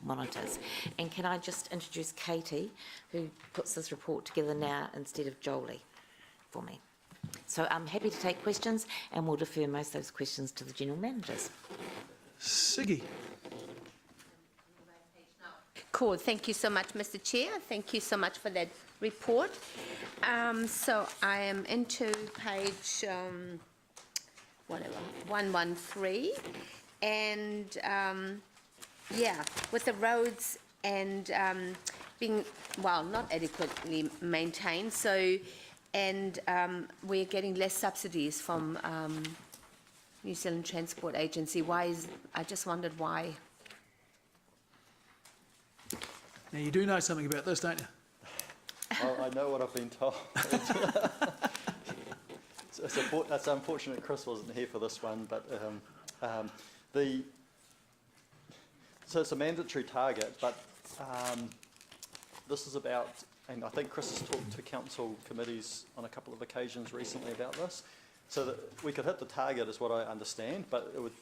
monitors. And can I just introduce Katie, who puts this report together now instead of Jolie for me. So I'm happy to take questions, and we'll defer most of those questions to the general managers. Siggy. Cool. Thank you so much, Mr. Chair. Thank you so much for that report. So I am into page 113, and yeah, with the roads and being not adequately maintained. So. And we're getting less subsidies from New Zealand Transport Agency. I just wondered why. Now, you do know something about this, don't you? I know what I've been told. it's unfortunate Chris wasn't here for this one, but so it's a mandatory target, but this is about, and I think Chris has talked to council committees on a couple of occasions recently about this, so that we could hit the target is what I understand, but it would,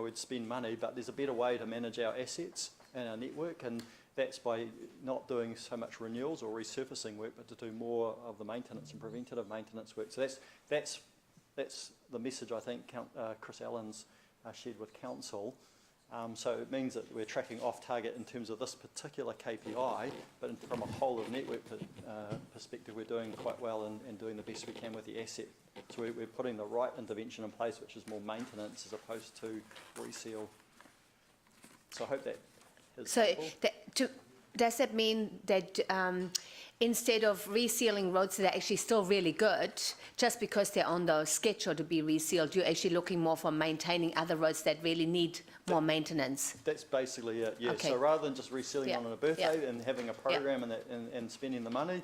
we'd spend money, but there's a better way to manage our assets and our network, and that's by not doing so much renewals or resurfacing work, but to do more of the maintenance and preventative maintenance work. So that's the message I think Chris Allen's shared with council. So it means that we're tracking off target in terms of this particular KPI, but from a whole of network perspective, we're doing quite well and doing the best we can with the asset. So we're putting the right intervention in place, which is more maintenance as opposed to reseal. So I hope that is helpful. Does that mean that instead of resealing roads that are actually still really good, just because they're on the schedule to be resealed, you're actually looking more for maintaining other roads that really need more maintenance? That's basically it, yeah. Okay. So rather than just resealing on a birthday and having a program and spending the money,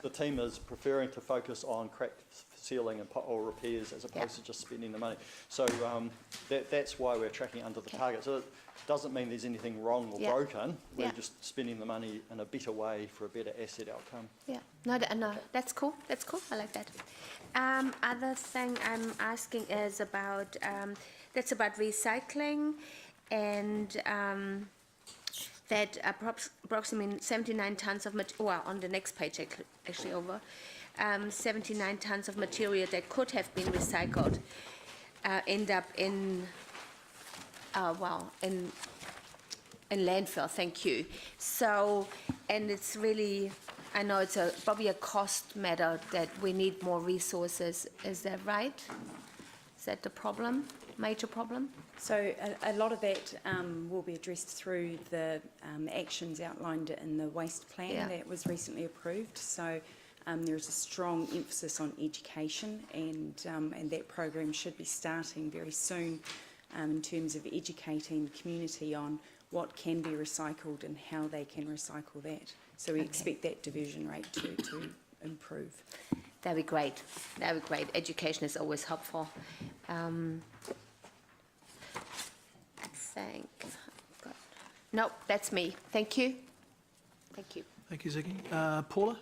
the team is preferring to focus on crack sealing and pothole repairs as opposed to just spending the money. So that's why we're tracking under the target. So it doesn't mean there's anything wrong or broken. We're just spending the money in a better way for a better asset outcome. Yeah, no, that's cool. That's cool. I like that. Other thing I'm asking is about that's about recycling, and that approximately 79 tons of well, on the next page actually over 79 tons of material that could have been recycled end up in in landfill. Thank you. So, and it's really, I know it's probably a cost matter that we need more resources. Is that right? Is that the problem? Major problem? So a lot of that will be addressed through the actions outlined in the waste plan that was recently approved. So there's a strong emphasis on education, and that program should be starting very soon in terms of educating the community on what can be recycled and how they can recycle that. So we expect that diversion rate to improve. That'd be great. That'd be great. Education is always helpful. No, that's me. Thank you. Thank you. Thank you, Ziggy. Paula?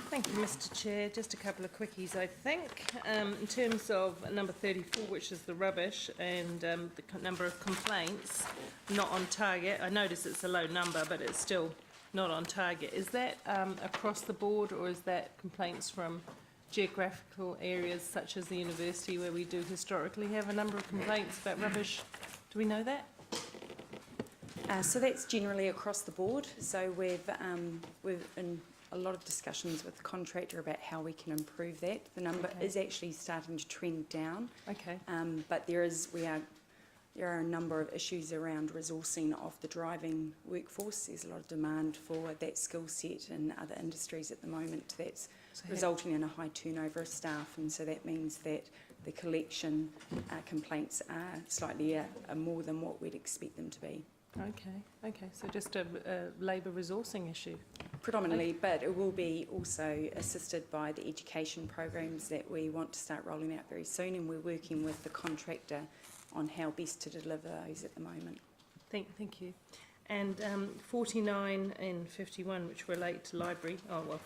Thank you, Mr. Chair. Just a couple of quickies, I think. In terms of number 34, which is the rubbish, and the number of complaints not on target. I notice it's a low number, but it's still not on target. Is that across the board, or is that complaints from geographical areas such as the university, where we do historically have a number of complaints about rubbish? Do we know that? So that's generally across the board. So we've in a lot of discussions with the contractor about how we can improve that. The number is actually starting to trend down. Okay. But there are a number of issues around resourcing of the driving workforce. There's a lot of demand for that skill set in other industries at the moment. That's resulting in a high turnover of staff, and so that means that the collection complaints are slightly more than what we'd expect them to be. Okay, so just a labour resourcing issue? Predominantly, but it will be also assisted by the education programs that we want to start rolling out very soon, and we're working with the contractor on how best to deliver those at the moment. Thank you. And 49 and 51, which relate to library,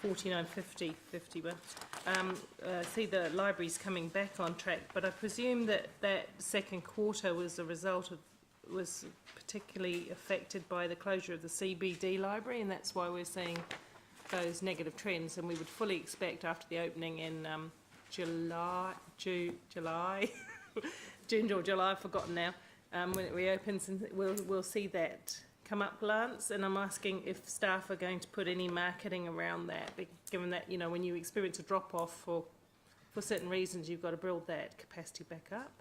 49, 50, 51, see the library's coming back on track, but I presume that second quarter was a result of, was particularly affected by the closure of the CBD library, and that's why we're seeing those negative trends, and we would fully expect after the opening in July, June or July, I've forgotten now, when it reopens, and we'll see that come up, Lance. And I'm asking if staff are going to put any marketing around that, given that, when you experience a drop-off for certain reasons, you've got to build that capacity back up.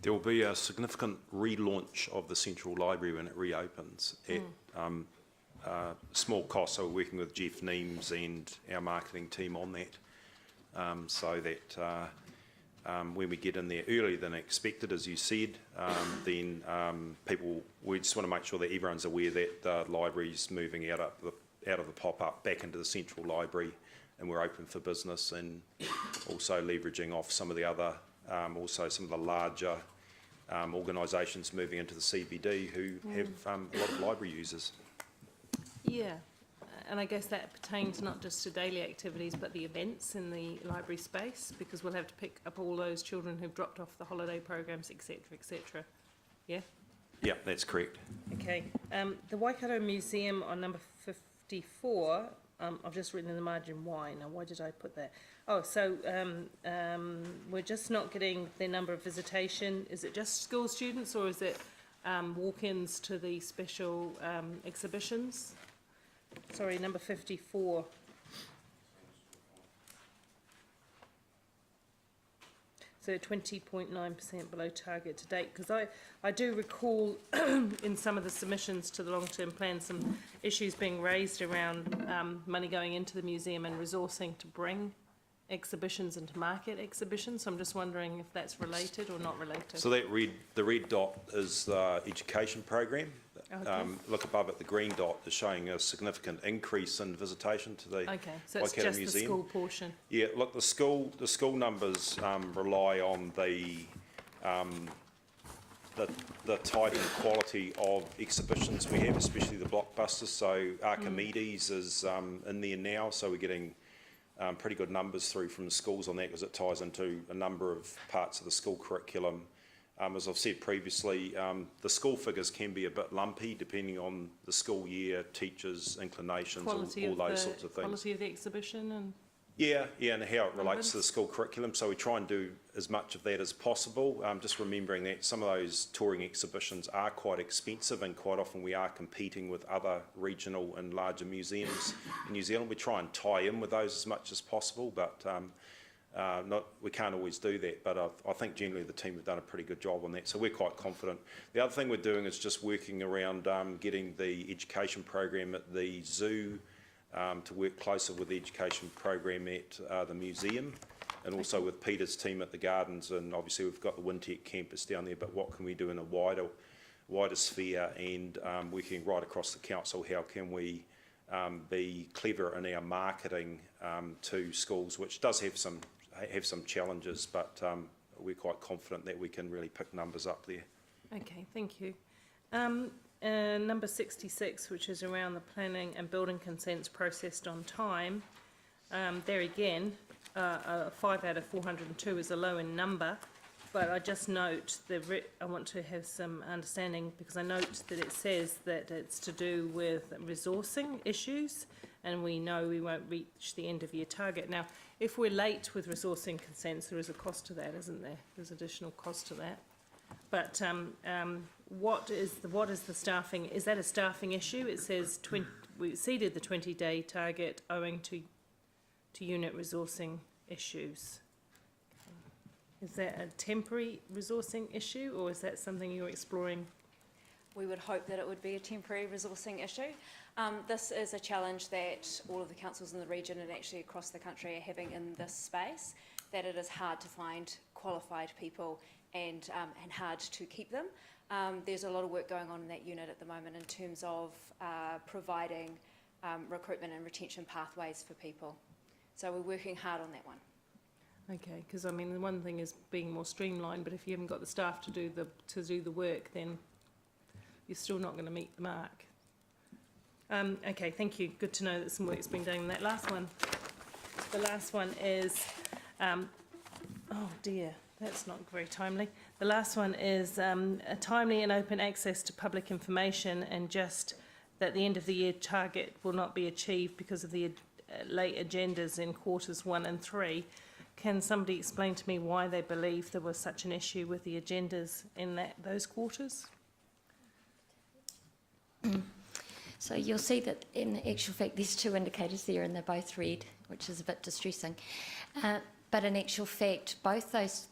There will be a significant relaunch of the Central Library when it reopens at small cost. So we're working with Jeff Neems and our marketing team on that, so that when we get in there earlier than expected, as you said, then we just want to make sure that everyone's aware that the library's moving out of the pop-up back into the Central Library and we're open for business, and also leveraging off some of the other, also some of the larger organisations moving into the CBD who have a lot of library users. Yeah, and I guess that pertains not just to daily activities but the events in the library space, because we'll have to pick up all those children who've dropped off the holiday programs, etc., etc. Yeah? Yeah, that's correct. Okay. The Waikato Museum on number 54, I've just written in the margin why. Now, why did I put that? Oh, so we're just not getting the number of visitation. Is it just school students, or is it walk-ins to the special exhibitions? Sorry, number 54. So 20.9% below target to date, because I do recall in some of the submissions to the long-term plan some issues being raised around money going into the museum and resourcing to bring exhibitions and to market exhibitions. So I'm just wondering if that's related or not related. So that the red dot is the education program. Okay. Look above it, the green dot is showing a significant increase in visitation to the Okay, so it's Waikato just Museum. the school portion. Yeah, look, the school numbers rely on the type and quality of exhibitions we have, especially the blockbusters. So Archimedes is in there now, so we're getting pretty good numbers through from the schools on that, because it ties into a number of parts of the school curriculum. As I've said previously, the school figures can be a bit lumpy depending on the school year, teachers, inclinations, all those sorts of things. Quality of the exhibition and... Yeah, and how it relates to the school curriculum. So we try and do as much of that as possible. Just remembering that some of those touring exhibitions are quite expensive, and quite often we are competing with other regional and larger museums in New Zealand. We try and tie in with those as much as possible, but we can't always do that. But I think generally the team have done a pretty good job on that, so we're quite confident. The other thing we're doing is just working around getting the education program at the zoo to work closer with the education program at the museum, and also with Peter's team at the gardens. And obviously we've got the Wintec campus down there, but what can we do in a wider sphere, and working right across the council, how can we be clever in our marketing to schools, which does have some challenges, but we're quite confident that we can really pick numbers up there. Okay, thank you. Number 66, which is around the planning and building consents processed on time. There again, 5 out of 402 is a low in number, but I just note I want to have some understanding, because I note that it says that it's to do with resourcing issues, and we know we won't reach the end of year target. Now, if we're late with resourcing consents, there is a cost to that, isn't there? There's additional cost to that. But what is the staffing? Is that a staffing issue? It says we exceeded the 20-day target owing to unit resourcing issues. Is that a temporary resourcing issue, or is that something you're exploring? We would hope that it would be a temporary resourcing issue. This is a challenge that all of the councils in the region and actually across the country are having in this space, that it is hard to find qualified people and hard to keep them. There's a lot of work going on in that unit at the moment in terms of providing recruitment and retention pathways for people. So we're working hard on that one. Okay, because I mean the one thing is being more streamlined, but if you haven't got the staff to do the work, then you're still not going to meet the mark. Okay, thank you. Good to know that some work's been done on that last one. The last one is, oh dear, that's not very timely. The last one is a timely and open access to public information, and just that the end of the year target will not be achieved because of the late agendas in quarters 1 and 3. Can somebody explain to me why they believe there was such an issue with the agendas in those quarters? So you'll see that in actual fact there's 2 indicators there and they're both red, which is a bit distressing. But in actual fact, both those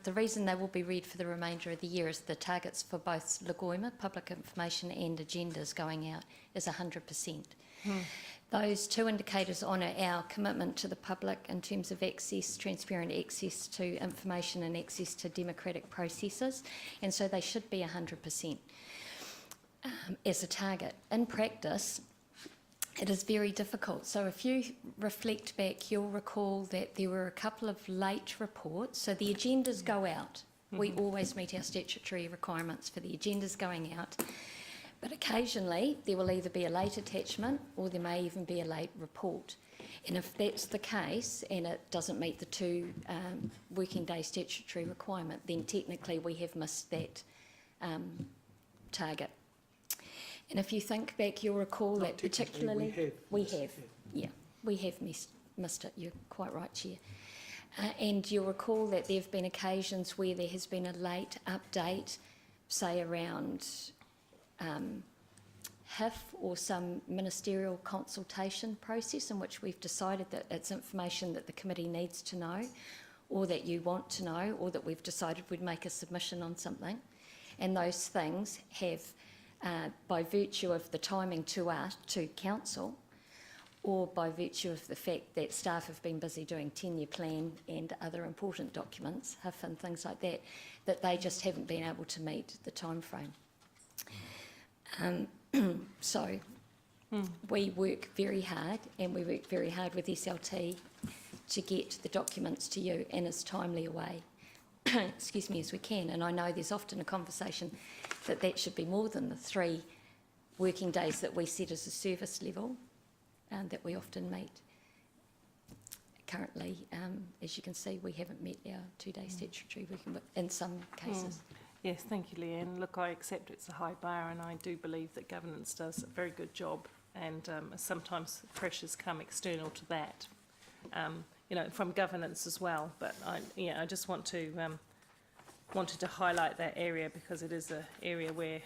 the reason they will be red for the remainder of the year is the targets for both Lagoima, public information, and agendas going out is 100%. Those 2 indicators honour our commitment to the public in terms of access, transparent access to information and access to democratic processes, and so they should be 100% as a target. In practice, It is very difficult. So if you reflect back, you'll recall that there were a couple of late reports. So the agendas go out. We always meet our statutory requirements for the agendas going out. But occasionally there will either be a late attachment or there may even be a late report. And if that's the case and it doesn't meet the 2 working day statutory requirement, then technically we have missed that target. And if you think back, you'll recall that particularly... We have missed it. You're quite right, Chair. And you'll recall that there have been occasions where there has been a late update, say around HIF or some ministerial consultation process in which we've decided that it's information that the committee needs to know, or that you want to know, or that we've decided we'd make a submission on something. And those things have, by virtue of the timing to us, to council, or by virtue of the fact that staff have been busy doing 10-year plan and other important documents, HIF and things like that, that they just haven't been able to meet the time frame. So we work very hard, and we work very hard with SLT to get the documents to you in as timely a way excuse me, as we can. And I know there's often a conversation that that should be more than the 3 working days that we set as a service level that we often meet. Currently, as you can see, we haven't met our 2-day statutory working in some cases. Yes, thank you, Leanne. Look, I accept it's a high bar, and I do believe that governance does a very good job, and sometimes pressures come external to that. You know, from governance as well. But I just wanted to highlight that area, because it is an area where,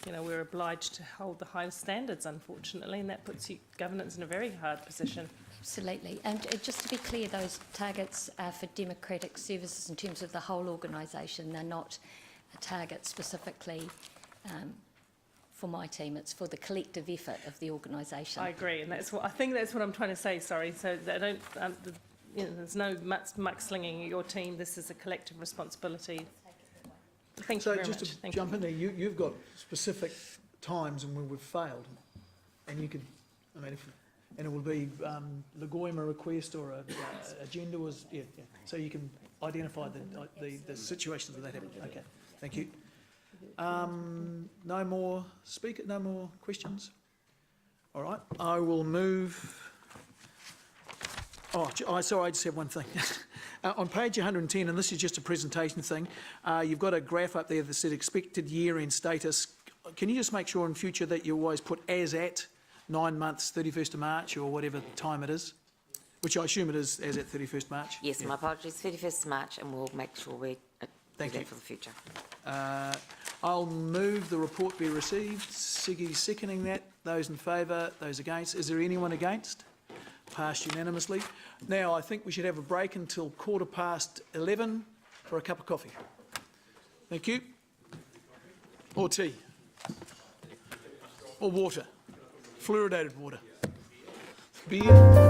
you know, we're obliged to hold the highest standards, unfortunately, and that puts governance in a very hard position. Absolutely. And just to be clear, those targets are for democratic services in terms of the whole organisation. They're not a target specifically for my team. It's for the collective effort of the organisation. I agree, and I think that's what I'm trying to say. Sorry, so I don't. You know, there's no muckslinging your team. This is a collective responsibility. Thank you very much. So just to jump in there, you've got specific times and when we've failed, and you could, I mean, and it will be Lagoima request or a agenda was, yeah. So you can identify the situations where that happened. Okay, thank you. No more questions? All right, I will move. Sorry, I just have one thing. On page 110, and this is just a presentation thing, you've got a graph up there that said expected year-end status. Can you just make sure in future that you always put as at 9 months, 31st of March, or whatever time it is? Which I assume it is as at 31st March? Yes, my apologies, 31st of March, and we'll make sure we do that for the future. I'll move the report be received. Siggy seconding that. Those in favour, those against. Is there anyone against? Passed unanimously. Now, I think we should have a break until 11:15 for a cup of coffee. Thank you. Or tea. Or water. Fluoridated water. Beer.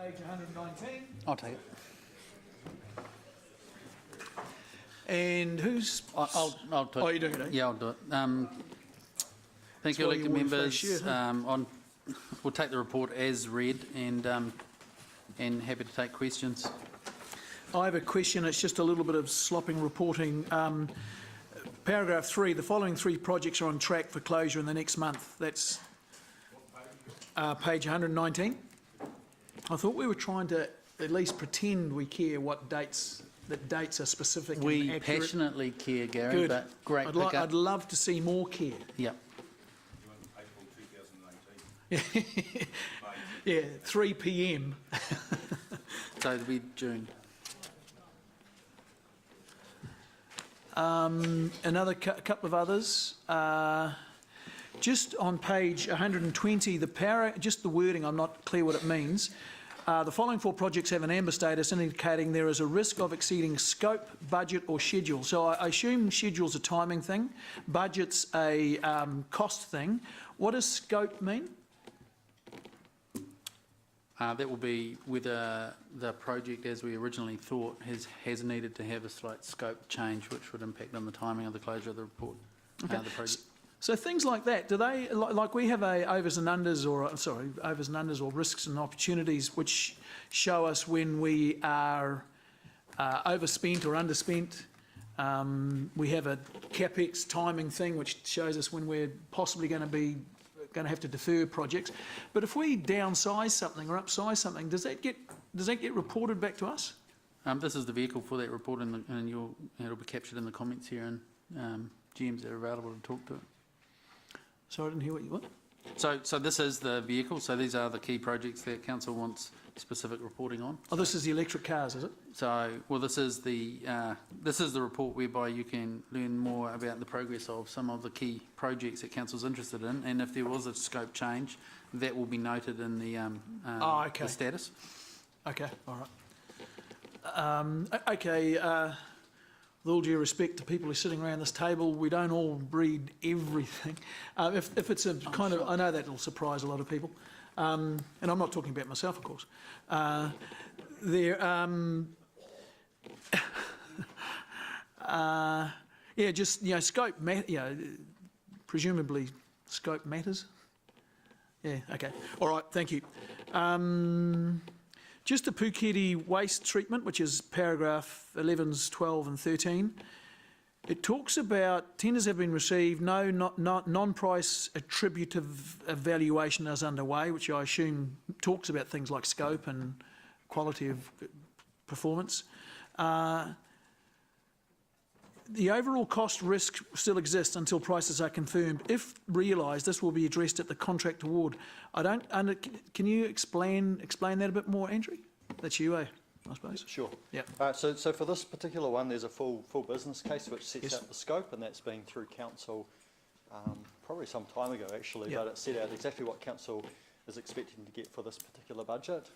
page 119. I'll take it. And who's... I'll do it. Oh, you're doing it, eh? Yeah, I'll do it. Thank That's you, why elected you wore a members. fresh shirt, huh? We'll take the report as read and happy to take questions. I have a question. It's just a little bit of slopping reporting. Paragraph 3, the following 3 projects are on track for closure in the next month. That's page 119. I thought we were trying to at least pretend we care what dates, that dates are specific and We accurate. passionately care, Gary, Good. but great I'd love to see more care. Yep. Yeah, 3 p.m. So it'll be June. Another couple of others. Just on page 120, just the wording, I'm not clear what it means. The following 4 projects have an amber status indicating there is a risk of exceeding scope, budget or schedule. So I assume schedule's a timing thing, budget's a cost thing. What does scope mean? That will be whether the project, as we originally thought, has needed to have a slight scope change, which would impact on the timing of the closure of the report, the project. So things like that, do they, like we have overs and unders or risks and opportunities which show us when we are overspent or underspent. We have a CapEx timing thing which shows us when we're possibly going to have to defer projects. But if we downsize something or upsize something, does that get reported back to us? This is the vehicle for that report, and it'll be captured in the comments here, and GMs that are available to talk to it. Sorry, I didn't hear what you want. So this is the vehicle. So these are the key projects that council wants specific reporting on. Oh, this is the electric cars, is it? So, well, this is the report whereby you can learn more about the progress of some of the key projects that council's interested in, and if there was a scope change, that will be noted in the the status. Okay, all right. Okay. With all due respect to people who are sitting around this table, we don't all read everything. If it's a kind of, I know that will surprise a lot of people, and I'm not talking about myself, of course. Yeah, just scope, presumably scope matters. Yeah. Okay. All right. Thank you. Just the Puketi waste treatment, which is paragraph 11s, 12 and 13. It talks about tenders have been received, non-price attributive evaluation is underway, which I assume talks about things like scope and quality of performance. The overall cost risk still exists until prices are confirmed. If realised, this will be addressed at the contract award. Can you explain that a bit more, Andrew? That's you, I suppose. Sure. Yeah. So for this particular one, there's a full business case which sets out the scope, and that's been through council probably some time ago, actually. But it set out exactly what council is expecting to get for this particular budget.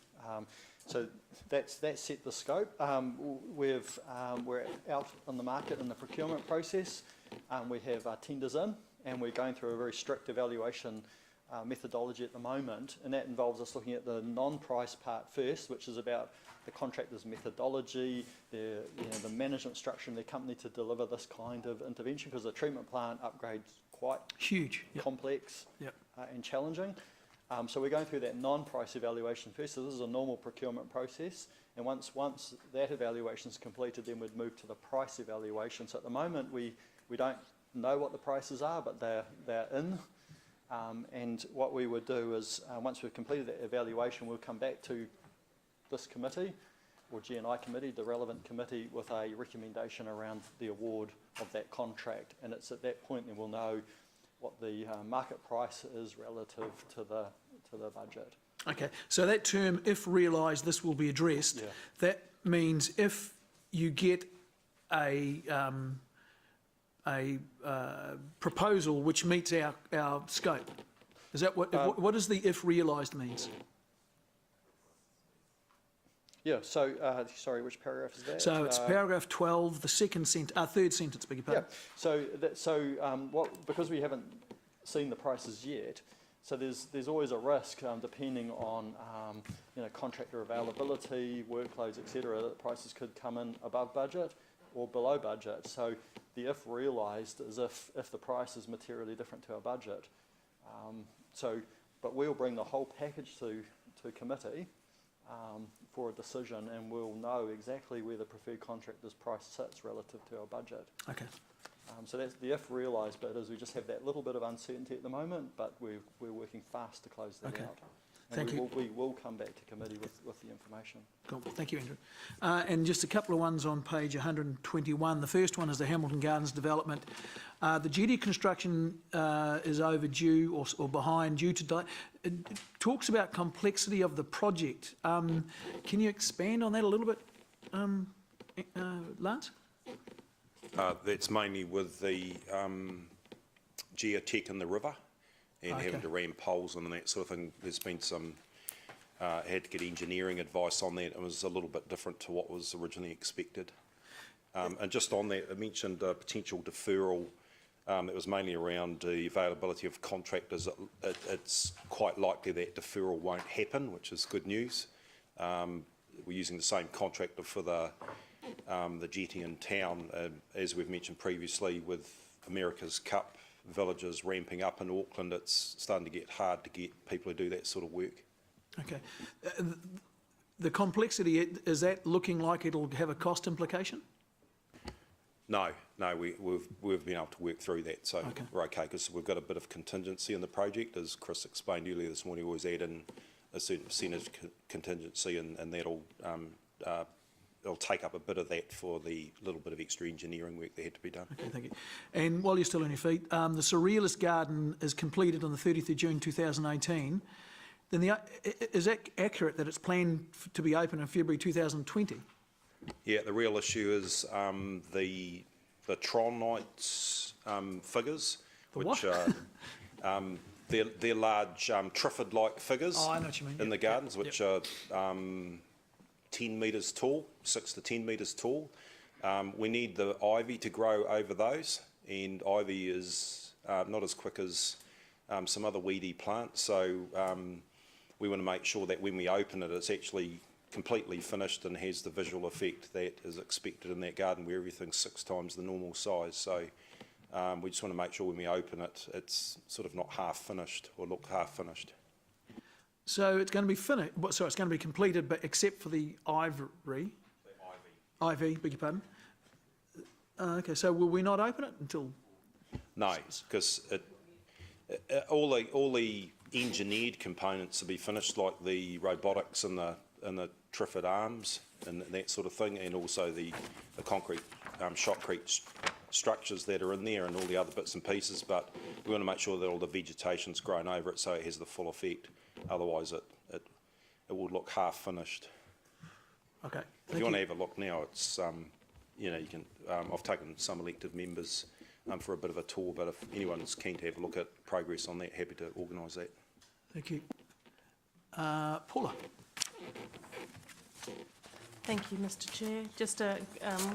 So that's set the scope. We're out on the market in the procurement process. We have tenders in, and we're going through a very strict evaluation methodology at the moment, and that involves us looking at the non-price part first, which is about the contractor's methodology, the management structure in their company to deliver this kind of intervention, because the treatment plant upgrade's quite huge, complex, and challenging. So we're going through that non-price evaluation first. So this is a normal procurement process, and once that evaluation is completed, then we'd move to the price evaluation. So at the moment, we don't know what the prices are, but they're in. And what we would do is, once we've completed that evaluation, we'll come back to this committee, or G&I committee, the relevant committee, with a recommendation around the award of that contract. And it's at that point that we'll know what the market price is relative to the budget. Okay, so that term, if realised, this will be addressed. That means if you get a proposal which meets our scope. Is that what does the if realised means? Yeah, so, sorry, which paragraph is that? So it's paragraph 12, the third sentence, beg your pardon. Yeah, because we haven't seen the prices yet, So there's always a risk, depending on contractor availability, workloads, etc., that prices could come in above budget or below budget. So the if realised is if the price is materially different to our budget. But we'll bring the whole package to committee for a decision, and we'll know exactly where the preferred contractor's price sits relative to our budget. Okay. So that's the if realised bit, is we just have that little bit of uncertainty at the moment, but we're working fast to close that out. And Thank you. We will come back to committee with the information. Cool. Thank you, Andrew. And just a couple of ones on page 121. The first one is the Hamilton Gardens development. The jetty construction is overdue or behind due to... It talks about complexity of the project. Can you expand on that a little bit, Lance? That's mainly with the geotech in the river and having to ram poles and that sort of thing. There's been some, had to get engineering advice on that. It was a little bit different to what was originally expected. And just on that, I mentioned potential deferral. It was mainly around the availability of contractors. It's quite likely that deferral won't happen, which is good news. We're using the same contractor for the jetty in town, as we've mentioned previously, with America's Cup villages ramping up in Auckland. It's starting to get hard to get people to do that sort of work. Okay. The complexity, is that looking like it'll have a cost implication? No, we've been able to work through that, so we're okay, because we've got a bit of contingency in the project. As Chris explained earlier this morning, we always add in a certain percentage contingency, and that'll it'll take up a bit of that for the little bit of extra engineering work that had to be done. Okay, thank you. And while you're still on your feet, the Surrealist Garden is completed on the 30th of June 2018. Then is that accurate that it's planned to be open in February 2020? Yeah, the real issue is the Tronites figures, which are they're large Triffid-like figures I know what you mean. in the gardens, which are 10 metres tall, 6 to 10 metres tall. We need the ivy to grow over those, and ivy is not as quick as some other weedy plants, so we want to make sure that when we open it, it's actually completely finished and has the visual effect that is expected in that garden, where everything's 6 times the normal size. So we just want to make sure when we open it, it's sort of not half finished or look half finished. So it's going to be finished. So it's going to be completed, but except for the ivory. Ivy, beg your pardon. Okay, so will we not open it until? No, because all the engineered components will be finished, like the robotics and the Triffid arms and that sort of thing, and also the concrete shotcrete structures that are in there and all the other bits and pieces. But we want to make sure that all the vegetation's grown over it so it has the full effect. Otherwise, it will look half finished. Okay. If you want to have a look now, it's you can. I've taken some elected members for a bit of a tour, but if anyone's keen to have a look at progress on that, happy to organise that. Thank you. Paula. Thank you, Mr Chair. Just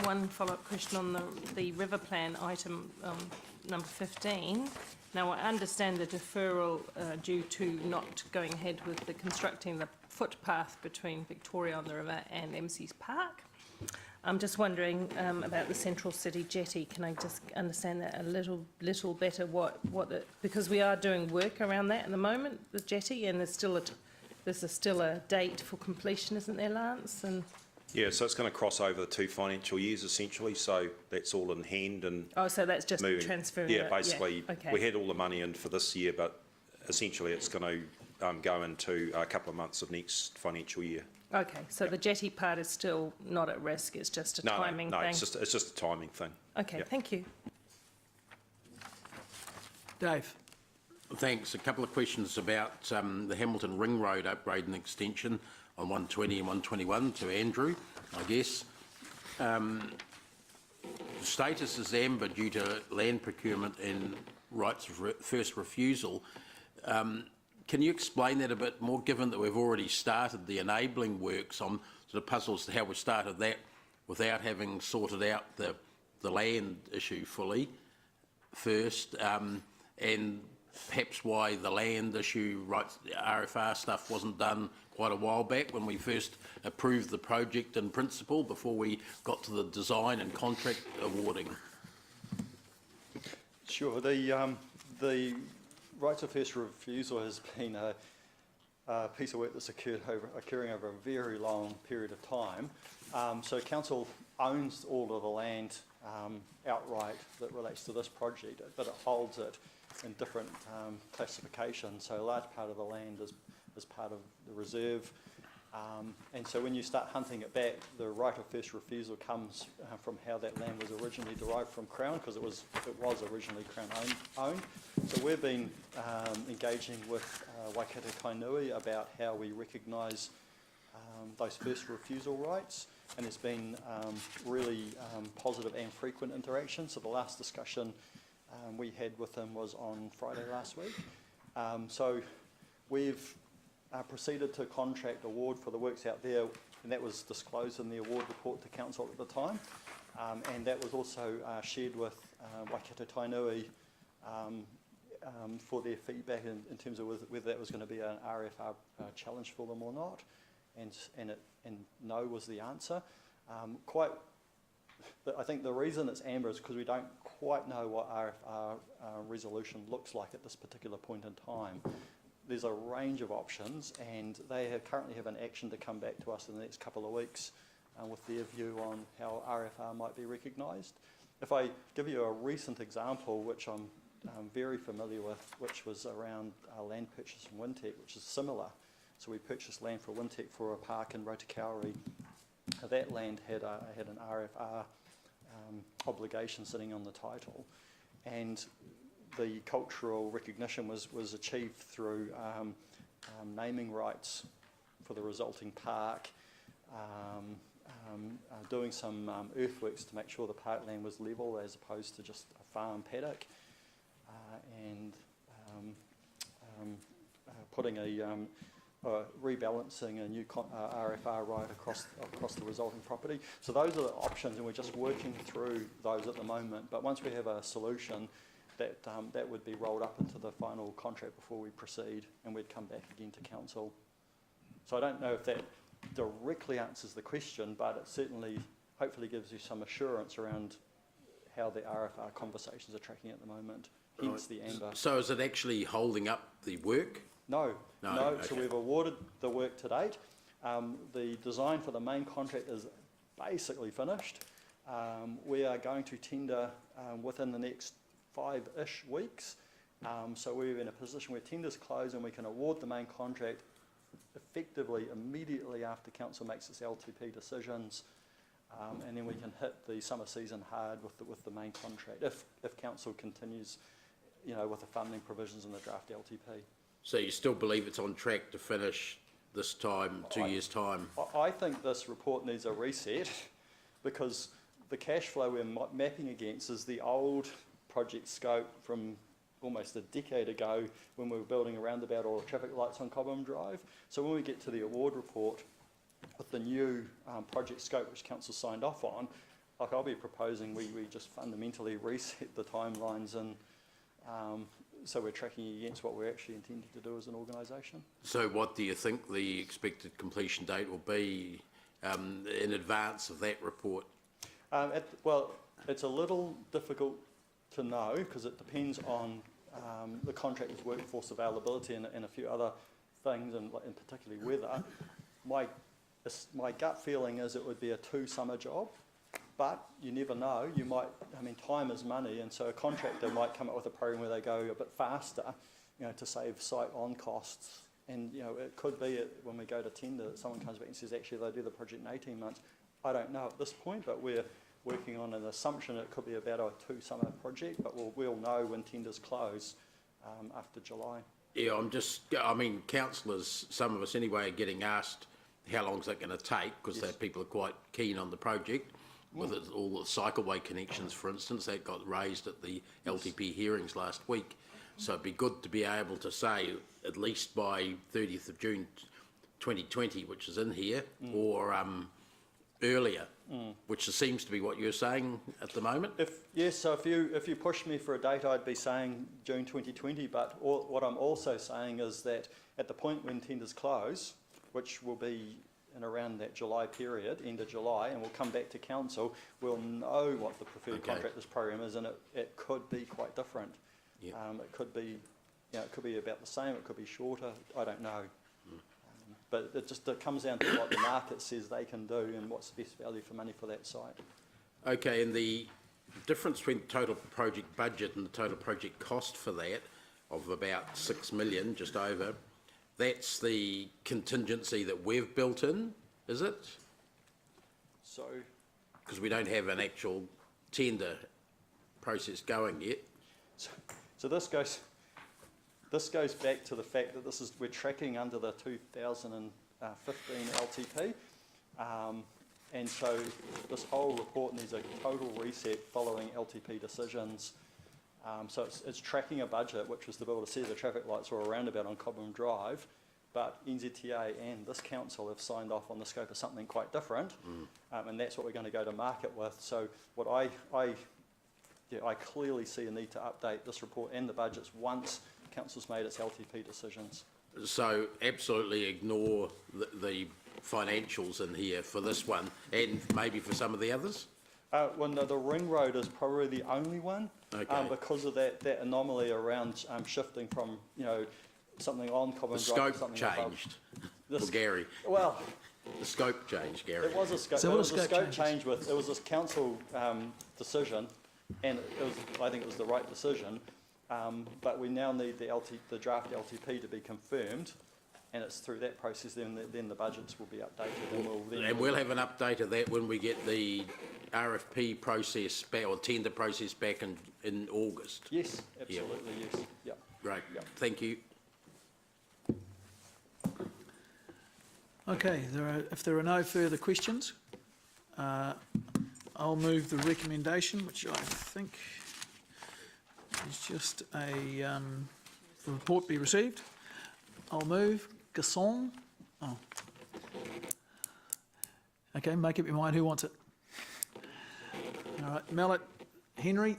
one follow-up question on the river plan item number 15. Now, I understand the deferral due to not going ahead with the constructing the footpath between Victoria on the River and MC's Park. I'm just wondering about the Central City Jetty. Can I just understand that a little better? Because we are doing work around that at the moment, the jetty, and there's still a date for completion, isn't there, Lance? Yeah, so it's going to cross over the 2 financial years essentially, so that's all in hand and so that's just moving. Transferring. Yeah, basically, okay. We had all the money in for this year, but essentially it's going to go into a couple of months of next financial year. Okay, so the jetty part is still not at risk. It's just a timing thing. No, it's just a timing thing. Okay, thank you. Dave. Thanks. A couple of questions about the Hamilton Ring Road upgrade and extension on 120 and 121 to Andrew, I guess. The status is amber due to land procurement and rights of first refusal. Can you explain that a bit more, given that we've already started the enabling works? I'm sort of puzzled as to how we started that without having sorted out the land issue fully first. And perhaps why the land issue, rights, RFR stuff wasn't done quite a while back when we first approved the project in principle before we got to the design and contract awarding. Sure. The rights of first refusal has been a piece of work that's occurring over a very long period of time. So council owns all of the land outright that relates to this project, but it holds it in different classifications. So a large part of the land is part of the reserve. And so when you start hunting it back, the right of first refusal comes from how that land was originally derived from Crown, because it was originally Crown owned. So we've been engaging with Waikato Kainui about how we recognise those first refusal rights, and it's been really positive and frequent interaction. So the last discussion we had with them was on Friday last week. So we've proceeded to contract award for the works out there, and that was disclosed in the award report to council at the time, and that was also shared with Waikato Tainui for their feedback in terms of whether that was going to be an RFR challenge for them or not, and no was the answer. I think the reason it's amber is because we don't quite know what RFR resolution looks like at this particular point in time. There's a range of options, and they currently have an action to come back to us in the next couple of weeks with their view on how RFR might be recognised. If I give you a recent example, which I'm very familiar with, which was around land purchase from Wintec, which is similar. So we purchased land for Wintec for a park in Rotokauri. That land had an RFR obligation sitting on the title, and the cultural recognition was achieved through naming rights for the resulting park, doing some earthworks to make sure the parkland was level as opposed to just a farm paddock, and putting rebalancing a new RFR right across the resulting property. So those are the options, and we're just working through those at the moment. But once we have a solution, that would be rolled up into the final contract before we proceed, and we'd come back again to council. So I don't know if that directly answers the question, but it certainly hopefully gives you some assurance around how the RFR conversations are tracking at the moment, hence the amber. So is it actually holding up the work? No. Okay. So we've awarded the work to date. The design for the main contract is basically finished. We are going to tender within the next 5-ish weeks. So we're in a position where tenders close and we can award the main contract effectively immediately after council makes its LTP decisions, and then we can hit the summer season hard with the main contract if council continues, with the funding provisions in the draft LTP. So you still believe it's on track to finish this time, 2 years' time? I think this report needs a reset, because the cash flow we're mapping against is the old project scope from almost a decade ago when we were building a roundabout or traffic lights on Cobham Drive. So when we get to the award report with the new project scope which council signed off on, I'll be proposing we just fundamentally reset the timelines, and so we're tracking against what we're actually intending to do as an organisation. So what do you think the expected completion date will be in advance of that report? Well, it's a little difficult to know because it depends on the contractor's workforce availability and a few other things, and particularly weather. My gut feeling is it would be a 2-summer job, but you never know. You might, time is money, and so a contractor might come up with a program where they go a bit faster, to save site on costs. And it could be when we go to tender that someone comes back and says actually they'll do the project in 18 months. I don't know at this point, but we're working on an assumption it could be about a 2-summer project, but we'll know when tenders close after July. Yeah, councillors, some of us anyway, are getting asked how long is that going to take, because people are quite keen on the project. With all the cycleway connections, for instance, that got raised at the LTP hearings last week. So it'd be good to be able to say at least by 30th of June 2020, which is in here, or earlier. which seems to be what you're saying at the moment. So if you push me for a date, I'd be saying June 2020. But what I'm also saying is that at the point when tenders close, which will be in around that July period, end of July, and we'll come back to council, we'll know what the preferred contractors program is, and it could be quite different. It could be, it could be about the same. It could be shorter. I don't know. But it comes down to what the market says they can do and what's the best value for money for that site. Okay, and the difference between the total project budget and the total project cost for that of about 6 million, just over, that's the contingency that we've built in, is it? So, because we don't have an actual tender process going yet. So this goes back to the fact that we're tracking under the 2015 LTP, and so this whole report needs a total reset following LTP decisions. So it's tracking a budget which was to be able to see the traffic lights or a roundabout on Cobham Drive, but NZTA and this council have signed off on the scope of something quite different, and that's what we're going to go to market with. So what I clearly see a need to update this report and the budgets once council's made its LTP decisions. So absolutely ignore the financials in here for this one and maybe for some of the others? Well, no, the ring road is probably the only one, because of that anomaly around shifting from, something on Cobham Drive to something above. The scope changed for Gary. Well, the scope changed, Gary. It was a scope. So it was a scope change it was a council decision, and I think it was the right decision. But we now need the draft LTP to be confirmed, and it's through that process then the budgets will be updated, and we'll have an update of that when we get the RFP process back, or tender process back in August. Yes, absolutely, yes. Yep. Great. Thank you. Okay, if there are no further questions, I'll move the recommendation, which I think is just the report be received. I'll move. Gasson. Oh. Okay, make up your mind who wants it. All right, Mallet. Henry.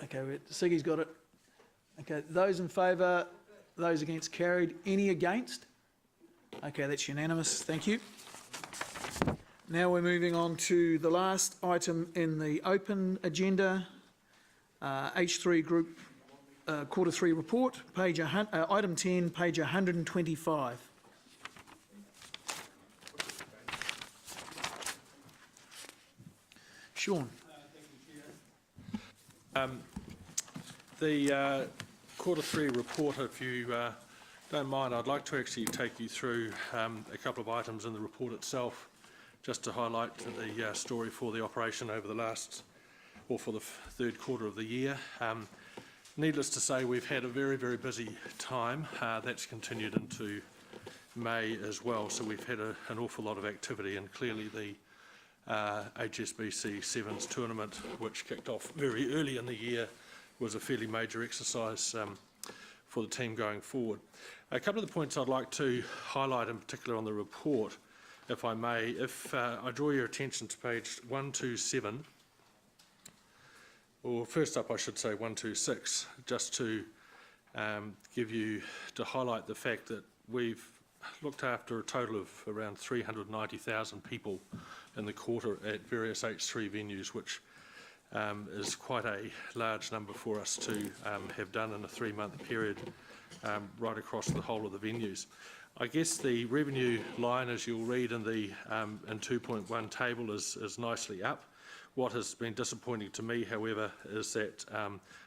Okay, Siggy's got it. Okay, those in favour, those against carried. Any against? Okay, that's unanimous. Thank you. Now we're moving on to the last item in the open agenda, H3 Group Q3 report, item 10, page 125. Sean. The Q3 report, if you don't mind, I'd like to actually take you through a couple of items in the report itself, just to highlight the story for the operation over the last, or for the third quarter of the year. Needless to say, we've had a very, very busy time. That's continued into May as well, so we've had an awful lot of activity, and clearly the HSBC Sevens tournament, which kicked off very early in the year, was a fairly major exercise for the team going forward. A couple of the points I'd like to highlight in particular on the report, if I may. If I draw your attention to page 127, or first up I should say 126, just to highlight the fact that we've looked after a total of around 390,000 people in the quarter at various H3 venues, which is quite a large number for us to have done in a 3-month period right across the whole of the venues. I guess the revenue line, as you'll read in the in 2.1 table, is nicely up. What has been disappointing to me, however, is that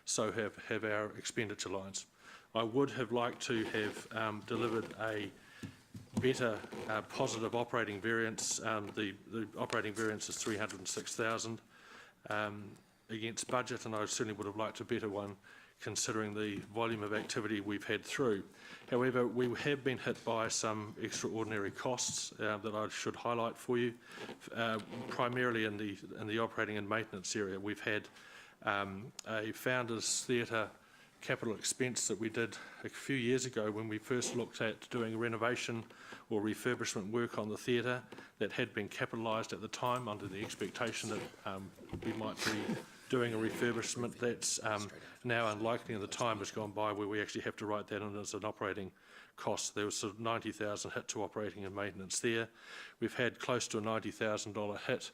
so have our expenditure lines. I would have liked to have delivered a better positive operating variance. The operating variance is 306,000 against budget, and I certainly would have liked a better one considering the volume of activity we've had through. However, we have been hit by some extraordinary costs that I should highlight for you, primarily in the operating and maintenance area. We've had a Founders Theatre capital expense that we did a few years ago when we first looked at doing renovation or refurbishment work on the theatre that had been capitalised at the time under the expectation that we might be doing a refurbishment. That's now unlikely, and the time has gone by where we actually have to write that in as an operating cost. There was sort of 90,000 hit to operating and maintenance there. We've had close to a $90,000 hit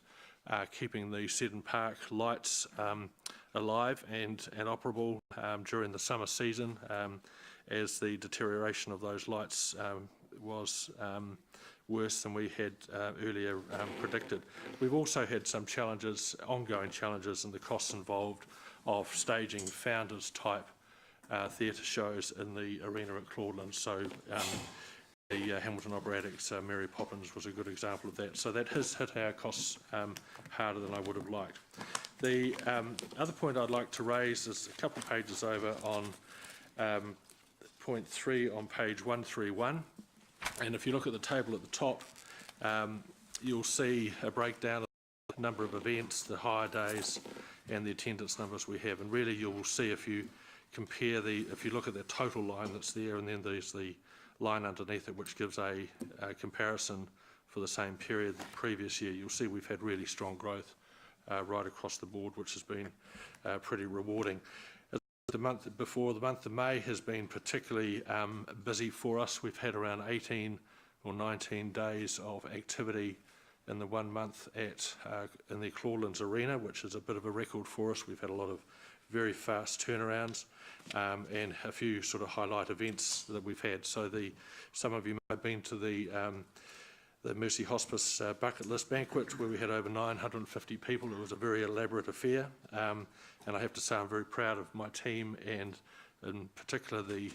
keeping the Seddon Park lights alive and operable during the summer season, as the deterioration of those lights was worse than we had earlier predicted. We've also had some challenges, ongoing challenges, in the costs involved of staging Founders type theatre shows in the arena at Claudeland. So the Hamilton Operatics Mary Poppins was a good example of that. So that has hit our costs harder than I would have liked. The other point I'd like to raise is a couple of pages over on point 3 on page 131. And if you look at the table at the top, you'll see a breakdown of the number of events, the hire days, and the attendance numbers we have. And really, you'll see if you compare if you look at the total line that's there, and then there's the line underneath it, which gives a comparison for the same period the previous year, you'll see we've had really strong growth right across the board, which has been pretty rewarding. The month before, the month of May has been particularly busy for us. We've had around 18 or 19 days of activity in the 1 month in the Claudelands Arena, which is a bit of a record for us. We've had a lot of very fast turnarounds and a few sort of highlight events that we've had. So some of you may have been to the Mercy Hospice bucket list banquet, where we had over 950 people. It was a very elaborate affair, and I have to say I'm very proud of my team, and in particular the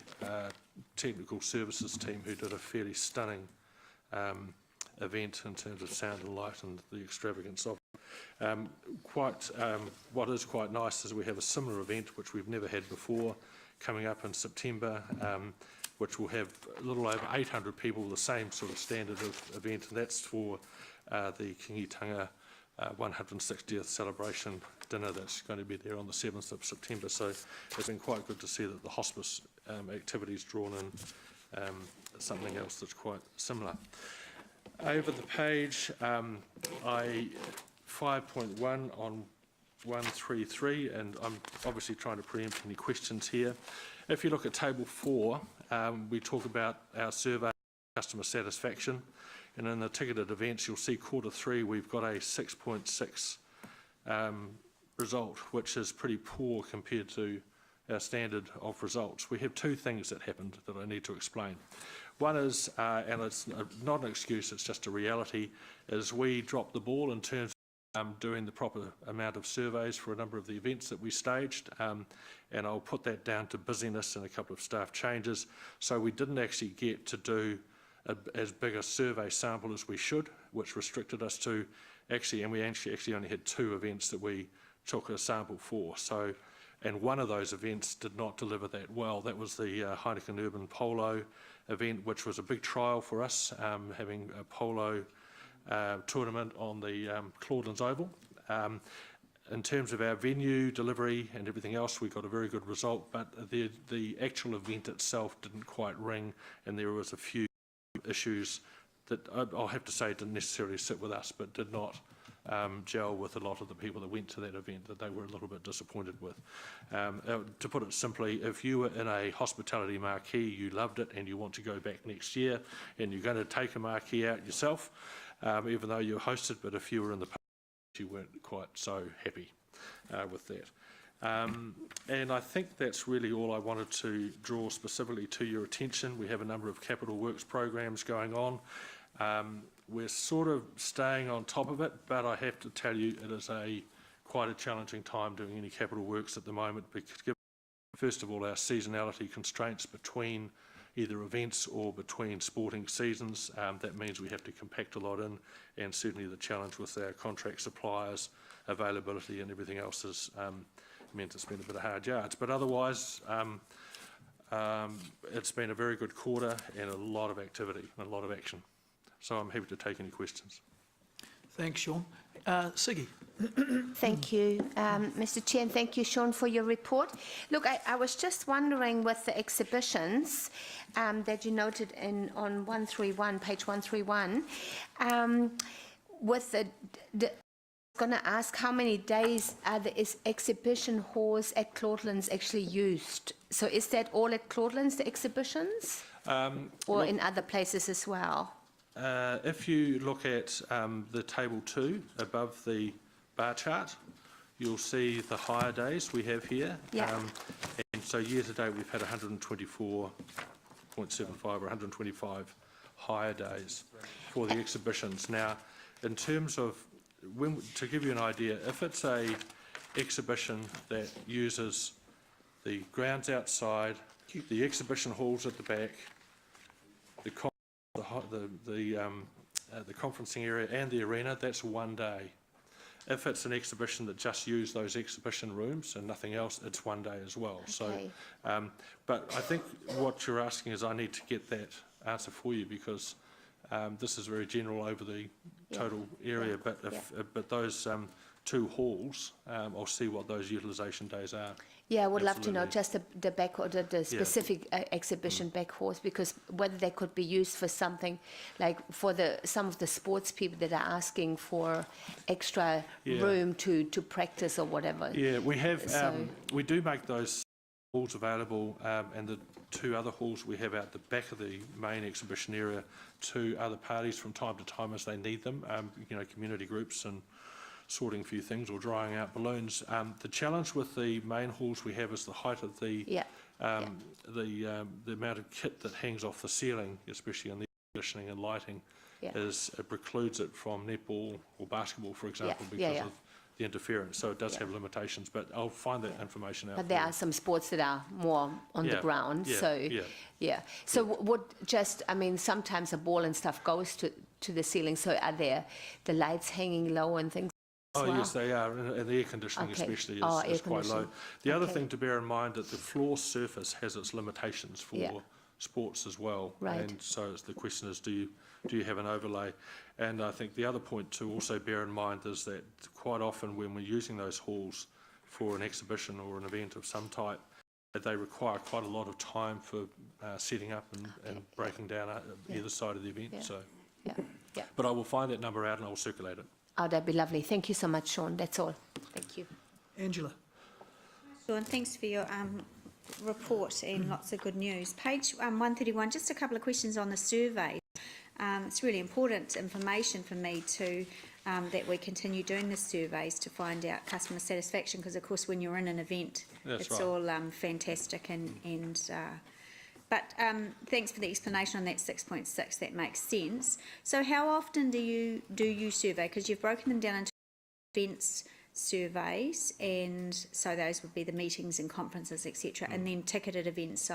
technical services team, who did a fairly stunning event in terms of sound and light and the extravagance of it. What is quite nice is we have a similar event, which we've never had before, coming up in September, which will have a little over 800 people, the same sort of standard of event, and that's for the Kingitanga 160th celebration dinner that's going to be there on the 7th of September. So it's been quite good to see that the hospice activity's drawn in something else that's quite similar. Over the page, 5.1 on 133, and I'm obviously trying to preempt any questions here. If you look at table 4, we talk about our survey customer satisfaction, and in the ticketed events you'll see Q3 we've got a 6.6 result, which is pretty poor compared to our standard of results. We have two things that happened that I need to explain. One is, and it's not an excuse, it's just a reality, is we dropped the ball in terms of doing the proper amount of surveys for a number of the events that we staged, and I'll put that down to busyness and a couple of staff changes. So we didn't actually get to do as big a survey sample as we should, which restricted us to and we actually only had 2 events that we took a sample for. So, and one of those events did not deliver that well. That was the Heineken Urban Polo event, which was a big trial for us, having a polo tournament on the Claudelands Oval. In terms of our venue delivery and everything else, we got a very good result, but the actual event itself didn't quite ring, and there was a few issues that I'll have to say didn't necessarily sit with us, but did not gel with a lot of the people that went to that event, that they were a little bit disappointed with. To put it simply, if you were in a hospitality marquee, you loved it and you want to go back next year, and you're going to take a marquee out yourself, even though you're hosted, but if you were in the you weren't quite so happy with that. And I think that's really all I wanted to draw specifically to your attention. We have a number of capital works programs going on. We're sort of staying on top of it, but I have to tell you it is quite a challenging time doing any capital works at the moment, because first of all our seasonality constraints between either events or between sporting seasons. That means we have to compact a lot in, and certainly the challenge with our contract suppliers, availability and everything else has meant it's been a bit of hard yards. But otherwise, it's been a very good quarter and a lot of activity and a lot of action. So I'm happy to take any questions. Thanks, Sean. Siggy. Thank you, Mr. Chair, and thank you, Sean, for your report. Look, I was just wondering with the exhibitions that you noted on 131, page 131, with the going to ask how many days are the exhibition halls at Claudelands actually used? So is that all at Claudelands, the exhibitions, or in other places as well? If you look at the table 2 above the bar chart, you'll see the hire days we have here. Yeah. And so year to date we've had 124.75 or 125 hire days for the exhibitions. Now, in terms of, to give you an idea, if it's a exhibition that uses the grounds outside, the exhibition halls at the back, the conferencing area and the arena, that's 1 day. If it's an exhibition that just used those exhibition rooms and nothing else, it's 1 day as well. Okay. So, but I think what you're asking is I need to get that answer for you, because this is very general over the total area. But if but those 2 halls, I'll see what those utilisation days are. Yeah, I would love to know just the back or the specific exhibition back halls, because whether they could be used for something like for some of the sports people that are asking for extra room to practice or whatever. Yeah, we have we do make those halls available, and the 2 other halls we have out the back of the main exhibition area to other parties from time to time as they need them. You know, community groups and sorting a few things or drying out balloons. The challenge with the main halls we have is the height of the amount of kit that hangs off the ceiling, especially on the air conditioning and lighting, it precludes it from netball or basketball, for example, because of the interference. So it does have limitations, but I'll find that information out. But there are some sports that are more on the ground, so So what just, I mean, sometimes a ball and stuff goes to the ceiling, so are there the lights hanging low and things? Oh yes, they are, and the air conditioning especially is quite low. The other thing to bear in mind that the floor surface has its limitations for sports as well, and so the question is, do you have an overlay? And I think the other point to also bear in mind is that quite often when we're using those halls for an exhibition or an event of some type, they require quite a lot of time for setting up and breaking down either side of the event. So, but I will find that number out and I'll circulate it. Oh, that'd be lovely. Thank you so much, Sean. That's all. Thank you. Angela. Sean, thanks for your report and lots of good news. Page 131, just a couple of questions on the survey. It's really important information for me to that we continue doing the surveys to find out customer satisfaction, because of course when you're in an event, it's all fantastic but thanks for the explanation on that 6.6. That makes sense. So how often do you survey? Because you've broken them down into events surveys, and so those would be the meetings and conferences, etc., and then ticketed events.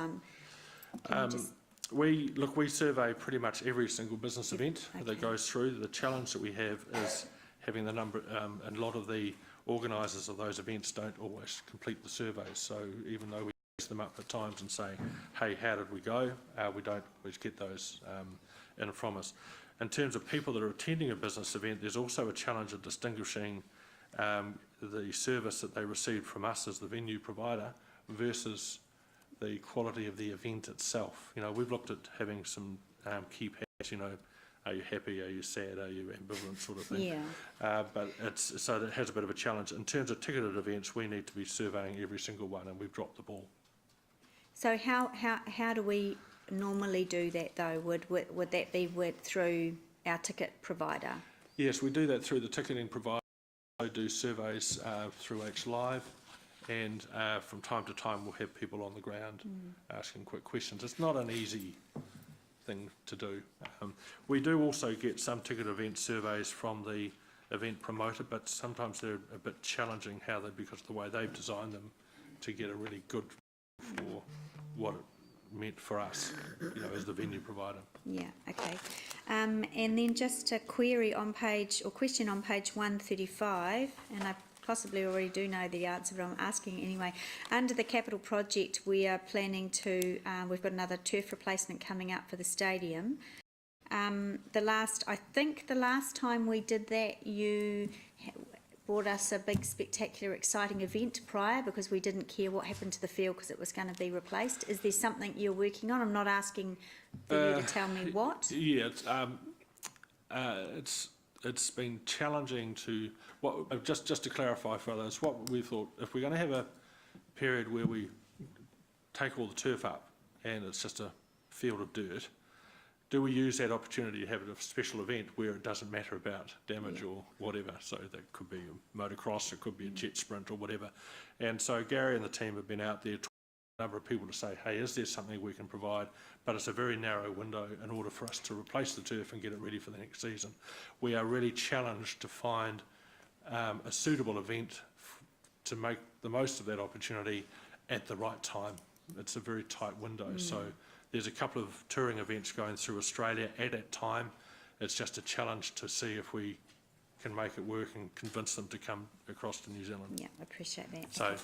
We survey pretty much every single business event that goes through. The challenge that we have is having the number, and a lot of the organisers of those events don't always complete the surveys. So even though we them up at times and say, hey, how did we go? We don't always get those in from us. In terms of people that are attending a business event, there's also a challenge of distinguishing the service that they received from us as the venue provider versus the quality of the event itself. You know, we've looked at having some key patterns, you know, are you happy, are you sad, are you ambivalent, sort of thing. But so it has a bit of a challenge. In terms of ticketed events, we need to be surveying every single one, and we've dropped the ball. So how do we normally do that though? Would that be through our ticket provider? Yes, we do that through the ticketing provider. We do surveys through H Live, and from time to time we'll have people on the ground asking quick questions. It's not an easy thing to do. We do also get some ticket event surveys from the event promoter, but sometimes they're a bit challenging because of the way they've designed them to get a really good for what it meant for us, you know, as the venue provider. Yeah, okay. And then just a query on question on page 135, and I possibly already do know the answer, but I'm asking anyway. Under the capital project, we are planning to, we've got another turf replacement coming up for the stadium. I think the last time we did that, you brought us a big, spectacular, exciting event prior because we didn't care what happened to the field because it was going to be replaced. Is there something you're working on? I'm not asking for you to tell me what. Yeah, it's been challenging to just to clarify for others. What we thought, if we're going to have a period where we take all the turf up and it's just a field of dirt, do we use that opportunity to have a special event where it doesn't matter about damage or whatever? So that could be a motocross, it could be a jet sprint or whatever. And so Gary and the team have been out there talking to a number of people to say, hey, is there something we can provide? But it's a very narrow window in order for us to replace the turf and get it ready for the next season. We are really challenged to find a suitable event to make the most of that opportunity at the right time. It's a very tight window. So there's a couple of touring events going through Australia at that time. It's just a challenge to see if we can make it work and convince them to come across to New Zealand. Yeah, I appreciate that. So,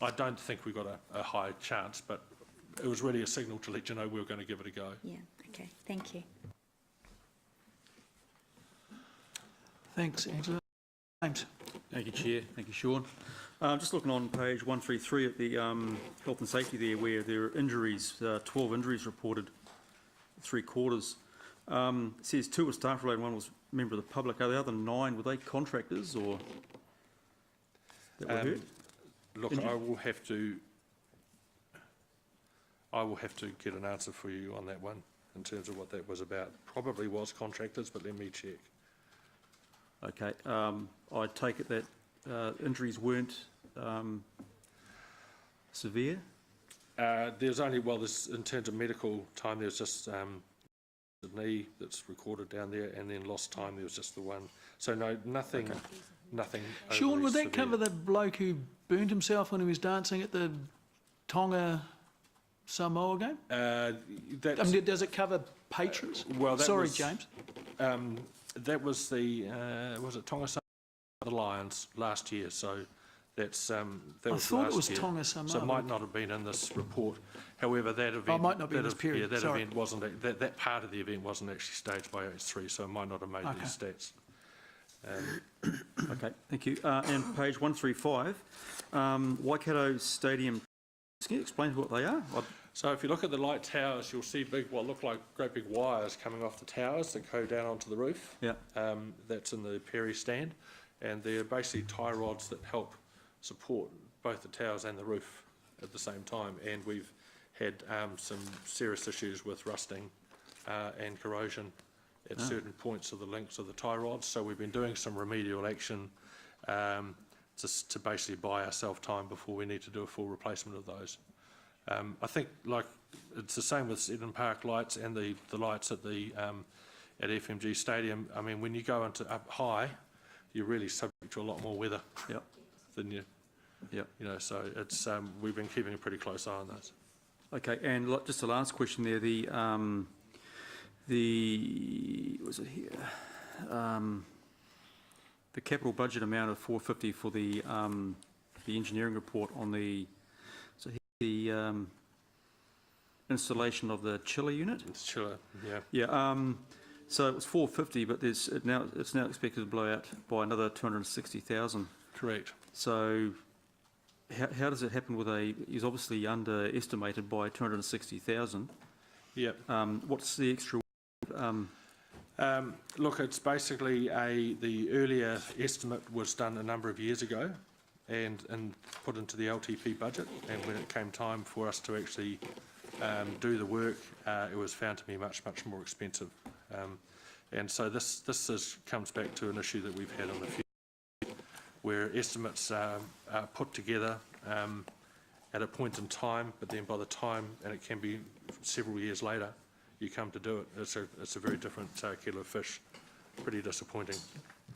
I don't think we got a high chance, but it was really a signal to let you know we were going to give it a go. Yeah, okay, thank you. Thanks, Angela. James. Thank you, Chair. Thank you, Sean. Just looking on page 133 at the health and safety there, where there are injuries, 12 injuries reported, 3 quarters. It says 2 were staff related, 1 was a member of the public. Are the other 9, were they contractors or that were hurt? Look, Injured? I will have to get an answer for you on that one in terms of what that was about. Probably was contractors, but let me check. Okay. I take it that injuries weren't severe? There's only, there's, in terms of medical time, there's just the knee that's recorded down there, and then lost time, there was just the one. So no, nothing. Sean, would that severe. cover the bloke who burned himself when he was dancing at the Tonga Samoa game? Does it cover patrons? Sorry, James. That was the was it Tonga Samoa? The Lions last year, so that's that was I thought last it was year. Tonga Samoa. So it might not have been in this report. However, that event, it might not be in this period. that Sorry. event wasn't that part of the event wasn't actually staged by H3, so it might not have made these stats. Okay, thank you. And page 135, Waikato Stadium. Can you explain what they are? So if you look at the light towers, you'll see what look like great big wires coming off the towers that go down onto the roof. Yeah. That's in the Perry stand, and they're basically tie rods that help support both the towers and the roof at the same time. And we've had some serious issues with rusting and corrosion at certain points of the links of the tie rods. So we've been doing some remedial action just to basically buy ourselves time before we need to do a full replacement of those. I think it's the same with Eden Park lights and the lights at the at FMG Stadium. I mean, when you go into up high, you're really subject to a lot more weather than you. Yeah. You know, so it's we've been keeping a pretty close eye on those. Okay, and just the last question there. The was it here? The capital budget amount of 450 for the engineering report on the installation of the chiller unit. It's chiller, yeah. Yeah. So it was 450, but it's now expected to blow out by another 260,000. Correct. So how does it happen with he's obviously underestimated by 260,000. Yep. What's the extra? Look, it's basically the earlier estimate was done a number of years ago and put into the LTP budget, and when it came time for us to actually do the work, it was found to be much more expensive. And so this comes back to an issue that we've had in the future, where estimates are put together at a point in time, but then by the time, and it can be several years later, you come to do it, it's a very different kettle of fish. Pretty disappointing.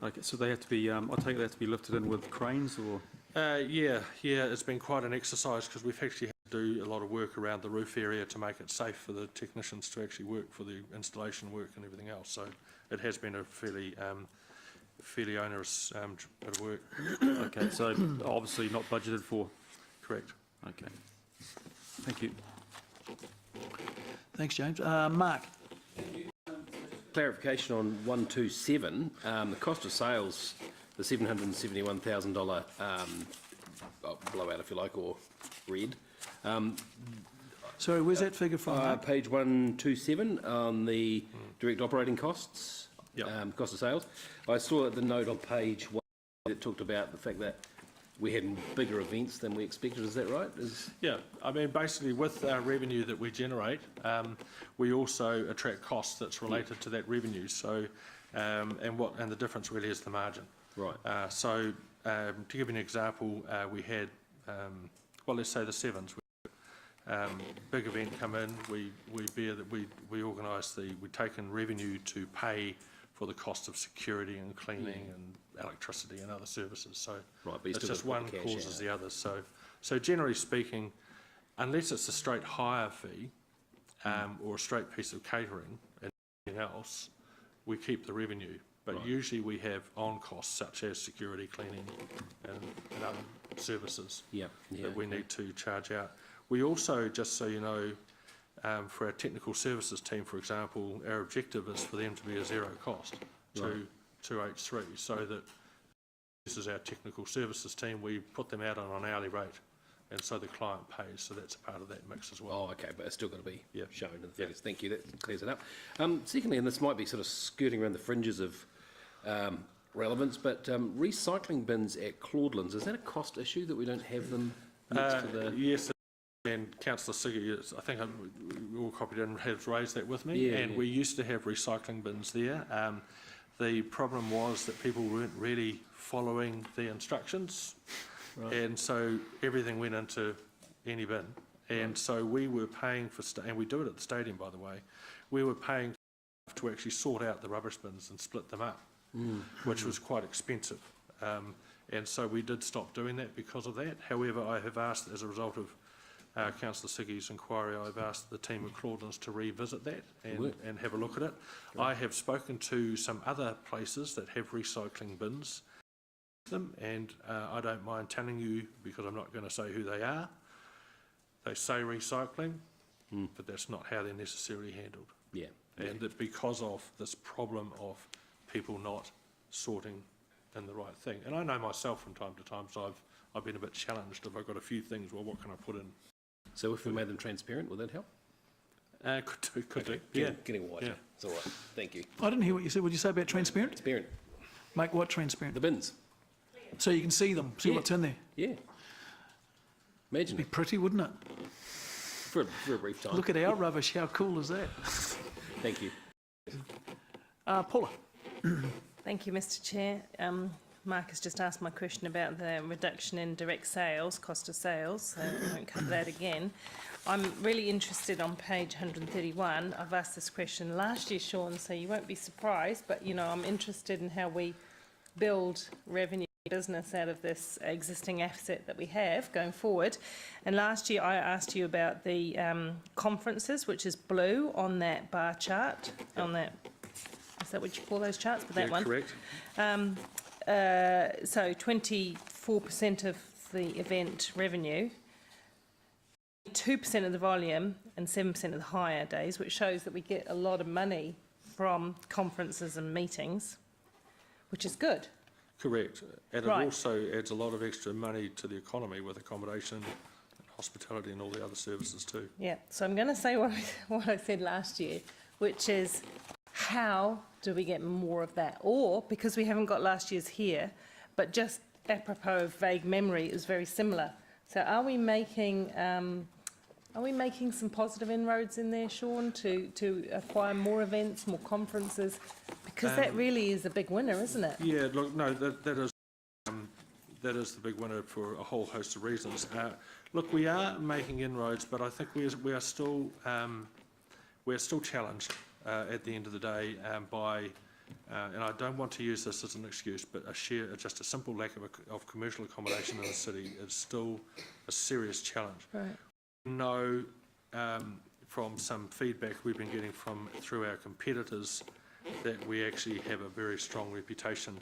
Okay, so they have to be, I take it they have to be lifted in with cranes, or? Yeah, it's been quite an exercise because we've actually had to do a lot of work around the roof area to make it safe for the technicians to actually work for the installation work and everything else. So it has been a fairly onerous bit of work. Okay, so obviously not budgeted for. Correct. Okay. Thank you. Thanks, James. Mark. clarification on 127, the cost of sales, the $771,000 blowout, if you like, or red. Sorry, where's that figure from? Page 127 on the direct operating costs, cost of sales. I saw the note on page 1 that talked about the fact that we had bigger events than we expected. Is that right? Yeah, I mean, basically with our revenue that we generate, we also attract costs that's related to that revenue. So, and the difference really is the margin. Right. To give you an example, we had, well, let's say the Sevens. Big event come in. We organise we take in revenue to pay for the cost of security and cleaning and electricity and other services. So right, but it's just one causes the other. So generally speaking, unless it's a straight hire fee or a straight piece of catering and anything else, we keep the revenue. But usually we have on costs such as security, cleaning and other services that we need to charge out. We also, just so you know, for our technical services team, for example, our objective is for them to be a zero cost to H3, so that this is our technical services team. We put them out on an hourly rate, and so the client pays. So that's a part of that mix as well. Oh, okay, but it's still got to be shown in the figures. Thank you. That clears it up. Secondly, and this might be sort of skirting around the fringes of relevance, but recycling bins at Claudelands, is that a cost issue that we don't have them next to the... Yes. And Councillor Siggy, I think we all copied in, has raised that with me. We used to have recycling bins there. The problem was that people weren't really following the instructions, and so everything went into any bin. And so we were paying for, and we do it at the stadium, by the way, we were paying to actually sort out the rubbish bins and split them up, which was quite expensive. And so we did stop doing that because of that. However, I have asked, as a result of Councillor Siggy's inquiry, I've asked the team at Claudelands to revisit that and have a look at it. I have spoken to some other places that have recycling bins, and I don't mind telling you, because I'm not going to say who they are. They say recycling, but that's not how they're necessarily handled. Yeah. And that because of this problem of people not sorting in the right thing. And I know myself from time to time, so I've been a bit challenged if I've got a few things, well, what can I put in? So if we made them transparent, would that help? Could do. Getting whiter. Yeah. It's all right. Thank you. I didn't hear what you said. What did you say about transparent? Transparent. Make what transparent? The bins. So you can see them, see what's in there? Yeah. Imagine It'd be pretty, wouldn't it? For a brief time. Look at our rubbish. How cool is that? Thank you. Paula. Thank you, Mr Chair. Mark has just asked my question about the reduction in direct sales, cost of sales, so I won't cover that again. I'm really interested on page 131. I've asked this question last year, Sean, so you won't be surprised, but you know, I'm interested in how we build revenue business out of this existing asset that we have going forward. And last year I asked you about the conferences, which is blue on that bar chart, on that, is that what you call those charts? But that one. Correct. So 24% of the event revenue, 2% of the volume and 7% of the hire days, which shows that we get a lot of money from conferences and meetings, which is good. Correct. And it also adds a lot of extra money to the economy with accommodation, hospitality and all the other services too. Yeah, so I'm going to say what I said last year, which is how do we get more of that? Or, because we haven't got last year's here, but just apropos of vague memory, it was very similar. So are we making some positive inroads in there, Sean, to acquire more events, more conferences? Because that really is a big winner, isn't it? Yeah, look, no, that is the big winner for a whole host of reasons. Look, we are making inroads, but I think we are still challenged at the end of the day by, and I don't want to use this as an excuse, but just a simple lack of commercial accommodation in the city is still a serious challenge. Right. We know from some feedback we've been getting through our competitors that we actually have a very strong reputation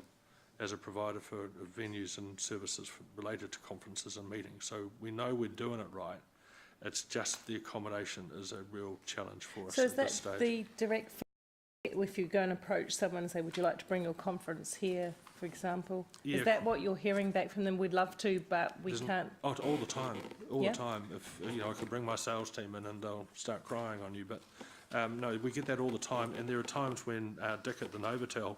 as a provider for venues and services related to conferences and meetings. So we know we're doing it right. It's just the accommodation is a real challenge for us at this stage. So is that the direct if you go and approach someone and say, would you like to bring your conference here, for example? Yeah. Is that what you're hearing back from them? We'd love to, but we can't. Oh, all the time, all Yeah. the time. If I could bring my sales team in and they'll start crying on you, but no, we get that all the time. And there are times when Dick at the Novotel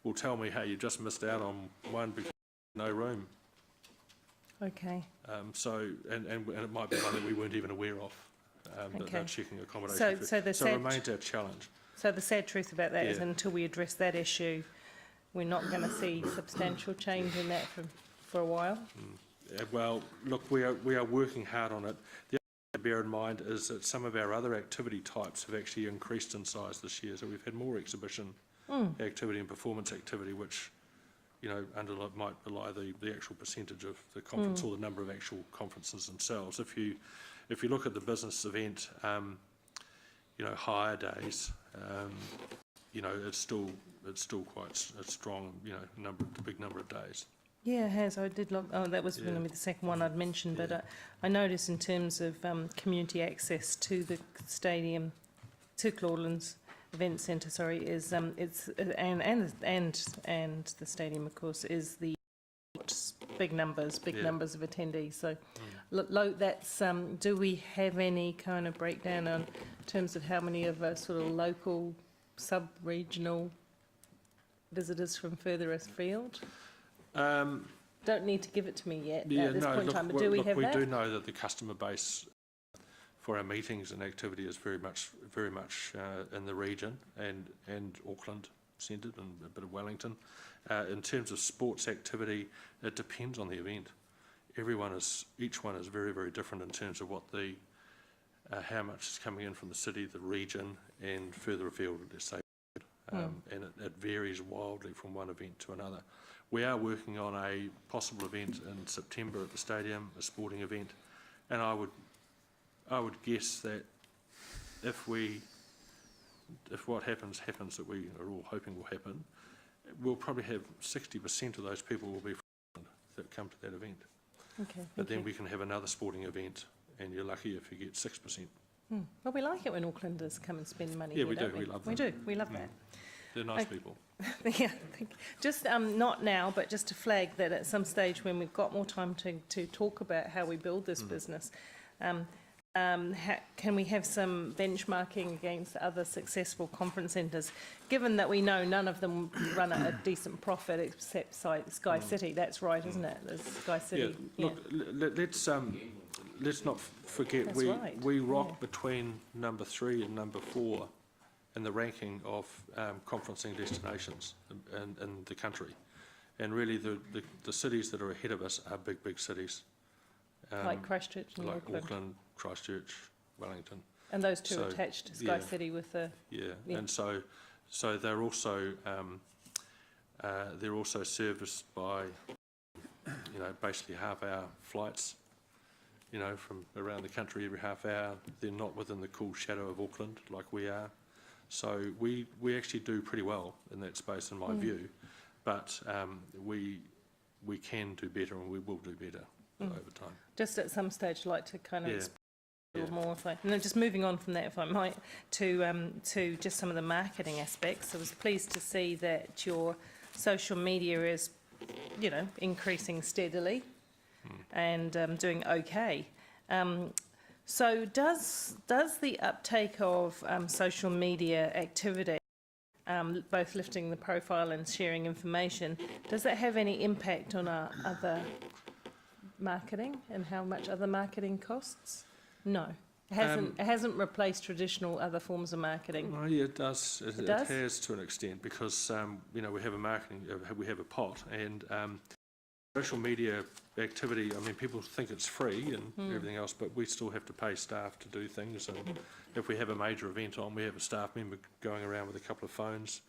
will tell me, "Hey, you just missed out on one because no room." Okay. And it might be one that we weren't even aware of. That they're checking accommodation. So it remains our challenge. So the sad truth about that is Yeah. until we address that issue, we're not going to see substantial change in that for a while. Well, look, we are working hard on it. The other thing to bear in mind is that some of our other activity types have actually increased in size this year. So we've had more exhibition activity and performance activity, which might belie the actual percentage of the conference or the number of actual conferences themselves. If you look at the business event, hire days, it's still quite strong, the big number of days. Yeah, it has. I did look. Oh, that was going to be the second one I'd mentioned. But I noticed in terms of community access to the stadium, to Claudelands Event Centre, is it's and the stadium, of course, is the big numbers of attendees. So, that's. Do we have any kind of breakdown on terms of how many of us sort of local, sub-regional visitors from further afield? Don't need to give it to me yet at this point in time, but do we have that? We do know that the customer base for our meetings and activity is very much in the region and Auckland centred and a bit of Wellington. In terms of sports activity, it depends on the event. Each one is very, very different in terms of what how much is coming in from the city, the region, and further afield, let's say. And it varies wildly from one event to another. We are working on a possible event in September at the stadium, a sporting event, and I would guess that if what happens that we are all hoping will happen, we'll probably have 60% of those people will be from that come to that event. Okay. But then we can have another sporting event, and you're lucky if you get 6%. Well, we like it when Aucklanders come and spend money. Yeah, here, we do. don't We love them. We do. We love that. They're nice people. Yeah, just not now, but just to flag that at some stage when we've got more time to talk about how we build this business, can we have some benchmarking against other successful conference centres? Given that we know none of them run at a decent profit except Sky City, that's right, isn't it? There's Sky City. Yeah. Look, let's not forget we rock between number 3 and number 4 in the ranking of conferencing destinations in the country, and really the cities that are ahead of us are big cities, like Christchurch and like Auckland, Christchurch, Wellington, and those two attached to Sky City with the and so they're also serviced by basically half-hour flights, from around the country every half hour. They're not within the cool shadow of Auckland like we are. So we actually do pretty well in that space, in my view, but we can do better, and we will do better over time. Just at some stage, I'd like to kind of explore a little more. Just moving on from that, if I might, to just some of the marketing aspects. I was pleased to see that your social media is, increasing steadily and doing okay. So does the uptake of social media activity, both lifting the profile and sharing information, does that have any impact on our other marketing and how much other marketing costs? No. It hasn't replaced traditional other forms of marketing. Well, yeah, it does. It does? has to an extent, because we have we have a pot, and social media activity, people think it's free and everything else, but we still have to pay staff to do things. And if we have a major event on, we have a staff member going around with a couple of phones,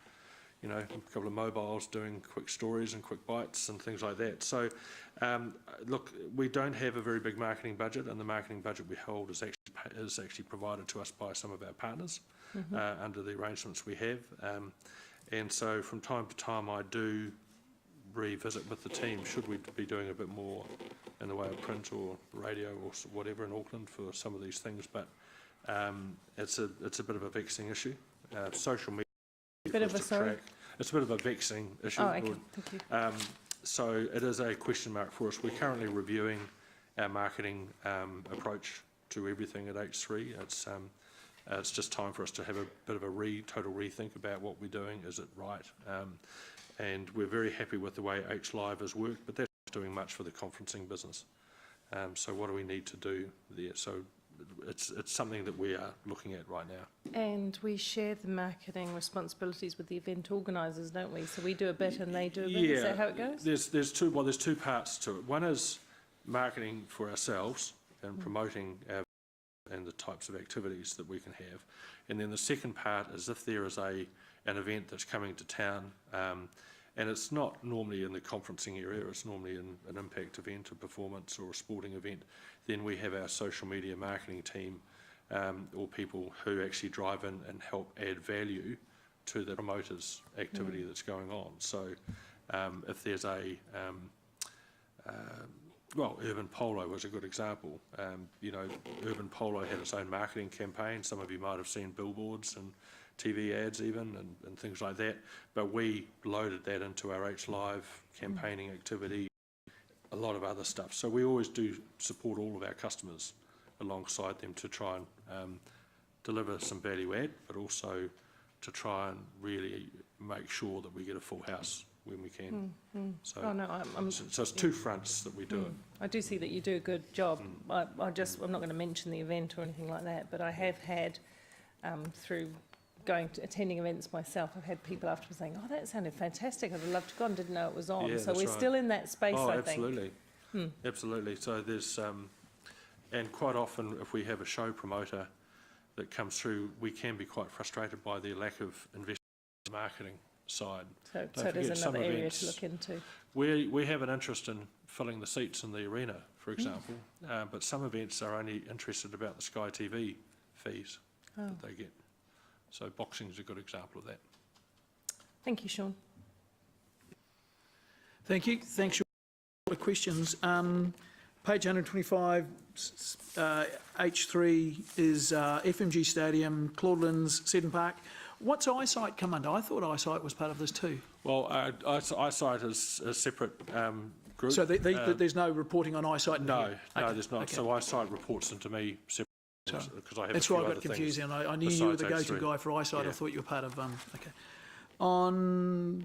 a couple of mobiles, doing quick stories and quick bites and things like that. So, look, we don't have a very big marketing budget, and the marketing budget we hold is actually provided to us by some of our partners under the arrangements we have. And so from time to time I do revisit with the team, should we be doing a bit more in the way of print or radio or whatever in Auckland for some of these things, but it's a bit of a vexing issue. Social media for us to track. It's a bit of a vexing issue. Oh, okay. Thank you. So it is a question mark for us. We're currently reviewing our marketing approach to everything at H3. It's just time for us to have a bit of a total rethink about what we're doing. Is it right? And we're very happy with the way H Live has worked, but that's not doing much for the conferencing business. So what do we need to do there? So it's something that we are looking at right now. And we share the marketing responsibilities with the event organisers, don't we? So we do a bit and they do a bit. Yeah, Is that how it goes? There's two parts to it. One is marketing for ourselves and promoting our and the types of activities that we can have. And then the second part is if there is an event that's coming to town, and it's not normally in the conferencing area, it's normally in an impact event, a performance or a sporting event, then we have our social media marketing team or people who actually drive in and help add value to the promoters' activity that's going on. So if there's well, Urban Polo was a good example. Urban Polo had its own marketing campaign. Some of you might have seen billboards and TV ads even and things like that. But we loaded that into our H Live campaigning activity, a lot of other stuff. So we always do support all of our customers alongside them to try and deliver some value add, but also to try and really make sure that we get a full house when we can. So, so it's two fronts that we do it. I do see that you do a good job. I'm not going to mention the event or anything like that, but I have had, through attending events myself, I've had people afterwards saying, "Oh, that sounded fantastic. I'd love to go and didn't know it was on." Yeah, so we're right. still in that space, I think. Absolutely. Absolutely. So there's, and quite often if we have a show promoter that comes through, we can be quite frustrated by the lack of investment in the marketing side. So it is another area to look into. We have an interest in filling the seats in the arena, for example, but some events are only interested about the Sky TV fees that they get. So boxing is a good example of that. Thank you, Sean. Thank you. Thanks, Sean. For questions. Page 125, H3 is FMG Stadium, Claudelands, Seddon Park. What's Eyesight come under? I thought Eyesight was part of this too. Well, Eyesight is a separate group. So there's no reporting on Eyesight? No, there's not. Okay. So Eyesight reports into me separately because I have that's a few why I other got confused. things. I knew you were the go-to H3. guy for Eyesight. Yeah. I thought you were part of... okay. On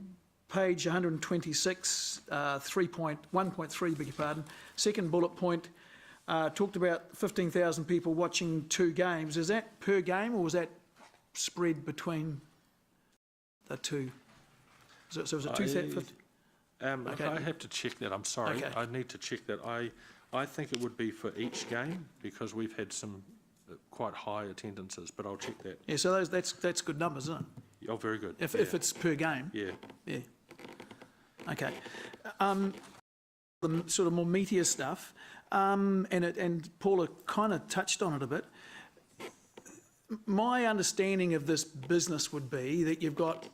page 126, 1.3, beg your pardon, second bullet point, talked about 15,000 people watching 2 games. Is that per game or was that spread between the two? So was it 2,000? Okay. I have to check that. I'm sorry. Okay. I need to check that. I think it would be for each game because we've had some quite high attendances, but I'll check that. Yeah, so that's good numbers, isn't it? Oh, very good. If it's per game? Yeah. Yeah. Okay. The sort of more meatier stuff, and Paula kind of touched on it a bit. My understanding of this business would be that you've got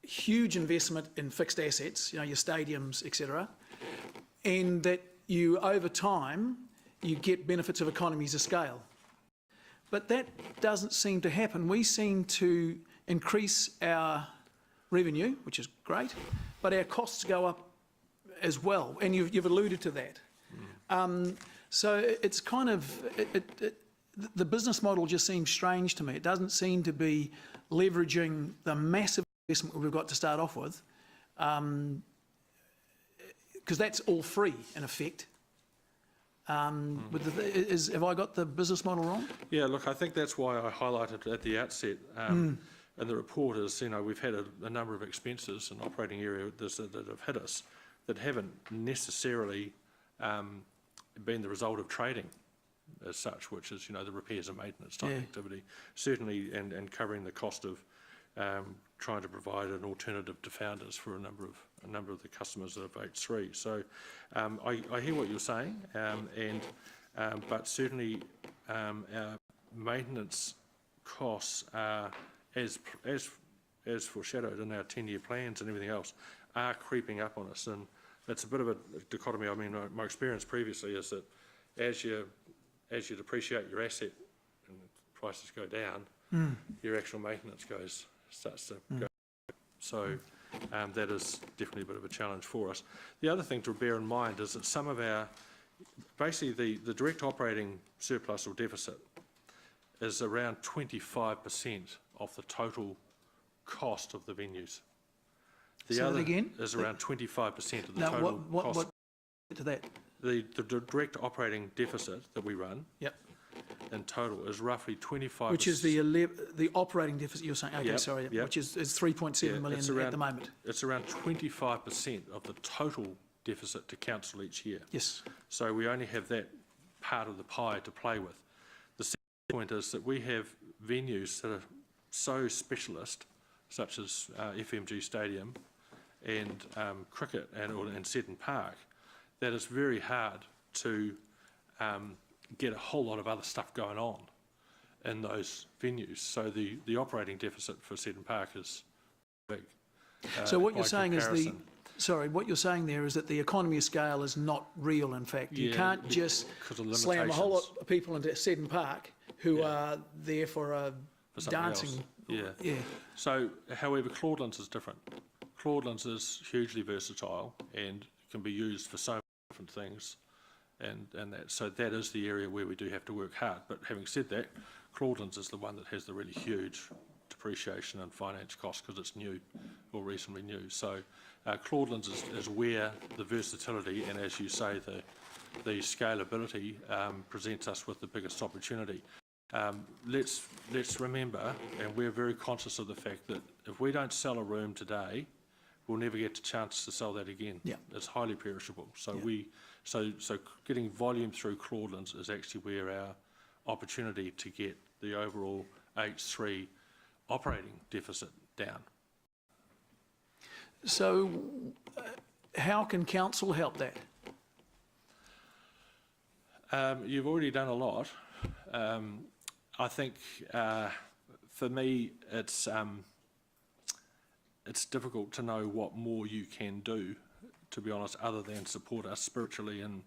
huge investment in fixed assets, your stadiums, etc., and that you, over time, you get benefits of economies of scale. But that doesn't seem to happen. We seem to increase our revenue, which is great, but our costs go up as well, and you've alluded to that. So it's kind of, the business model just seems strange to me. It doesn't seem to be leveraging the massive investment we've got to start off with, because that's all free in effect. Have I got the business model wrong? Yeah, look, I think that's why I highlighted at the outset in the report is, we've had a number of expenses and operating areas that have hit us that haven't necessarily been the result of trading as such, which is, the repairs and maintenance type activity. Certainly, and covering the cost of trying to provide an alternative to founders for a number of the customers of H3. So I hear what you're saying, but certainly our maintenance costs are, as foreshadowed in our 10-year plans and everything else, are creeping up on us. And it's a bit of a dichotomy. I mean, my experience previously is that as you depreciate your asset and prices go down, your actual maintenance starts to go. So that is definitely a bit of a challenge for us. The other thing to bear in mind is that some of our, basically the direct operating surplus or deficit is around 25% of the total cost of the venues. The other again? is around 25% of the Now, total what cost. to that? The direct operating deficit that we run Yep. in total is roughly 25%. Which is the operating deficit you're saying? Okay, Yep, sorry. yep. Which is 3.7 million at the moment. It's around 25% of the total deficit to council each year. Yes. So we only have that part of the pie to play with. The second point is that we have venues that are so specialist, such as FMG Stadium and cricket and Seton Park, that it's very hard to get a whole lot of other stuff going on in those venues. So the operating deficit for Seton Park is big. So what you're by saying comparison. what you're saying there is that the economy of scale is not real, in fact. You can't just 'cause of slam a whole lot limitations. of people into Seton Park who are there for a For something dancing. else. Yeah. So, however, Claudelands is different. Claudelands is hugely versatile and can be used for so many different things, and that. So that is the area where we do have to work hard. But having said that, Claudelands is the one that has the really huge depreciation and finance costs because it's new or reasonably new. So Claudelands is where the versatility and, as you say, the scalability presents us with the biggest opportunity. Let's remember, and we're very conscious of the fact that if we don't sell a room today, we'll never get the chance to sell that again. Yeah. It's highly perishable. So so getting volume through Claudelands is actually where our opportunity to get the overall H3 operating deficit down. So how can council help that? You've already done a lot. I think for me, it's difficult to know what more you can do, to be honest, other than support us spiritually and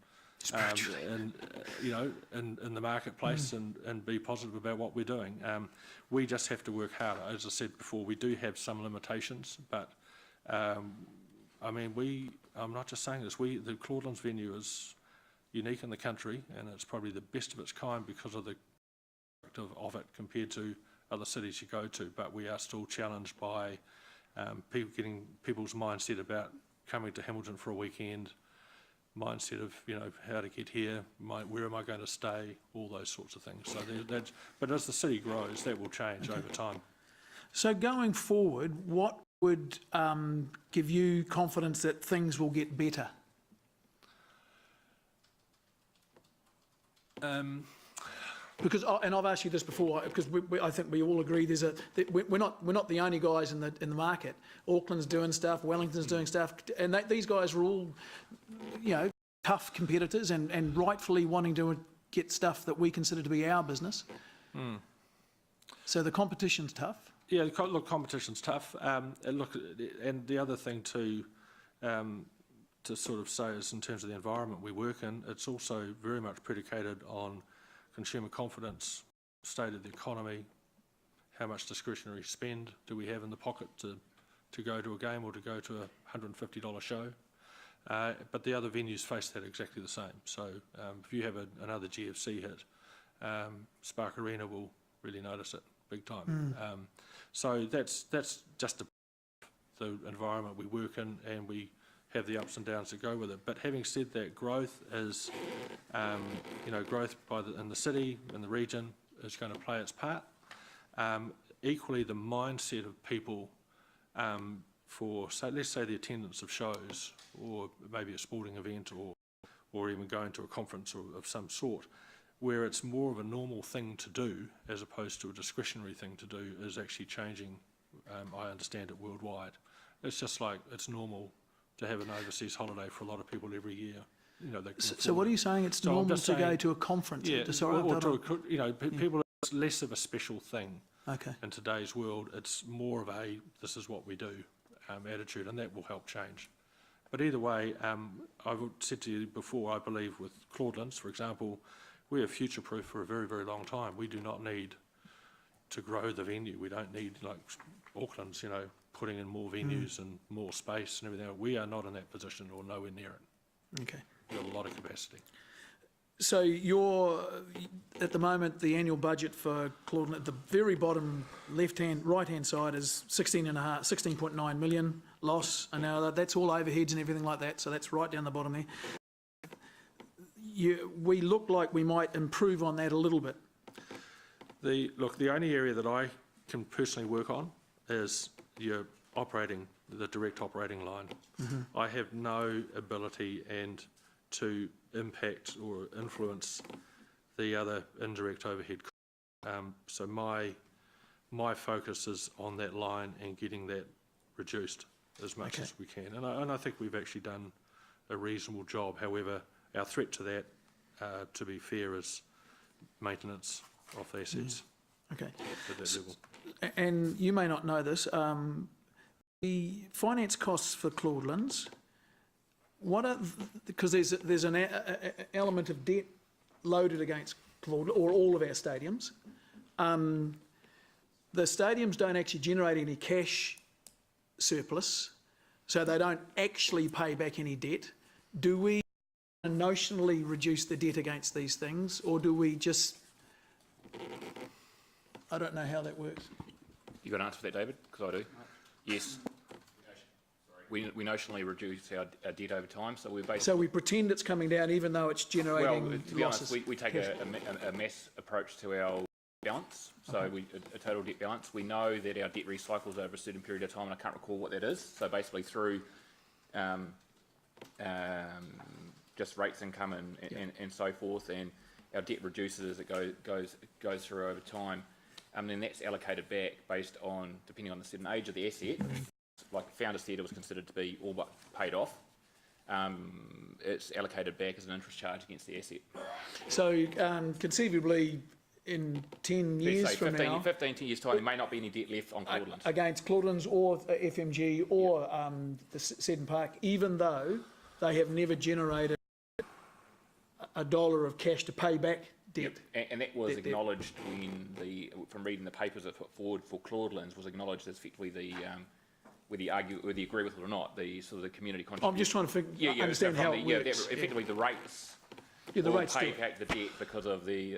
in the marketplace and be positive about what we're doing. We just have to work harder. As I said before, we do have some limitations, but I mean, I'm not just saying this. The Claudelands venue is unique in the country, and it's probably the best of its kind because of the of it compared to other cities you go to. But we are still challenged by getting people's mindset about coming to Hamilton for a weekend, mindset of how to get here, where am I going to stay, all those sorts of things. So but as the city grows, that will change over time. So going forward, what would give you confidence that things will get better? Because, and I've asked you this before, because I think we all agree we're not the only guys in the market. Auckland's doing stuff, Wellington's doing stuff, and these guys are all, tough competitors and rightfully wanting to get stuff that we consider to be our business. So the competition's tough. Yeah, look, competition's tough. And the other thing to sort of say is, in terms of the environment we work in, it's also very much predicated on consumer confidence, state of the economy, how much discretionary spend do we have in the pocket to go to a game or to go to a $150 show. But the other venues face that exactly the same. So if you have another GFC hit, Spark Arena will really notice it big time. So that's just the environment we work in, and we have the ups and downs that go with it. But having said that, growth is, growth in the city, in the region, is going to play its part. Equally, the mindset of people let's say the attendance of shows, or maybe a sporting event, or even going to a conference of some sort, where it's more of a normal thing to do as opposed to a discretionary thing to do, is actually changing. I understand it worldwide. It's just like it's normal to have an overseas holiday for a lot of people every year. So what are you saying? It's normal to go to a conference? Yeah, people. It's less of a special thing. Okay. In today's world, it's more of a this is what we do attitude, and that will help change. But either way, I've said to you before, I believe with Claudelands, for example, we are future-proof for a very, very long time. We do not need to grow the venue. We don't need, like Auckland's, putting in more venues and more space and everything else. We are not in that position or nowhere near it. Okay. We've got a lot of capacity. So you're, at the moment, the annual budget for Claudeland, at the very bottom right-hand side is 16.9 million loss, and now that's all overheads and everything like that, so that's right down the bottom there. We look like we might improve on that a little bit. Look, the only area that I can personally work on is the direct operating line. I have no ability to impact or influence the other indirect overhead. So my focus is on that line and getting that reduced as much as we can. And I think we've actually done a reasonable job. However, our threat to that, to be fair, is maintenance of assets. Okay. At that level. And you may not know this, the finance costs for Claudelands, because there's an element of debt loaded against Claudeland, or all of our stadiums. The stadiums don't actually generate any cash surplus, so they don't actually pay back any debt. Do we notionally reduce the debt against these things, or do we just... I don't know how that works. You got an answer for that, David? Because I do. Yes. We notionally reduce our debt over time, so we basically... So we pretend it's coming down even though it's generating Well, to be losses. honest, we take a mass approach to our balance, so a total debt balance. We know that our debt recycles over a certain period of time, and I can't recall what that is. So basically through just rates income and so forth, and our debt reduces as it goes through over time. And then that's allocated back based on, depending on the certain age of the asset. Like Founder said, it was considered to be all but paid off. It's allocated back as an interest charge against the asset. So conceivably in 10 years from now... 10 years' time, there may not be any debt left on Claudelands. Against Claudelands or FMG or the Seddon Park, even though they have never generated $1 of cash to pay back debt. Yep. And that was acknowledged when from reading the papers that put forward for Claudelands, was acknowledged as effectively the... whether you agree with it or not, the sort of the community contribution. I'm just trying to understand how it works. Effectively, the rates the rates pay back the debt because of the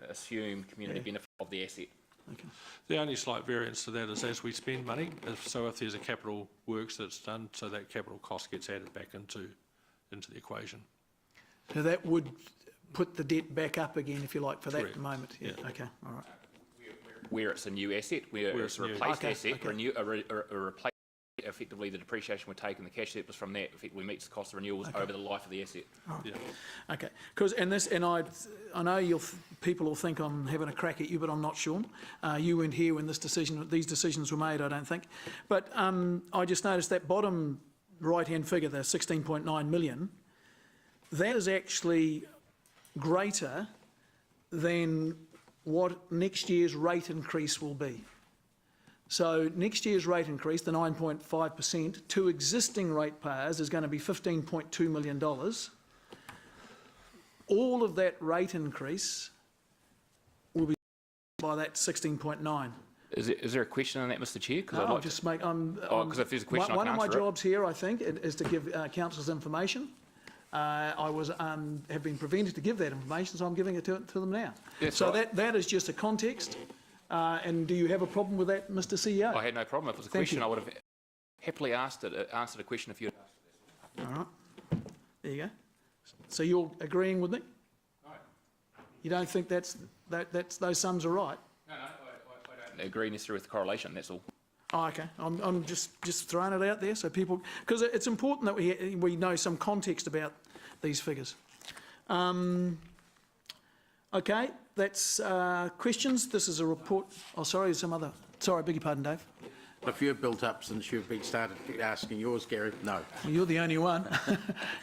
assumed community benefit of the asset. Okay. The only slight variance to that is as we spend money, if there's a capital works that's done, so that capital cost gets added back into the equation. So that would put the debt back up again, if you like, for Correct. that moment. Yeah. Okay. All right. Where it's a new asset, where it's a replaced asset, replace effectively the depreciation we're taking, the cash surplus from that effectively meets the cost of renewals over the life of the asset. Oh. Yeah. Okay. Because I know people will think I'm having a crack at you, but I'm not, Sean. You weren't here when these decisions were made, I don't think. But I just noticed that bottom right-hand figure, the 16.9 million, that is actually greater than what next year's rate increase will be. So next year's rate increase, the 9.5%, to existing ratepayers is going to be $15.2 million. All of that rate increase will be by that 16.9. Is there a question on that, Mr. Chair? No, I'll just make... because if there's a question, one of my jobs here, I think, is to give councillors information. Have been prevented to give that information, so I'm giving it to them now. That's so right. that is just a context. And do you have a problem with that, Mr. CEO? I had no problem. If it was a question, I would have happily answered a question if you had asked it. All right. There you go. So you're agreeing with me? No. You don't think those sums are right? No, I don't agree necessarily with the correlation, that's all. Oh, okay. I'm just throwing it out there so people... Because it's important that we know some context about these figures. Okay, that's questions. This is a report... Oh, sorry, some other... Sorry, beg your pardon, Dave. If you've built up since you've started asking yours, Gary, no. Well, you're the only one.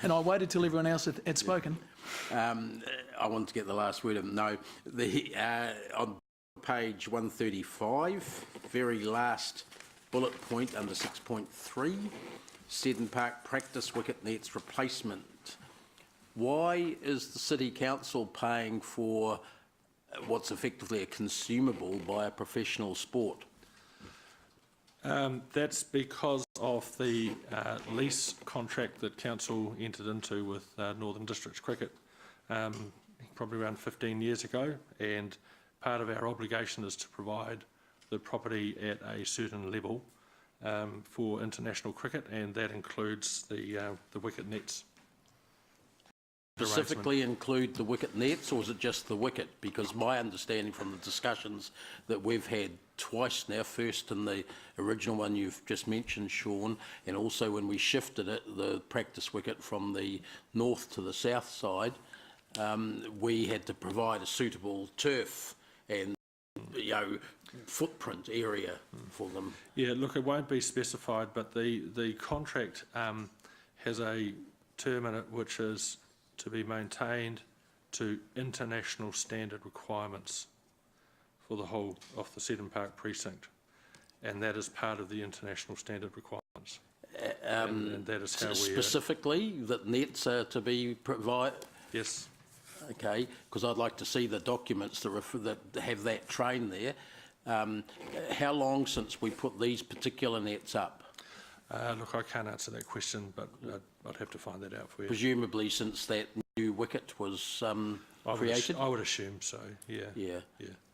And I waited till everyone else had spoken. I want to get the last word of no. On page 135, very last bullet point under 6.3, Seddon Park practice wicket nets replacement. Why is the City Council paying for what's effectively a consumable by a professional sport? That's because of the lease contract that Council entered into with Northern Districts Cricket probably around 15 years ago, and part of our obligation is to provide the property at a certain level for international cricket, and that includes the wicket nets. Specifically include the wicket nets, or is it just the wicket? Because my understanding from the discussions that we've had twice now, first in the original one you've just mentioned, Sean, and also when we shifted it, the practice wicket from the north to the south side, we had to provide a suitable turf and, you know, footprint area for them. Yeah, look, it won't be specified, but the contract has a term in it which is to be maintained to international standard requirements for the whole of the Seddon Park precinct, and that is part of the international standard requirements. And that is how we specifically that nets are to be provided. Yes. Okay, because I'd like to see the documents that have that train there. How long since we put these particular nets up? Look, I can't answer that question, but I'd have to find that out for you. Presumably since that new wicket was created? I would assume so, yeah. Yeah.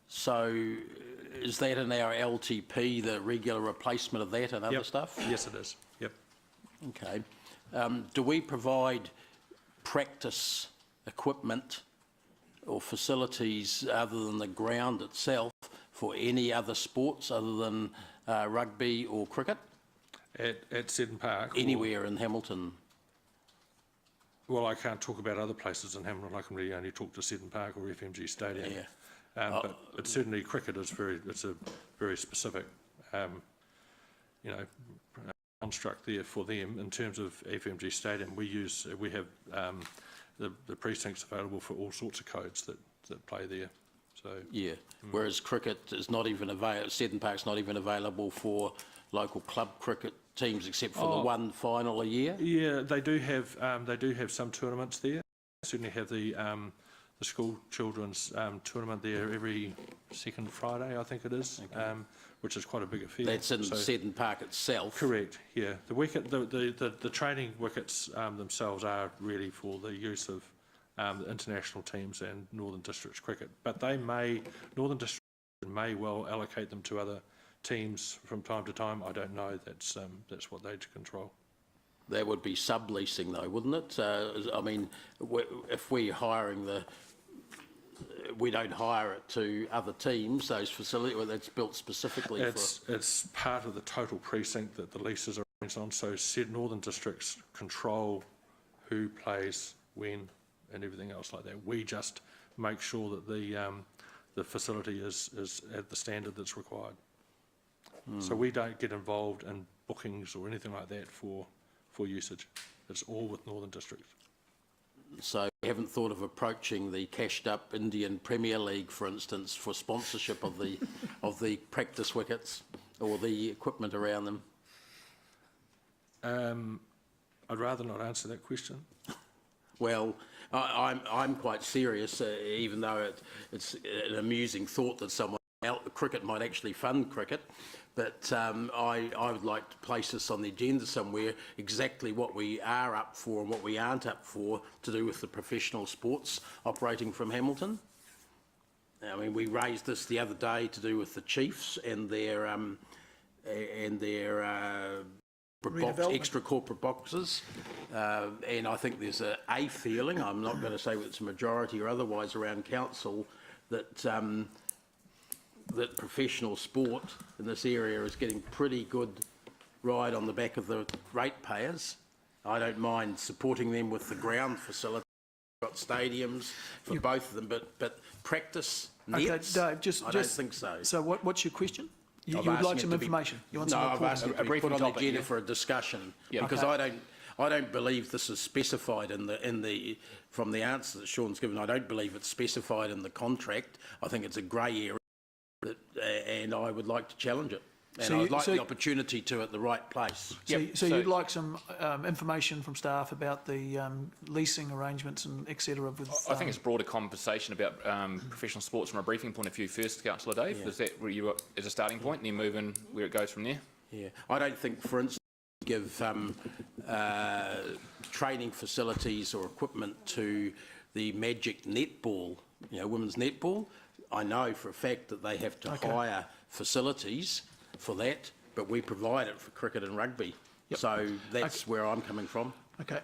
So is that in our LTP, the regular replacement of that and other stuff? Yes, it is. Yep. Okay. Do we provide practice equipment or facilities other than the ground itself for any other sports other than rugby or cricket? At Seddon Park? Anywhere in Hamilton? Well, I can't talk about other places in Hamilton. I can really only talk to Seddon Park or FMG Stadium. Yeah. But certainly cricket is it's a very specific, you know, construct there for them. In terms of FMG Stadium, we have the precincts available for all sorts of codes that play there. So yeah. Whereas cricket is not even available. Seddon Park's not even available for local club cricket teams, except for the one final a year. Yeah, they do have some tournaments there. They certainly have the school children's tournament there every second Friday, I think it is, which is quite a big affair. That's in Seddon Park itself. Correct. Yeah, the training wickets themselves are really for the use of the international teams and Northern Districts cricket, but Northern Districts may well allocate them to other teams from time to time. I don't know. That's what they control. That would be subleasing, though, wouldn't it? I mean, if we're hiring we don't hire it to other teams. Those facilities that's built specifically for. It's part of the total precinct that the leases are arranged on. So Northern Districts control who plays when and everything else like that. We just make sure that the facility is at the standard that's required. So we don't get involved in bookings or anything like that for usage. It's all with Northern Districts. So you haven't thought of approaching the cashed-up Indian Premier League, for instance, for sponsorship of the practice wickets or the equipment around them? I'd rather not answer that question. Well, I'm quite serious, even though it's an amusing thought that someone cricket might actually fund cricket. But I would like to place this on the agenda somewhere, exactly what we are up for and what we aren't up for to do with the professional sports operating from Hamilton. I mean, we raised this the other day to do with the Chiefs and their extra corporate boxes. And I think there's a feeling, I'm not going to say whether it's a majority or otherwise around council, that that professional sport in this area is getting pretty good ride on the back of the ratepayers. I don't mind supporting them with the ground facility. We've got stadiums for both of them, but practice nets, okay, Dave, I don't think so. So what's your question? You would like some information? You want some I've asked it to be put on the agenda for a discussion, because I don't believe this is specified in the from the answer that Sean's given. I don't believe it's specified in the contract. I think it's a grey area. And I would like to challenge it. And I'd like the opportunity to at the right place. So you'd like some information from staff about the leasing arrangements and et cetera? I think it's broader conversation about professional sports from a briefing point of view first, Councillor Dave. Yeah. Is that where you as a starting point and then move in where it goes from there? Yeah, I don't think, for instance, give training facilities or equipment to the Magic netball, women's netball. I know for a fact that they have to hire facilities for that, but we provide it for cricket and rugby. Yep. So that's where I'm coming from. Okay.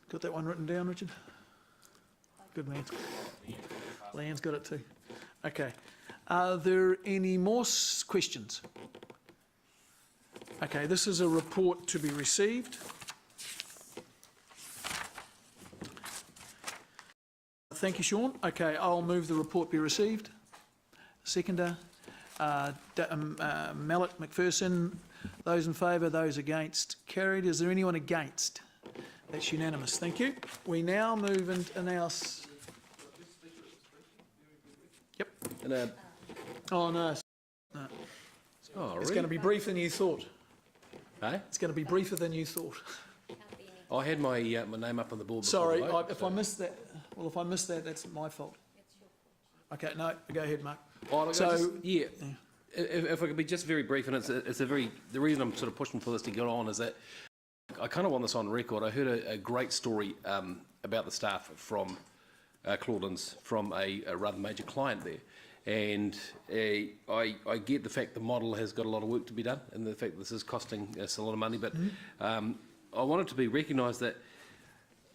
Got that one written down, Richard? Good man. Leanne's got it too. Okay. Are there any more questions? Okay, this is a report to be received. Thank you, Sean. Okay, I'll move the report be received. Seconder, Mallet, McPherson. Those in favour, those against, carried. Is there anyone against? That's unanimous. Thank you. We now move and announce. Yep. Oh, no. No. Oh, It's really? going to be briefer than you thought. Hey? It's going to be briefer than you thought. I had my my name up on the board. Sorry, if I missed that, well, if I missed that, that's my fault. Okay, no, go ahead, Mark. Oh, look, So, if I could be just very brief, and the reason I'm sort of pushing for this to get on is that I kind of want this on record. I heard a great story about the staff from Clauden's from a rather major client there. And I get the fact the model has got a lot of work to be done, and the fact this is costing us a lot of money, but I want it to be recognised that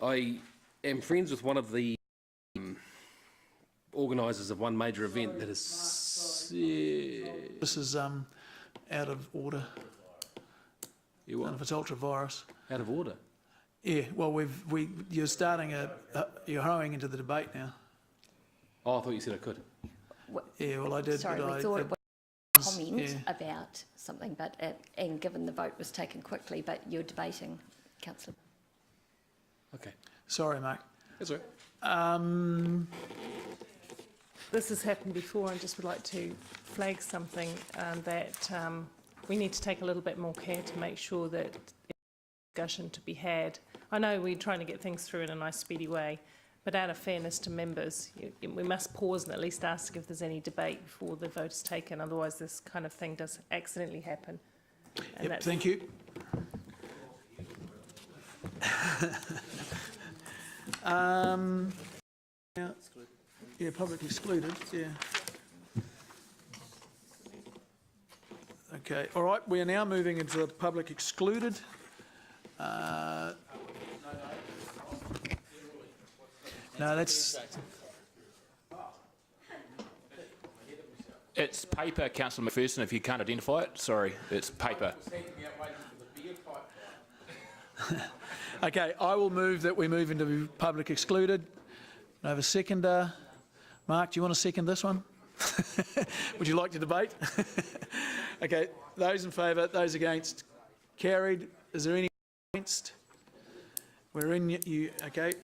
I am friends with one of the organisers of one major event that is... This is out of order. None of it's ultra virus. Out of order? Yeah, well, you're starting you're hoeing into the debate now. Oh, I thought you said I could. Yeah, well, I did. Sorry, but we thought it was a comment yeah. about something, but and given the vote was taken quickly, but you're debating, Councillor. Okay. Sorry, Mark. That's all right. This has happened before, and just would like to flag something that we need to take a little bit more care to make sure that discussion to be had. I know we're trying to get things through in a nice, speedy way, but out of fairness to members, we must pause and at least ask if there's any debate before the vote is taken. Otherwise, this kind of thing does accidentally happen. And Yep, thank you. Yeah, public excluded, yeah. Okay, all right, we are now moving into the public excluded. No, that's... It's paper, Councillor McPherson, if you can't identify it. Sorry, it's paper. Okay, I will move that we move into public excluded. I have a seconder. Mark, do you want to second this one? Would you like to debate? Okay, those in favour, those against, carried. Is there any against? We're in, okay.